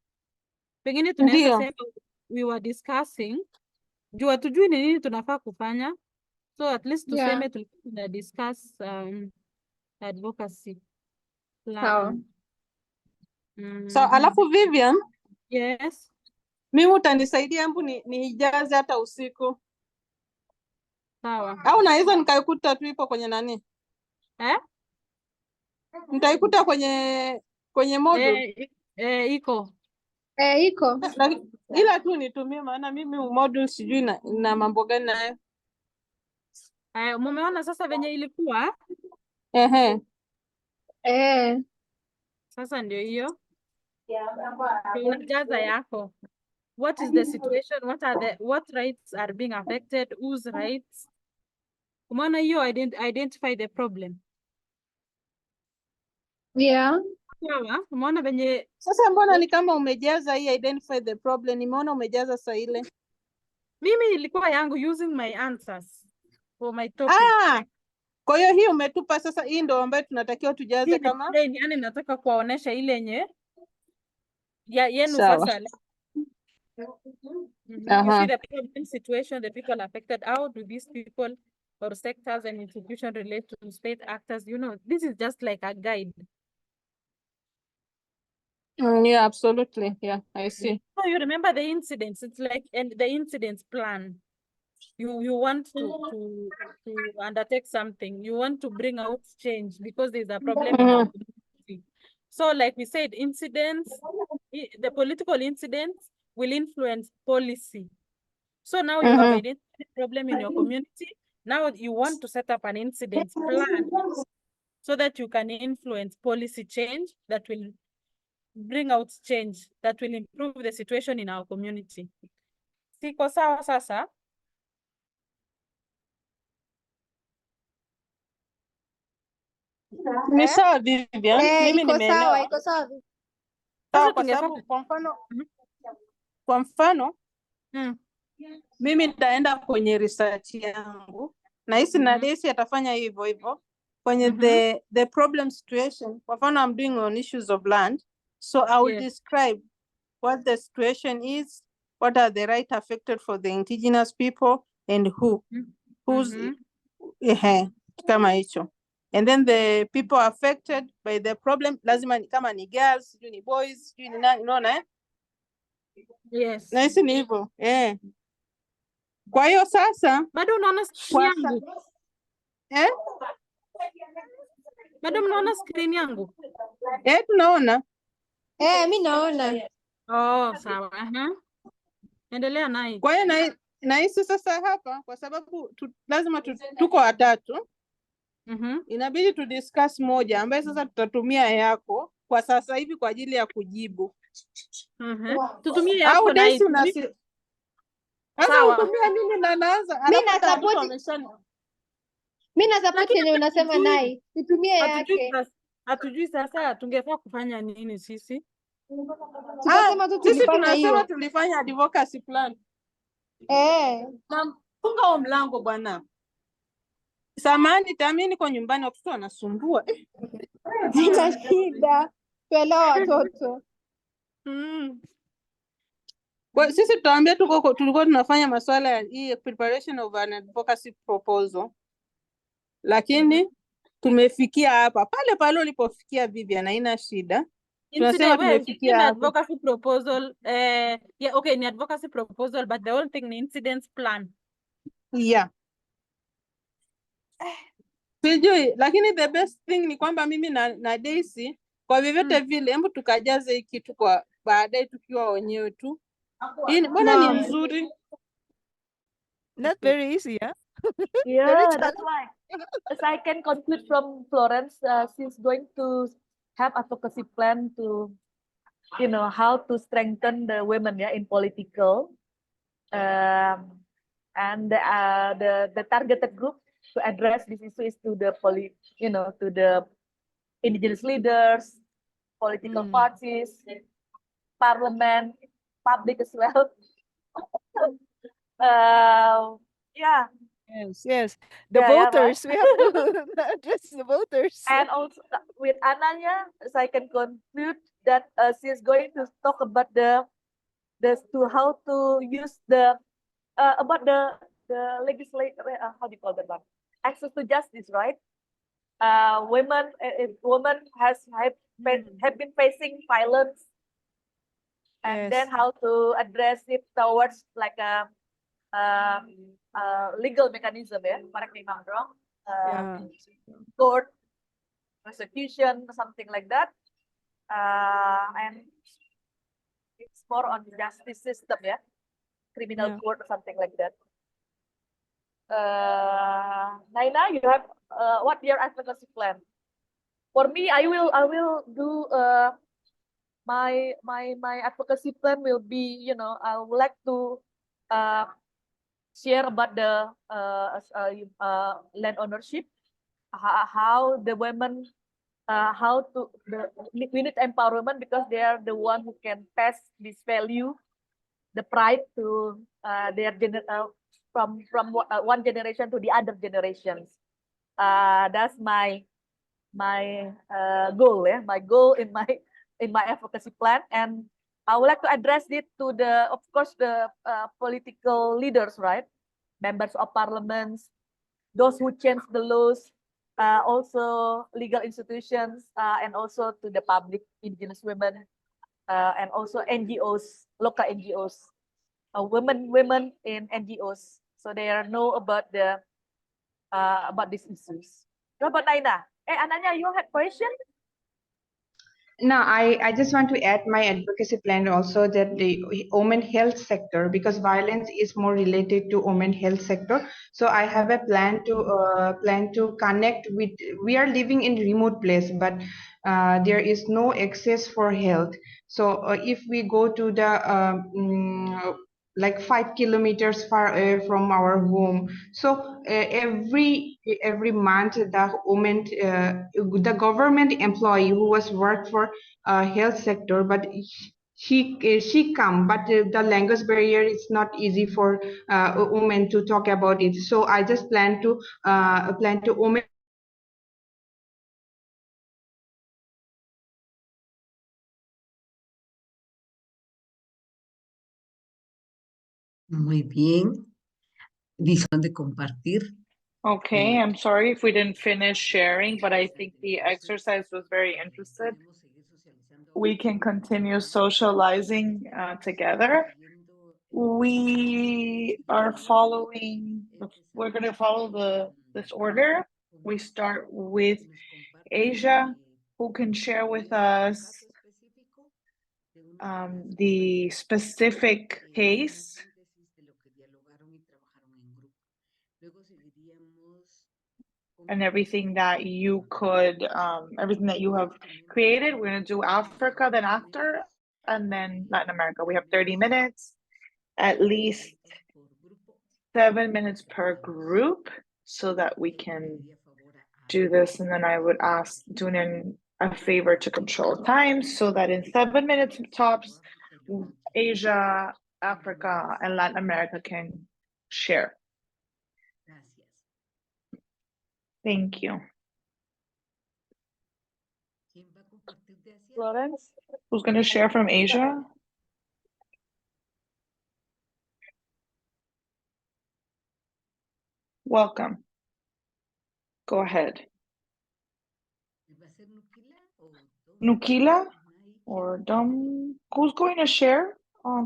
pengine tunaweza Ndio. sema we were discussing, juu hatujui ni nini tunafaa kufanya, so at least tuseme tulikuwa tuna discuss advocacy Sawa. plan. So alafu Vivian, Yes. mimi utanisaidia hebu niijaze hata usiku. Sawa. Au naweza nikaikuta tu ipo kwenye nani? Nitaikuta kwenye module. Iko. Iko. Ila tu nitumie maana mimi module sijui na mambo gani nayo. Mumeona sasa venye ilikuwa? Sasa ndio hiyo. Unajaza yako. What is the situation? What rights are being affected? Whose rights? Umeona hiyo identify the problem. Yeah. Sawa, umeona venye sasa mbona ni kama umejaza hii identify the problem, nimeona umejaza saa ile. Mimi ilikuwa yangu using my answers for my topic. Kwa hiyo hii umetupa sasa, hii ndio ambayo tunatakiwa tujaze hii kama plain, yani nataka kuwaonesha ile yenye yenu sawa. sasa. You see the problem situation, the people affected. How do these people or sectors and institutions relate to state actors? You know, this is just like a guide. Yeah, absolutely. Yeah, I see. So you remember the incidents. It's like the incidents plan. You want to undertake something. You want to bring out change because there's a problem in our community. So like we said, incidents, the political incidents will influence policy. So now you have identified a problem in your community. Now you want to set up an incident plan so that you can influence policy change that will bring out change that will improve the situation in our community. Siko sawa sasa? Ni sawa Vivian. Mimi nimeelewa. Iko sawa. Sawa, kwa sababu kwa mfano mimi nitaenda kwenye research yangu na hisi na Daisy atafanya hivyo hivyo kwenye the problem situation. Kwa mfano I'm doing on issues of land, so I will describe what the situation is, what are the rights affected for the indigenous people and who's kama hicho. And then the people affected by the problem lazima kama ni girls, sijui ni boys, sijui ni nani, unaona Yes. Na hisi ni hivyo. Kwa hiyo sasa bado unaona screen yangu? Bado mnaona screen yangu? Tunaona. Mimi naona. Oh, sawa. Endelea naye. Kwa hiyo na hisi sasa hapa kwa sababu lazima tuko watatu. Inabidi tu discuss moja ambaye sasa tutatumia yako kwa sasa hivi kwa ajili ya kujibu. Tutumie yako na hii. Sawa. Utumia nini na naanza? Mimi na support yenye unasema naye. Tutumie yake. Hatujui sasa tungefaa kufanya nini sisi? Sisi tunasema tulifanya advocacy plan. Funga mlango bwana. Samahani, Tami niko nyumbani watoto wanasumbua. Sina shida. Tuelewa watoto. Kwa sisi tutaambia tulikuwa tunafanya masuala ya hii preparation of an advocacy proposal. Lakini tumefikia hapa. Pale ulipofikia Vivian haina shida. Tunasema tumefikia hapa. Advocacy proposal ni advocacy proposal but the whole thing ni incidents plan. Yeah. Sijui, lakini the best thing ni kwamba mimi na Daisy kwa vyovyote vile hebu tukajaze hiki kitu kwa baadaye tukiwa wenyewe tu. Hii mbona ni nzuri? Not very easy, Yeah, that's why. As I can conclude from Florence, she's going to have advocacy plan to, how to strengthen the women in political and the targeted group to address this issue is to the to the indigenous leaders, political parties, parliament, public as well. Yeah. Yes. The voters, we have to address the voters. And also with Ananya, so I can conclude that she's going to talk about how to use about the legislate how do you call that one, access to justice, right? Women, if women have been facing violence, and then how to address it towards like a legal mechanism, correct me if I'm wrong, court, prosecution, something like that, and it's more on the justice system, criminal court or something like that. Naina, you have what your advocacy plan? For me, I will do my advocacy plan will be, I would like to share about the land ownership, how the women, how to we need empowerment because they are the one who can pass this value, the pride to their from one generation to the other generations. That's my goal, my goal in my advocacy plan, and I would like to address it to of course, the political leaders, right? Members of parliaments, those who change the laws, also legal institutions, and also to the public, indigenous women, and also NGOs, local NGOs, women in NGOs, so they know about these issues. What about Naina? Ananya, you had question? No, I just want to add my advocacy plan also, that the women health sector, because violence is more related to women health sector. So I have a plan to connect with. We are living in remote place, but there is no access for health. So if we go to the like 5 kilometers far away from our home, so every month the government employee who was worked for health sector, but she come, but the language barrier is not easy for a woman to talk about it. So I just plan to women. Muy bien. Disfrutan de compartir. Okay, I'm sorry if we didn't finish sharing, but I think the exercise was very interesting. We can continue socializing together. We are we're going to follow this order. We start with Asia, who can share with us the specific case and everything that you have created. We're going to do Africa, then after, and then Latin America. We have 30 minutes, at least 7 minutes per group, so that we can do this. And then I would ask Dunan a favor to control time, so that in 7 minutes tops, Asia, Africa, and Latin America can share. Thank you. Florence? Who's going to share from Asia? Welcome. Go ahead. Nukila or Dom? Who's going to share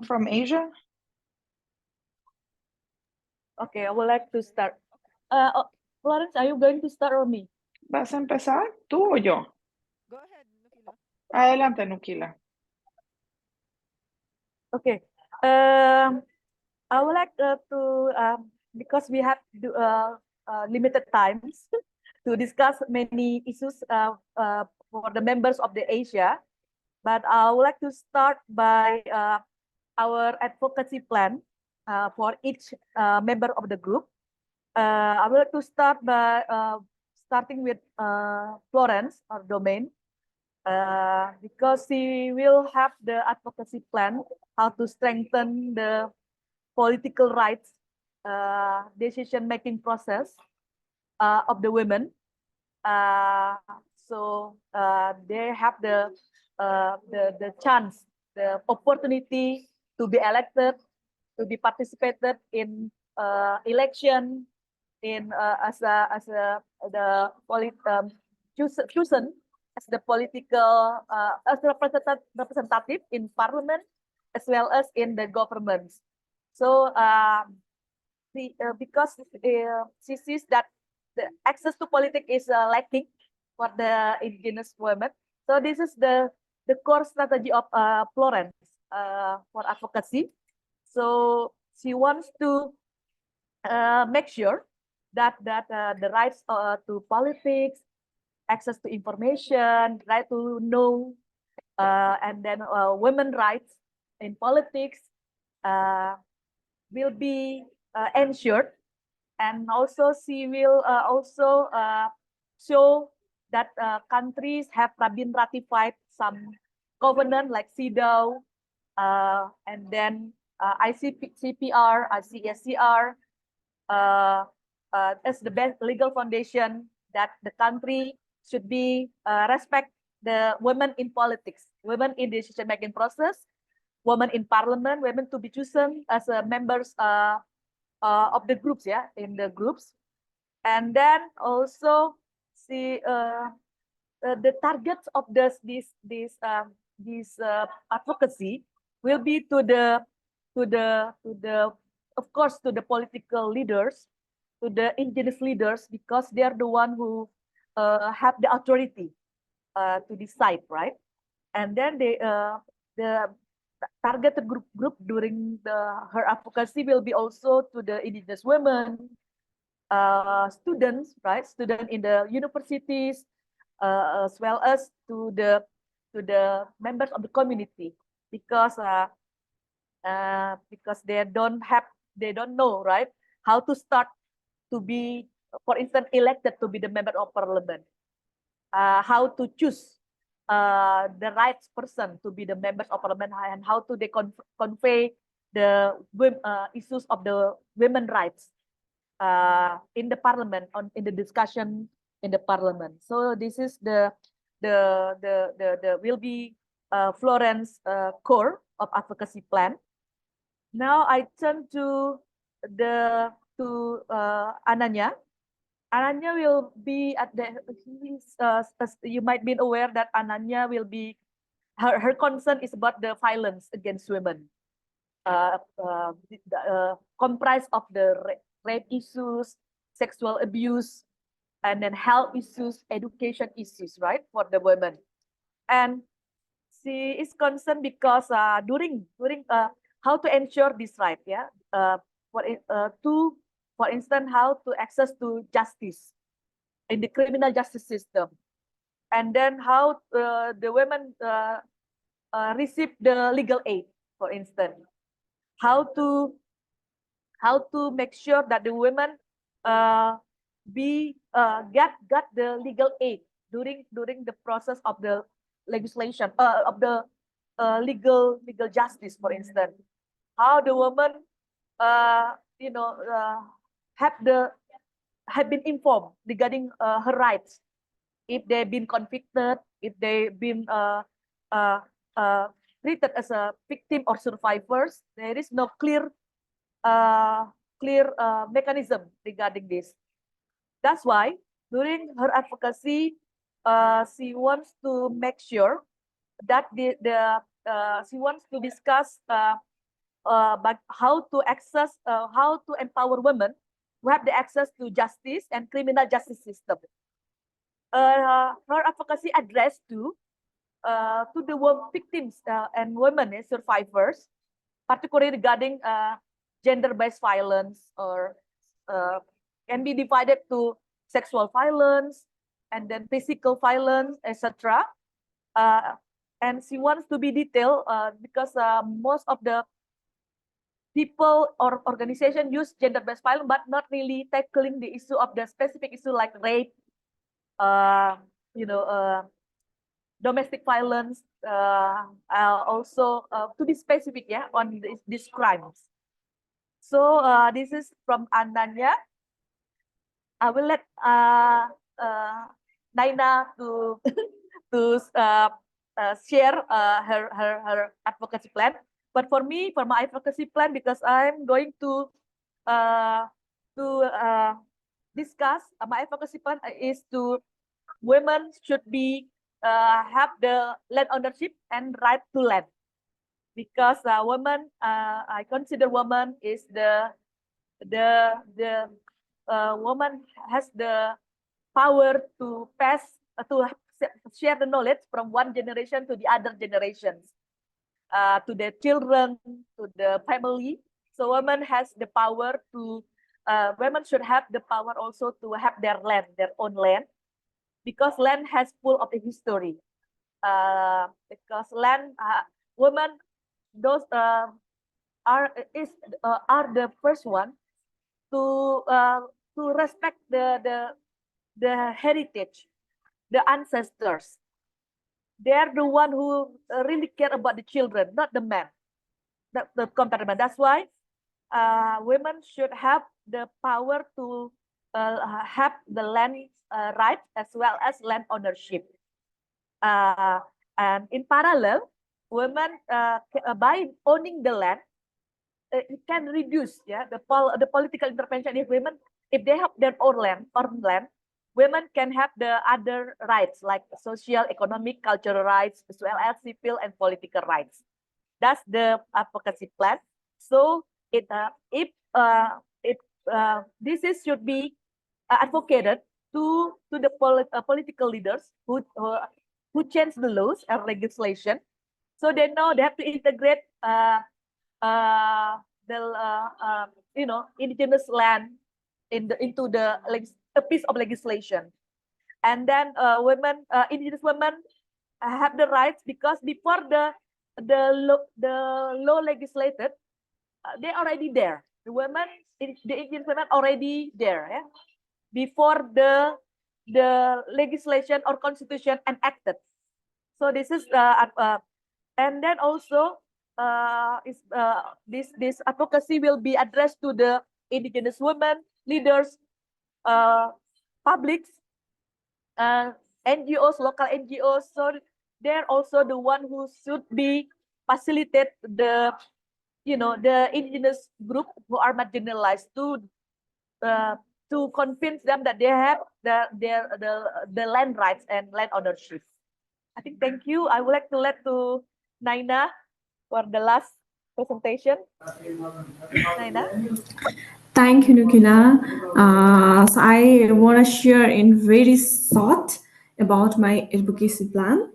from Asia? Okay, I would like to start. Florence, are you going to start or me? ¿Vas a empezar tú o yo? Go ahead, Nukila. Adelante, Nukila. Okay. I would like to because we have limited times to discuss many issues for the members of the Asia, but I would like to start by our advocacy plan. for each member of the group. I would like to start by starting with Florence or Domain, because she will have the advocacy plan how to strengthen the political rights decision-making process of the women. So they have the chance, the opportunity to be elected, to be participated in election, in as a the chosen as the political as representative in parliament as well as in the governments. So because she sees that the access to politics is lacking for the indigenous women. So this is the core strategy of Florence for advocacy. So she wants to make sure that the rights to politics, access to information, right to know, and then women rights in politics will be ensured. And also she will also show that countries have been ratified some covenant like CEDAW, and then ICCPR, ICSCR, as the best legal foundation that the country should be respect the women in politics, women in the decision-making process, women in parliament, women to be chosen as members of the groups, yeah, in the groups. And then also see the targets of this advocacy will be to the of course to the political leaders, to the indigenous leaders, because they are the one who have the authority to decide, right? And then the targeted group during her advocacy will be also to the indigenous women, students, right? Students in the universities, as well as to the members of the community, because they don't know, right, how to start to be, for instance, elected to be the member of parliament, how to choose the right person to be the members of parliament, and how to they convey the issues of the women rights in the parliament, in the discussion in the parliament. So this is the will be Florence core of advocacy plan. Now I turn to Ananya. Ananya will be at the, you might be aware that Ananya will be, her concern is about the violence against women, comprised of the rape issues, sexual abuse, and then health issues, education issues, right, for the women. And she is concerned because during how to ensure this right, yeah, for instance, how to access to justice in the criminal justice system, and then how the women receive the legal aid, for instance, how to make sure that the women got the legal aid during the process of the legislation of the legal justice, for instance, how the women have been informed regarding her rights, if they've been convicted, if they've been treated as a victim or survivors. There is no clear mechanism regarding this. That's why during her advocacy, she wants to make sure that she wants to discuss but how to access, how to empower women who have the access to justice and criminal justice system. Her advocacy addressed to the victims and women survivors, particularly regarding gender-based violence, or can be divided to sexual violence and then physical violence, etc. And she wants to be detailed because most of the people or organization use gender-based violence, but not really tackling the issue of the specific issue like rape, domestic violence, also to be specific, yeah, on these crimes. So this is from Ananya. I will let Naina to to share her advocacy plan. But for me, for my advocacy plan, because I'm going to discuss my advocacy plan is to women should be have the land ownership and right to land, because women, I consider woman is the woman has the power to pass to share the knowledge from one generation to the other generations, to the children, to the family. So women has the power to women should have the power also to have their land, their own land, because land has full of a history. Because land, women, those are the first one to respect the heritage, the ancestors. They are the one who really care about the children, not the men, the compartment. That's why women should have the power to have the land right as well as land ownership. And in parallel, women by owning the land, it can reduce the political intervention. If they have their own land, women can have the other rights like social, economic, cultural rights, as well as civil and political rights. That's the advocacy plan. So this should be advocated to the political leaders who change the laws and legislation, so they know they have to integrate indigenous land into a piece of legislation. And then indigenous women have the rights, because before the law legislated, they're already there. The indigenous women already there, yeah? Before the legislation or constitution enacted. So this is and then also this advocacy will be addressed to the indigenous women leaders, publics, NGOs, local NGOs. So they're also the one who should be facilitate the indigenous group who are marginalized to convince them that they have the land rights and land ownership. I think, thank you. I would like to let to Naina for the last presentation. Naina. Thank you, Nukina. So I want to share in very short about my advocacy plan.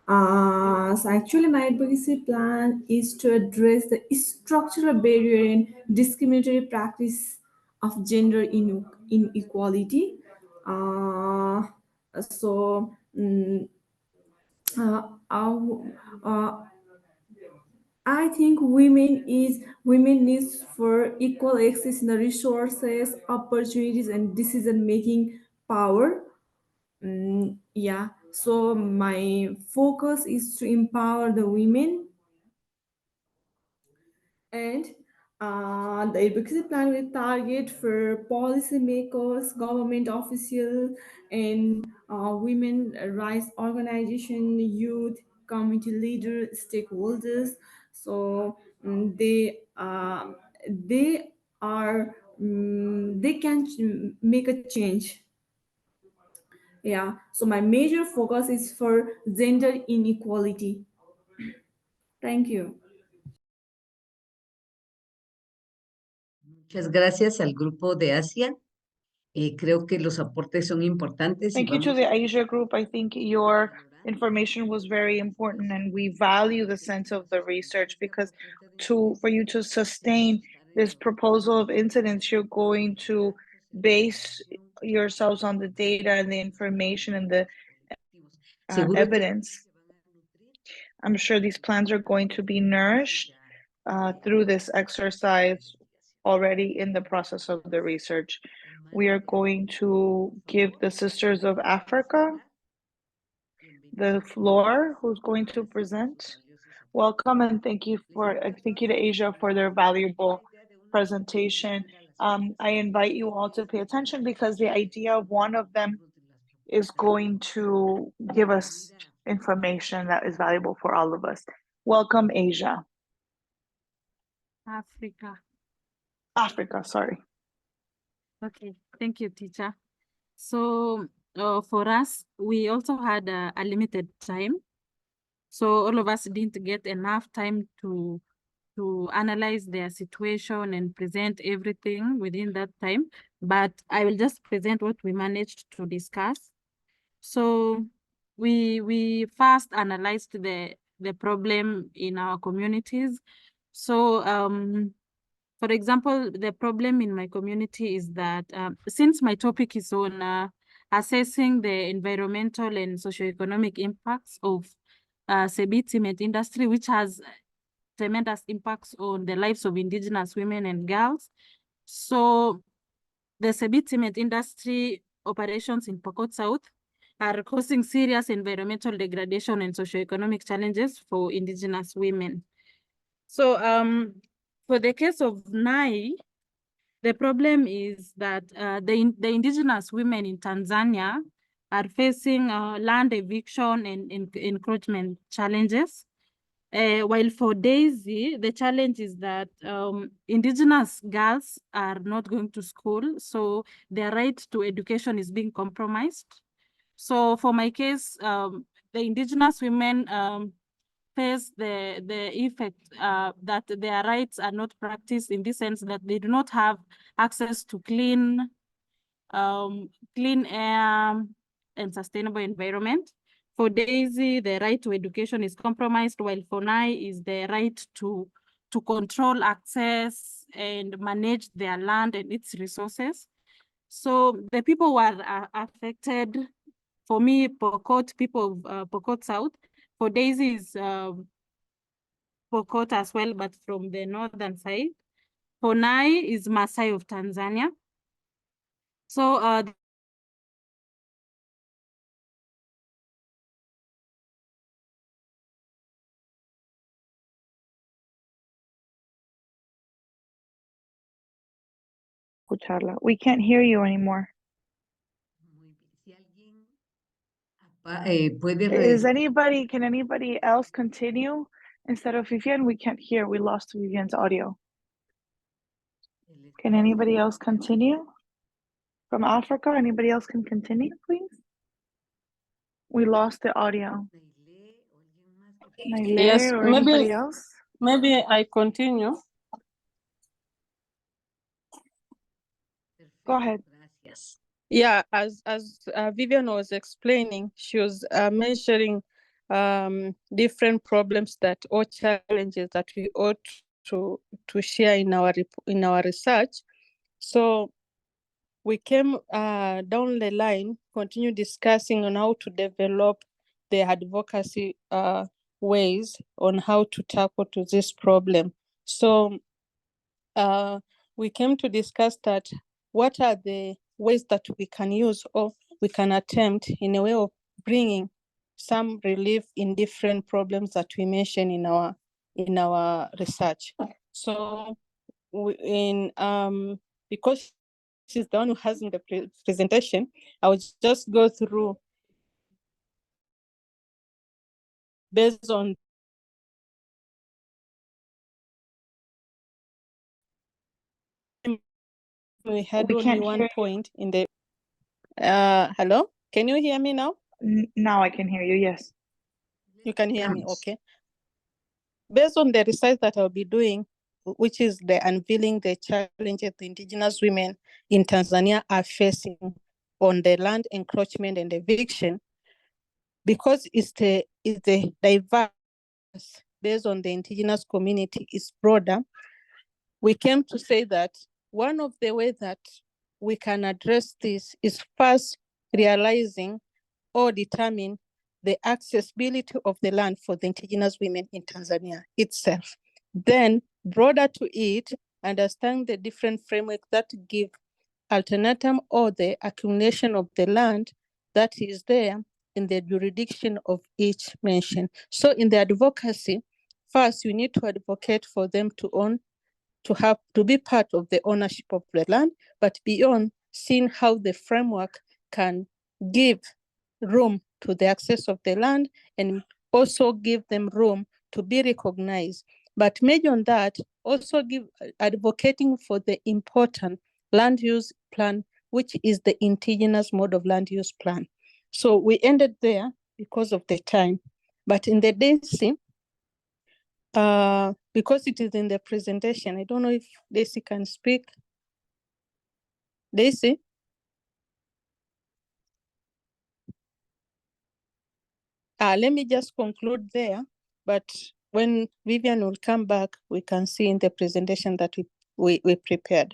So actually, my advocacy plan is to address the structural barrier and discriminatory practice of gender inequality. So I think women needs for equal access in the resources, opportunities, and decision-making power. Yeah, so my focus is to empower the women, and the advocacy plan will target for policymakers, government officials, and women rights organization, youth, community leaders, stakeholders. So they can make a change. Yeah, so my major focus is for gender inequality. Thank you. Muchas gracias al grupo de Asia. Creo que los aportes son importantes. Thank you to the Asia group. I think your information was very important, and we value the sense of the research, because for you to sustain this proposal of incidents, you're going to base yourselves on the data and the information and the evidence. I'm sure these plans are going to be nourished through this exercise already in the process of the research. We are going to give the Sisters of Africa the floor, who's going to present. Welcome and thank you to Asia for their valuable presentation. I invite you all to pay attention because the idea of one of them is going to give us information that is valuable for all of us. Welcome, Asia. Africa, sorry. Okay, thank you, teacher. So for us, we also had a limited time. So all of us didn't get enough time to analyze their situation and present everything within that time. But I will just present what we managed to discuss. So we first analyzed the problem in our communities. So for example, the problem in my community is that since my topic is on assessing the environmental and socioeconomic impacts of cement industry, which has tremendous impacts on the lives of Indigenous women and girls. So the cement industry operations in Pokot South are causing serious environmental degradation and socioeconomic challenges for Indigenous women. So for the case of Nai, the problem is that the Indigenous women in Tanzania are facing land eviction and encroachment challenges. While for Daisy, the challenge is that Indigenous girls are not going to school, so their right to education is being compromised. So for my case, the Indigenous women face the effect that their rights are not practiced in the sense that they do not have access to clean air and sustainable environment. For Daisy, the right to education is compromised, while for Nai is the right to control access and manage their land and its resources. So the people who are affected, for me, Pokot, people of Pokot South, for Daisy is Pokot as well, but from the northern side. For Nai is Maasai of Tanzania. So We can't hear you anymore. Can anybody else continue? Instead of Vivian, we can't hear. We lost Vivian's audio. Can anybody else continue? From Africa, anybody else can continue, please? We lost the audio. Yes, or anybody else? Maybe I continue. Go ahead. Yeah, as Vivian was explaining, she was mentioning different problems that or challenges that we ought to share in our research. So we came down the line, continue discussing on how to develop the advocacy ways on how to tackle to this problem. So we came to discuss that what are the ways that we can use or we can attempt in a way of bringing some relief in different problems that we mention in our research. So because she's the one who has in the presentation, I will just go through based on we had only one point in the hello, can you hear me now? Now I can hear you, yes. You can hear me, okay. Based on the research that I'll be doing, which is the unveiling the challenges the Indigenous women in Tanzania are facing on the land encroachment and eviction, because it's the diverse based on the Indigenous community is broader, we came to say that one of the ways that we can address this is first realizing or determine the accessibility of the land for the Indigenous women in Tanzania itself. Then broader to it, understand the different frameworks that give alternatum or the accumulation of the land that is there in the jurisdiction of each mention. So in the advocacy, first you need to advocate for them to own, to be part of the ownership of the land, but beyond seeing how the framework can give room to the access of the land and also give them room to be recognized. But major on that, also advocating for the important land use plan, which is the indigenous mode of land use plan. So we ended there because of the time. But in the Daisy, because it is in the presentation, I don't know if Daisy can speak. Daisy? Let me just conclude there, but when Vivian will come back, we can see in the presentation that we prepared.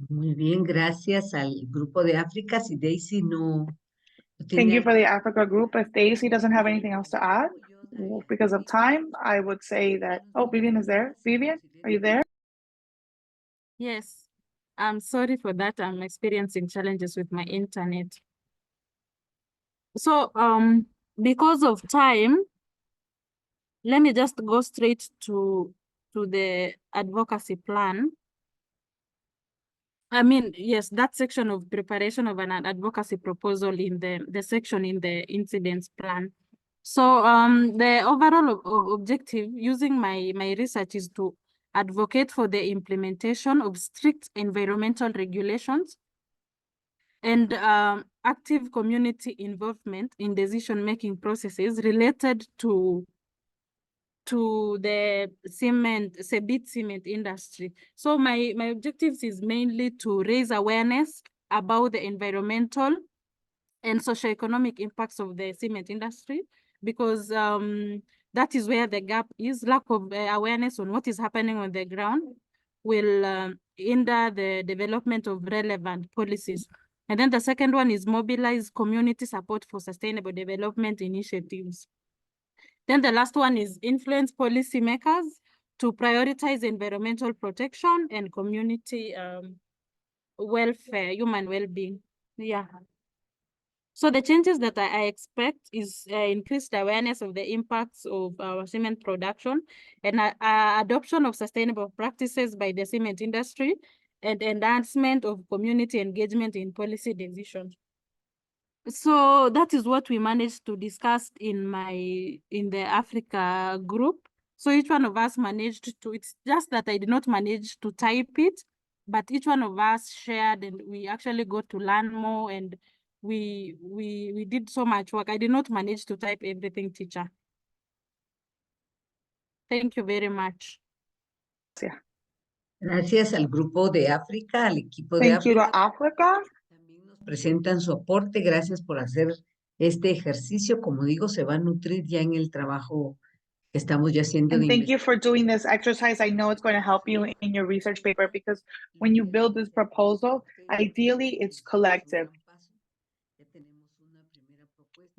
Muy bien, gracias al Grupo de África. Si Daisy no Thank you tiene for the Africa group. If Daisy doesn't have anything else to add, because of time, I would say that, oh, Vivian is there. Vivian, are you there? Yes, I'm sorry for that. I'm experiencing challenges with my internet. So, because of time, let me just go straight to the advocacy plan. I mean, yes, that section of preparation of an advocacy proposal in the section in the incidents plan. So the overall objective using my research is to advocate for the implementation of strict environmental regulations and active community involvement in decision-making processes related to the bit cement industry. So my objectives is mainly to raise awareness about the environmental and socioeconomic impacts of the cement industry, because that is where the gap is. Lack of awareness on what is happening on the ground will hinder the development of relevant policies. And then the second one is mobilize community support for sustainable development initiatives. Then the last one is influence policymakers to prioritize environmental protection and community welfare, human well-being. Yeah. So the changes that I expect is increased awareness of the impacts of our cement production and adoption of sustainable practices by the cement industry and enhancement of community engagement in policy decisions. So that is what we managed to discuss in the Africa group. So each one of us managed to, it's just that I did not manage to type it, but each one of us shared and we actually got to learn more and we did so much work. I did not manage to type everything, teacher. Thank you very much. Yeah. Gracias al Grupo de África, al equipo de Thank you to África. Africa. También nos presentan su aporte. Gracias por hacer este ejercicio. Como digo, se va a nutrir ya en el trabajo que estamos ya haciendo. And thank you for doing this exercise. I know it's going to help you in your research paper, because when you build this proposal, ideally it's collective.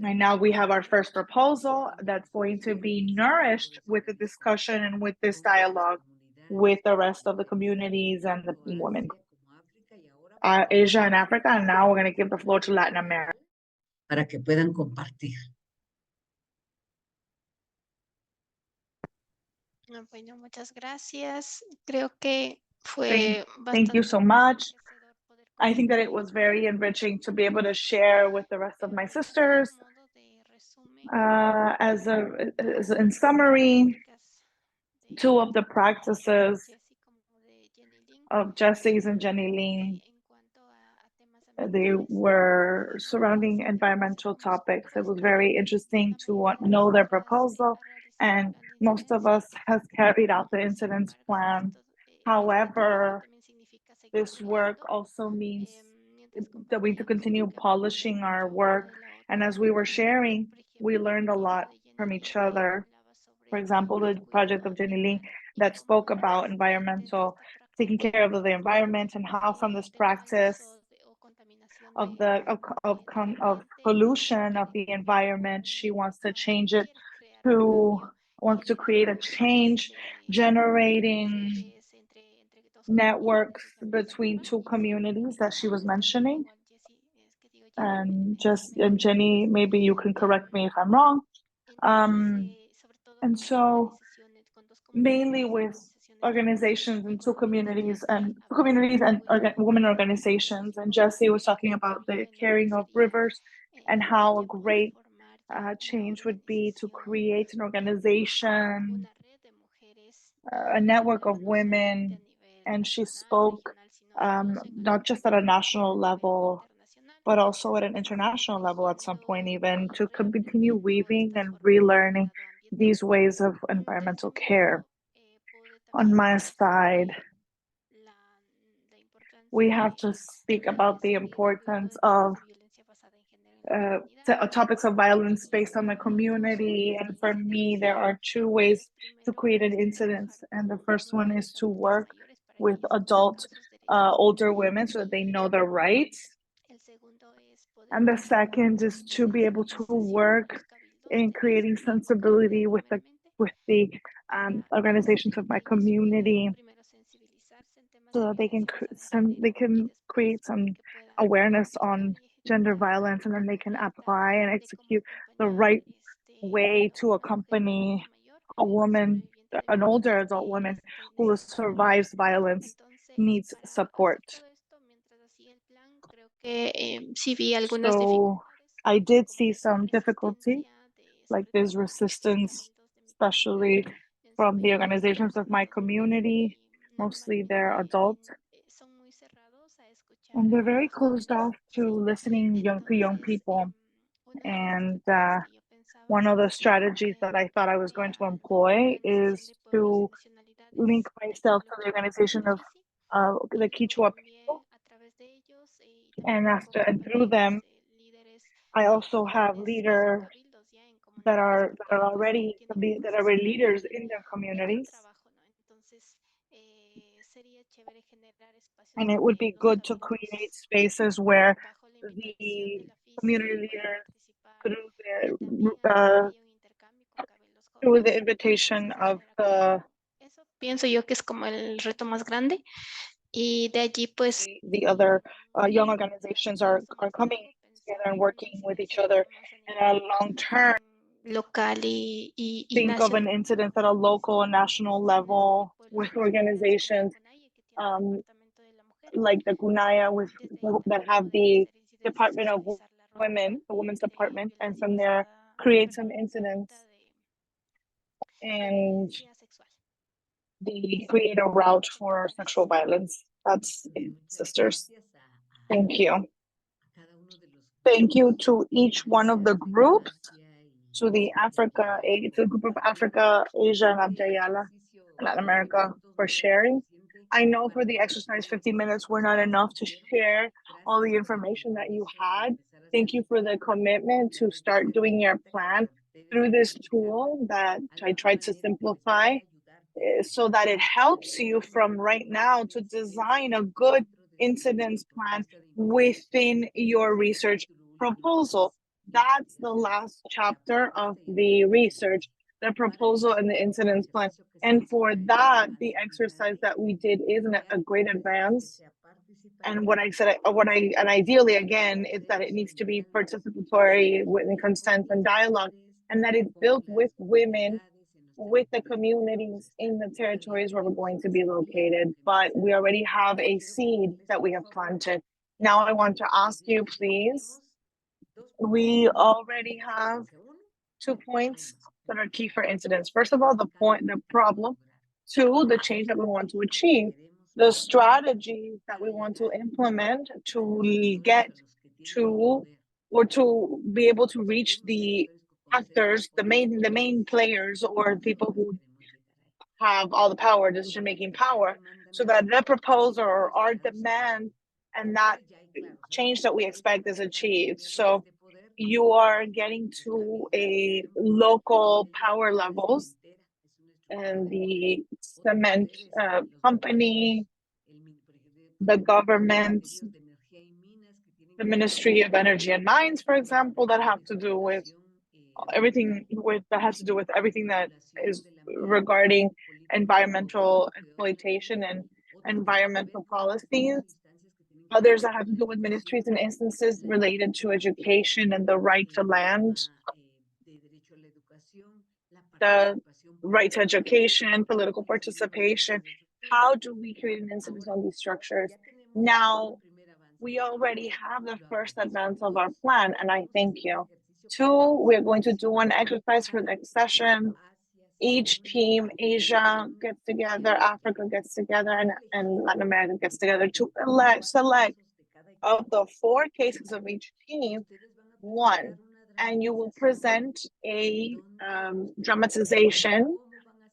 And now we have our first proposal that's going to be nourished with the discussion and with this dialogue with the rest of the communities and the women. Asia and Africa, and now we're going to give the floor to Latin America. Para que puedan compartir. Bueno, muchas gracias. Creo que fue Thank you so much. I think that it was very enriching to be able to share with the rest of my sisters. In summary, two of the practices of Jesse's and Jenny Ling, they were surrounding environmental topics. It was very interesting to know their proposal, and most of us has carried out the incidents plan. However, this work also means that we need to continue polishing our work. And as we were sharing, we learned a lot from each other. For example, the project of Jenny Ling that spoke about environmental, taking care of the environment, and how from this practice, of pollution of the environment. She wants to change it to wants to create a change, generating networks between two communities that she was mentioning. And Jenny, maybe you can correct me if I'm wrong. And so mainly with organizations in two communities and women organizations. And Jesse was talking about the caring of rivers and how a great change would be to create an organization, a network of women. And she spoke not just at a national level, but also at an international level at some point, even to continue weaving and relearning these ways of environmental care. On my side, we have to speak about the importance of topics of violence based on the community. And for me, there are two ways to create an incident. And the first one is to work with older women so that they know their rights. And the second is to be able to work in creating sensibility with the organizations of my community, so that they can create some awareness on gender violence, and then they can apply and execute the right way to accompany a woman, an older adult woman who survives violence, needs support. So I did see some difficulty, like there's resistance, especially from the organizations of my community. Mostly they're adults, and they're very closed off to listening to young people. And one of the strategies that I thought I was going to employ is to link myself to the organization of the Quechua people, and through them, I also have leaders that are already leaders in their communities. And it would be good to create spaces where the community leaders, through the invitation of Pienso yo que es como el reto más grande. Y de allí, pues, the other young organizations are coming together and working with each other in a long term. Local think of an incident at a local and national level with organizations like the Gunaya that have the Department of Women, the Women's Department, and from there create some incidents and create a route for sexual violence. That's it, sisters. Thank you. Thank you to each one of the groups, to the group of Africa, Asia, and Abdayala, Latin America, for sharing. I know for the exercise 50 minutes were not enough to share all the information that you had. Thank you for the commitment to start doing your plan through this tool that I tried to simplify, so that it helps you from right now to design a good incidence plan within your research proposal. That's the last chapter of the research, the proposal and the incidence plan. And for that, the exercise that we did is a great advance. And what I said, and ideally again, is that it needs to be participatory with consent and dialogue, and that it's built with women, with the communities in the territories where we're going to be located. But we already have a seed that we have planted. Now I want to ask you, please, we already have 2 points that are key for incidents. First of all, the problem. 2, the change that we want to achieve. The strategies that we want to implement to get to, or to be able to reach the actors, the main players, or people who have all the power, decision-making power, so that the proposal or our demand and that change that we expect is achieved. So you are getting to a local power levels, and the cement company, the government, the Ministry of Energy and Mines, for example, that have to do with everything that is regarding environmental exploitation and environmental policies. Others that have to do with ministries and instances related to education and the right to land, the right to education, political participation. How do we create an incidence on these structures? Now, we already have the first advance of our plan, and I thank you. 2, we're going to do an exercise for next session. Each team, Asia gets together, Africa gets together, and Latin America gets together to select of the 4 cases of each team, 1. And you will present a dramatization,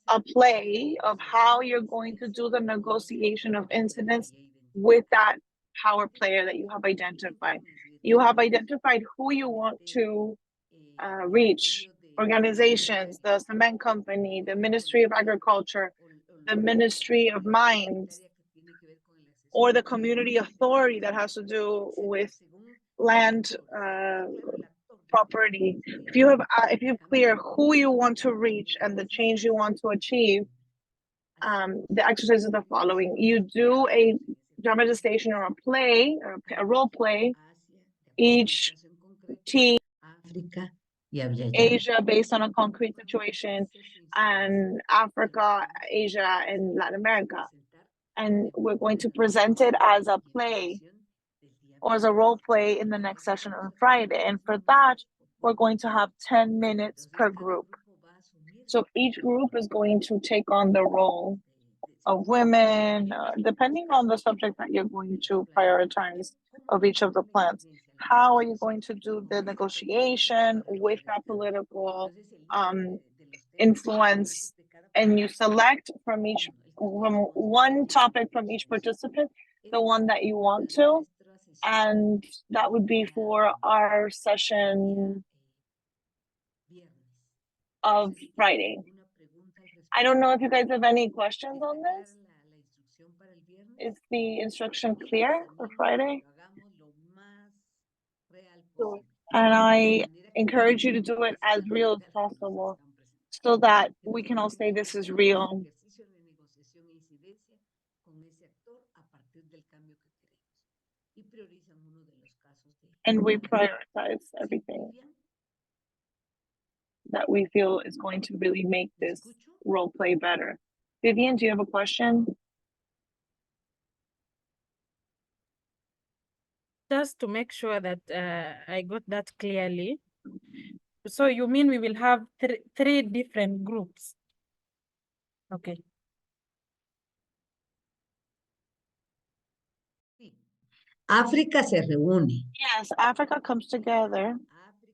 a play of how you're going to do the negotiation of incidents with that power player that you have identified. You have identified who you want to reach: organizations, the cement company, the Ministry of Agriculture, the Ministry of Mines, or the community authority that has to do with land property. If you clear who you want to reach and the change you want to achieve, the exercise is the following. You do a dramatization or a play, or a role play. Each team, Asia based on a concrete situation, and Africa, Asia, and Latin America. And we're going to present it as a play or as a role play in the next session on Friday. And for that, we're going to have 10 minutes per group. So each group is going to take on the role of women, depending on the subject that you're going to prioritize of each of the plans. How are you going to do the negotiation with that political influence? And you select from one topic from each participant, the one that you want to, and that would be for our session of Friday. I don't know if you guys have any questions on this. Is the instruction clear for Friday? And I encourage you to do it as real as possible so that we can all say this is real. And we prioritize everything that we feel is going to really make this role play better. Vivian, do you have a question? Just to make sure that I got that clearly. So you mean we will have three different groups? Okay. África se reúne. Yes, Africa comes together.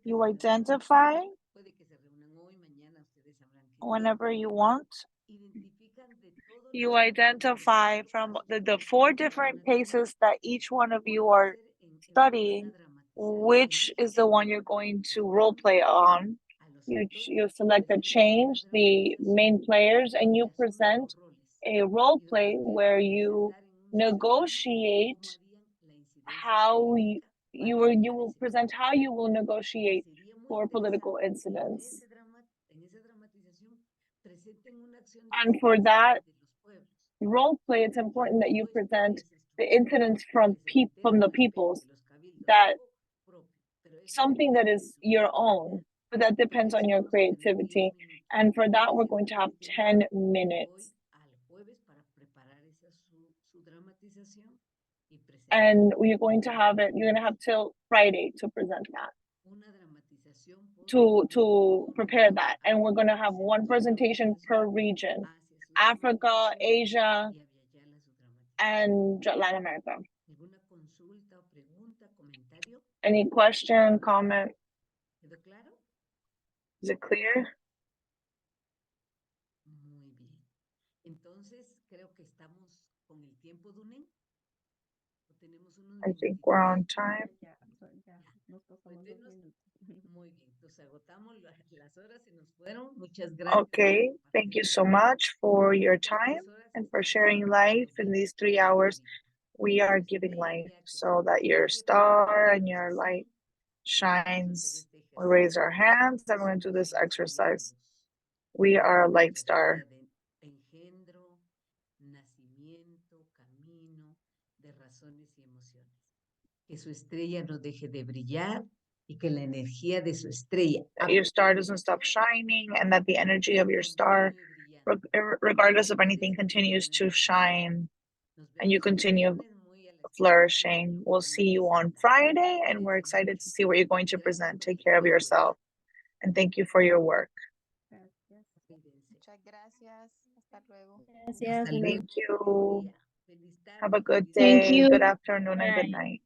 You identify whenever you want. You identify from the 4 different cases that each one of you are studying, which is the one you're going to role play on. You select the change, the main players, and you present a role play where you negotiate how you will present how you will negotiate for political incidents. And for that role play, it's important that you present the incidents from the peoples, that something that is your own, but that depends on your creativity. And for that, we're going to have 10 minutes. And you're going to have till Friday to present that, to prepare that. And we're going to have 1 presentation per region: Africa, Asia, and Latin America. Any question, comment? Is it clear? I think we're on time. Okay, thank you so much for your time and for sharing life in these 3 hours we are giving light so that your star and your light shines. We raise our hands and we're going to do this exercise. We are a light star. Que su estrella no deje de brillar y que la energía de su estrella. That your star doesn't stop shining and that the energy of your star, regardless of anything, continues to shine and you continue flourishing. We'll see you on Friday and we're excited to see what you're going to present. Take care of yourself and thank you for your work. Muchas gracias. Hasta luego. Gracias. Thank you. Have a good Thank day, you. good afternoon, and good night.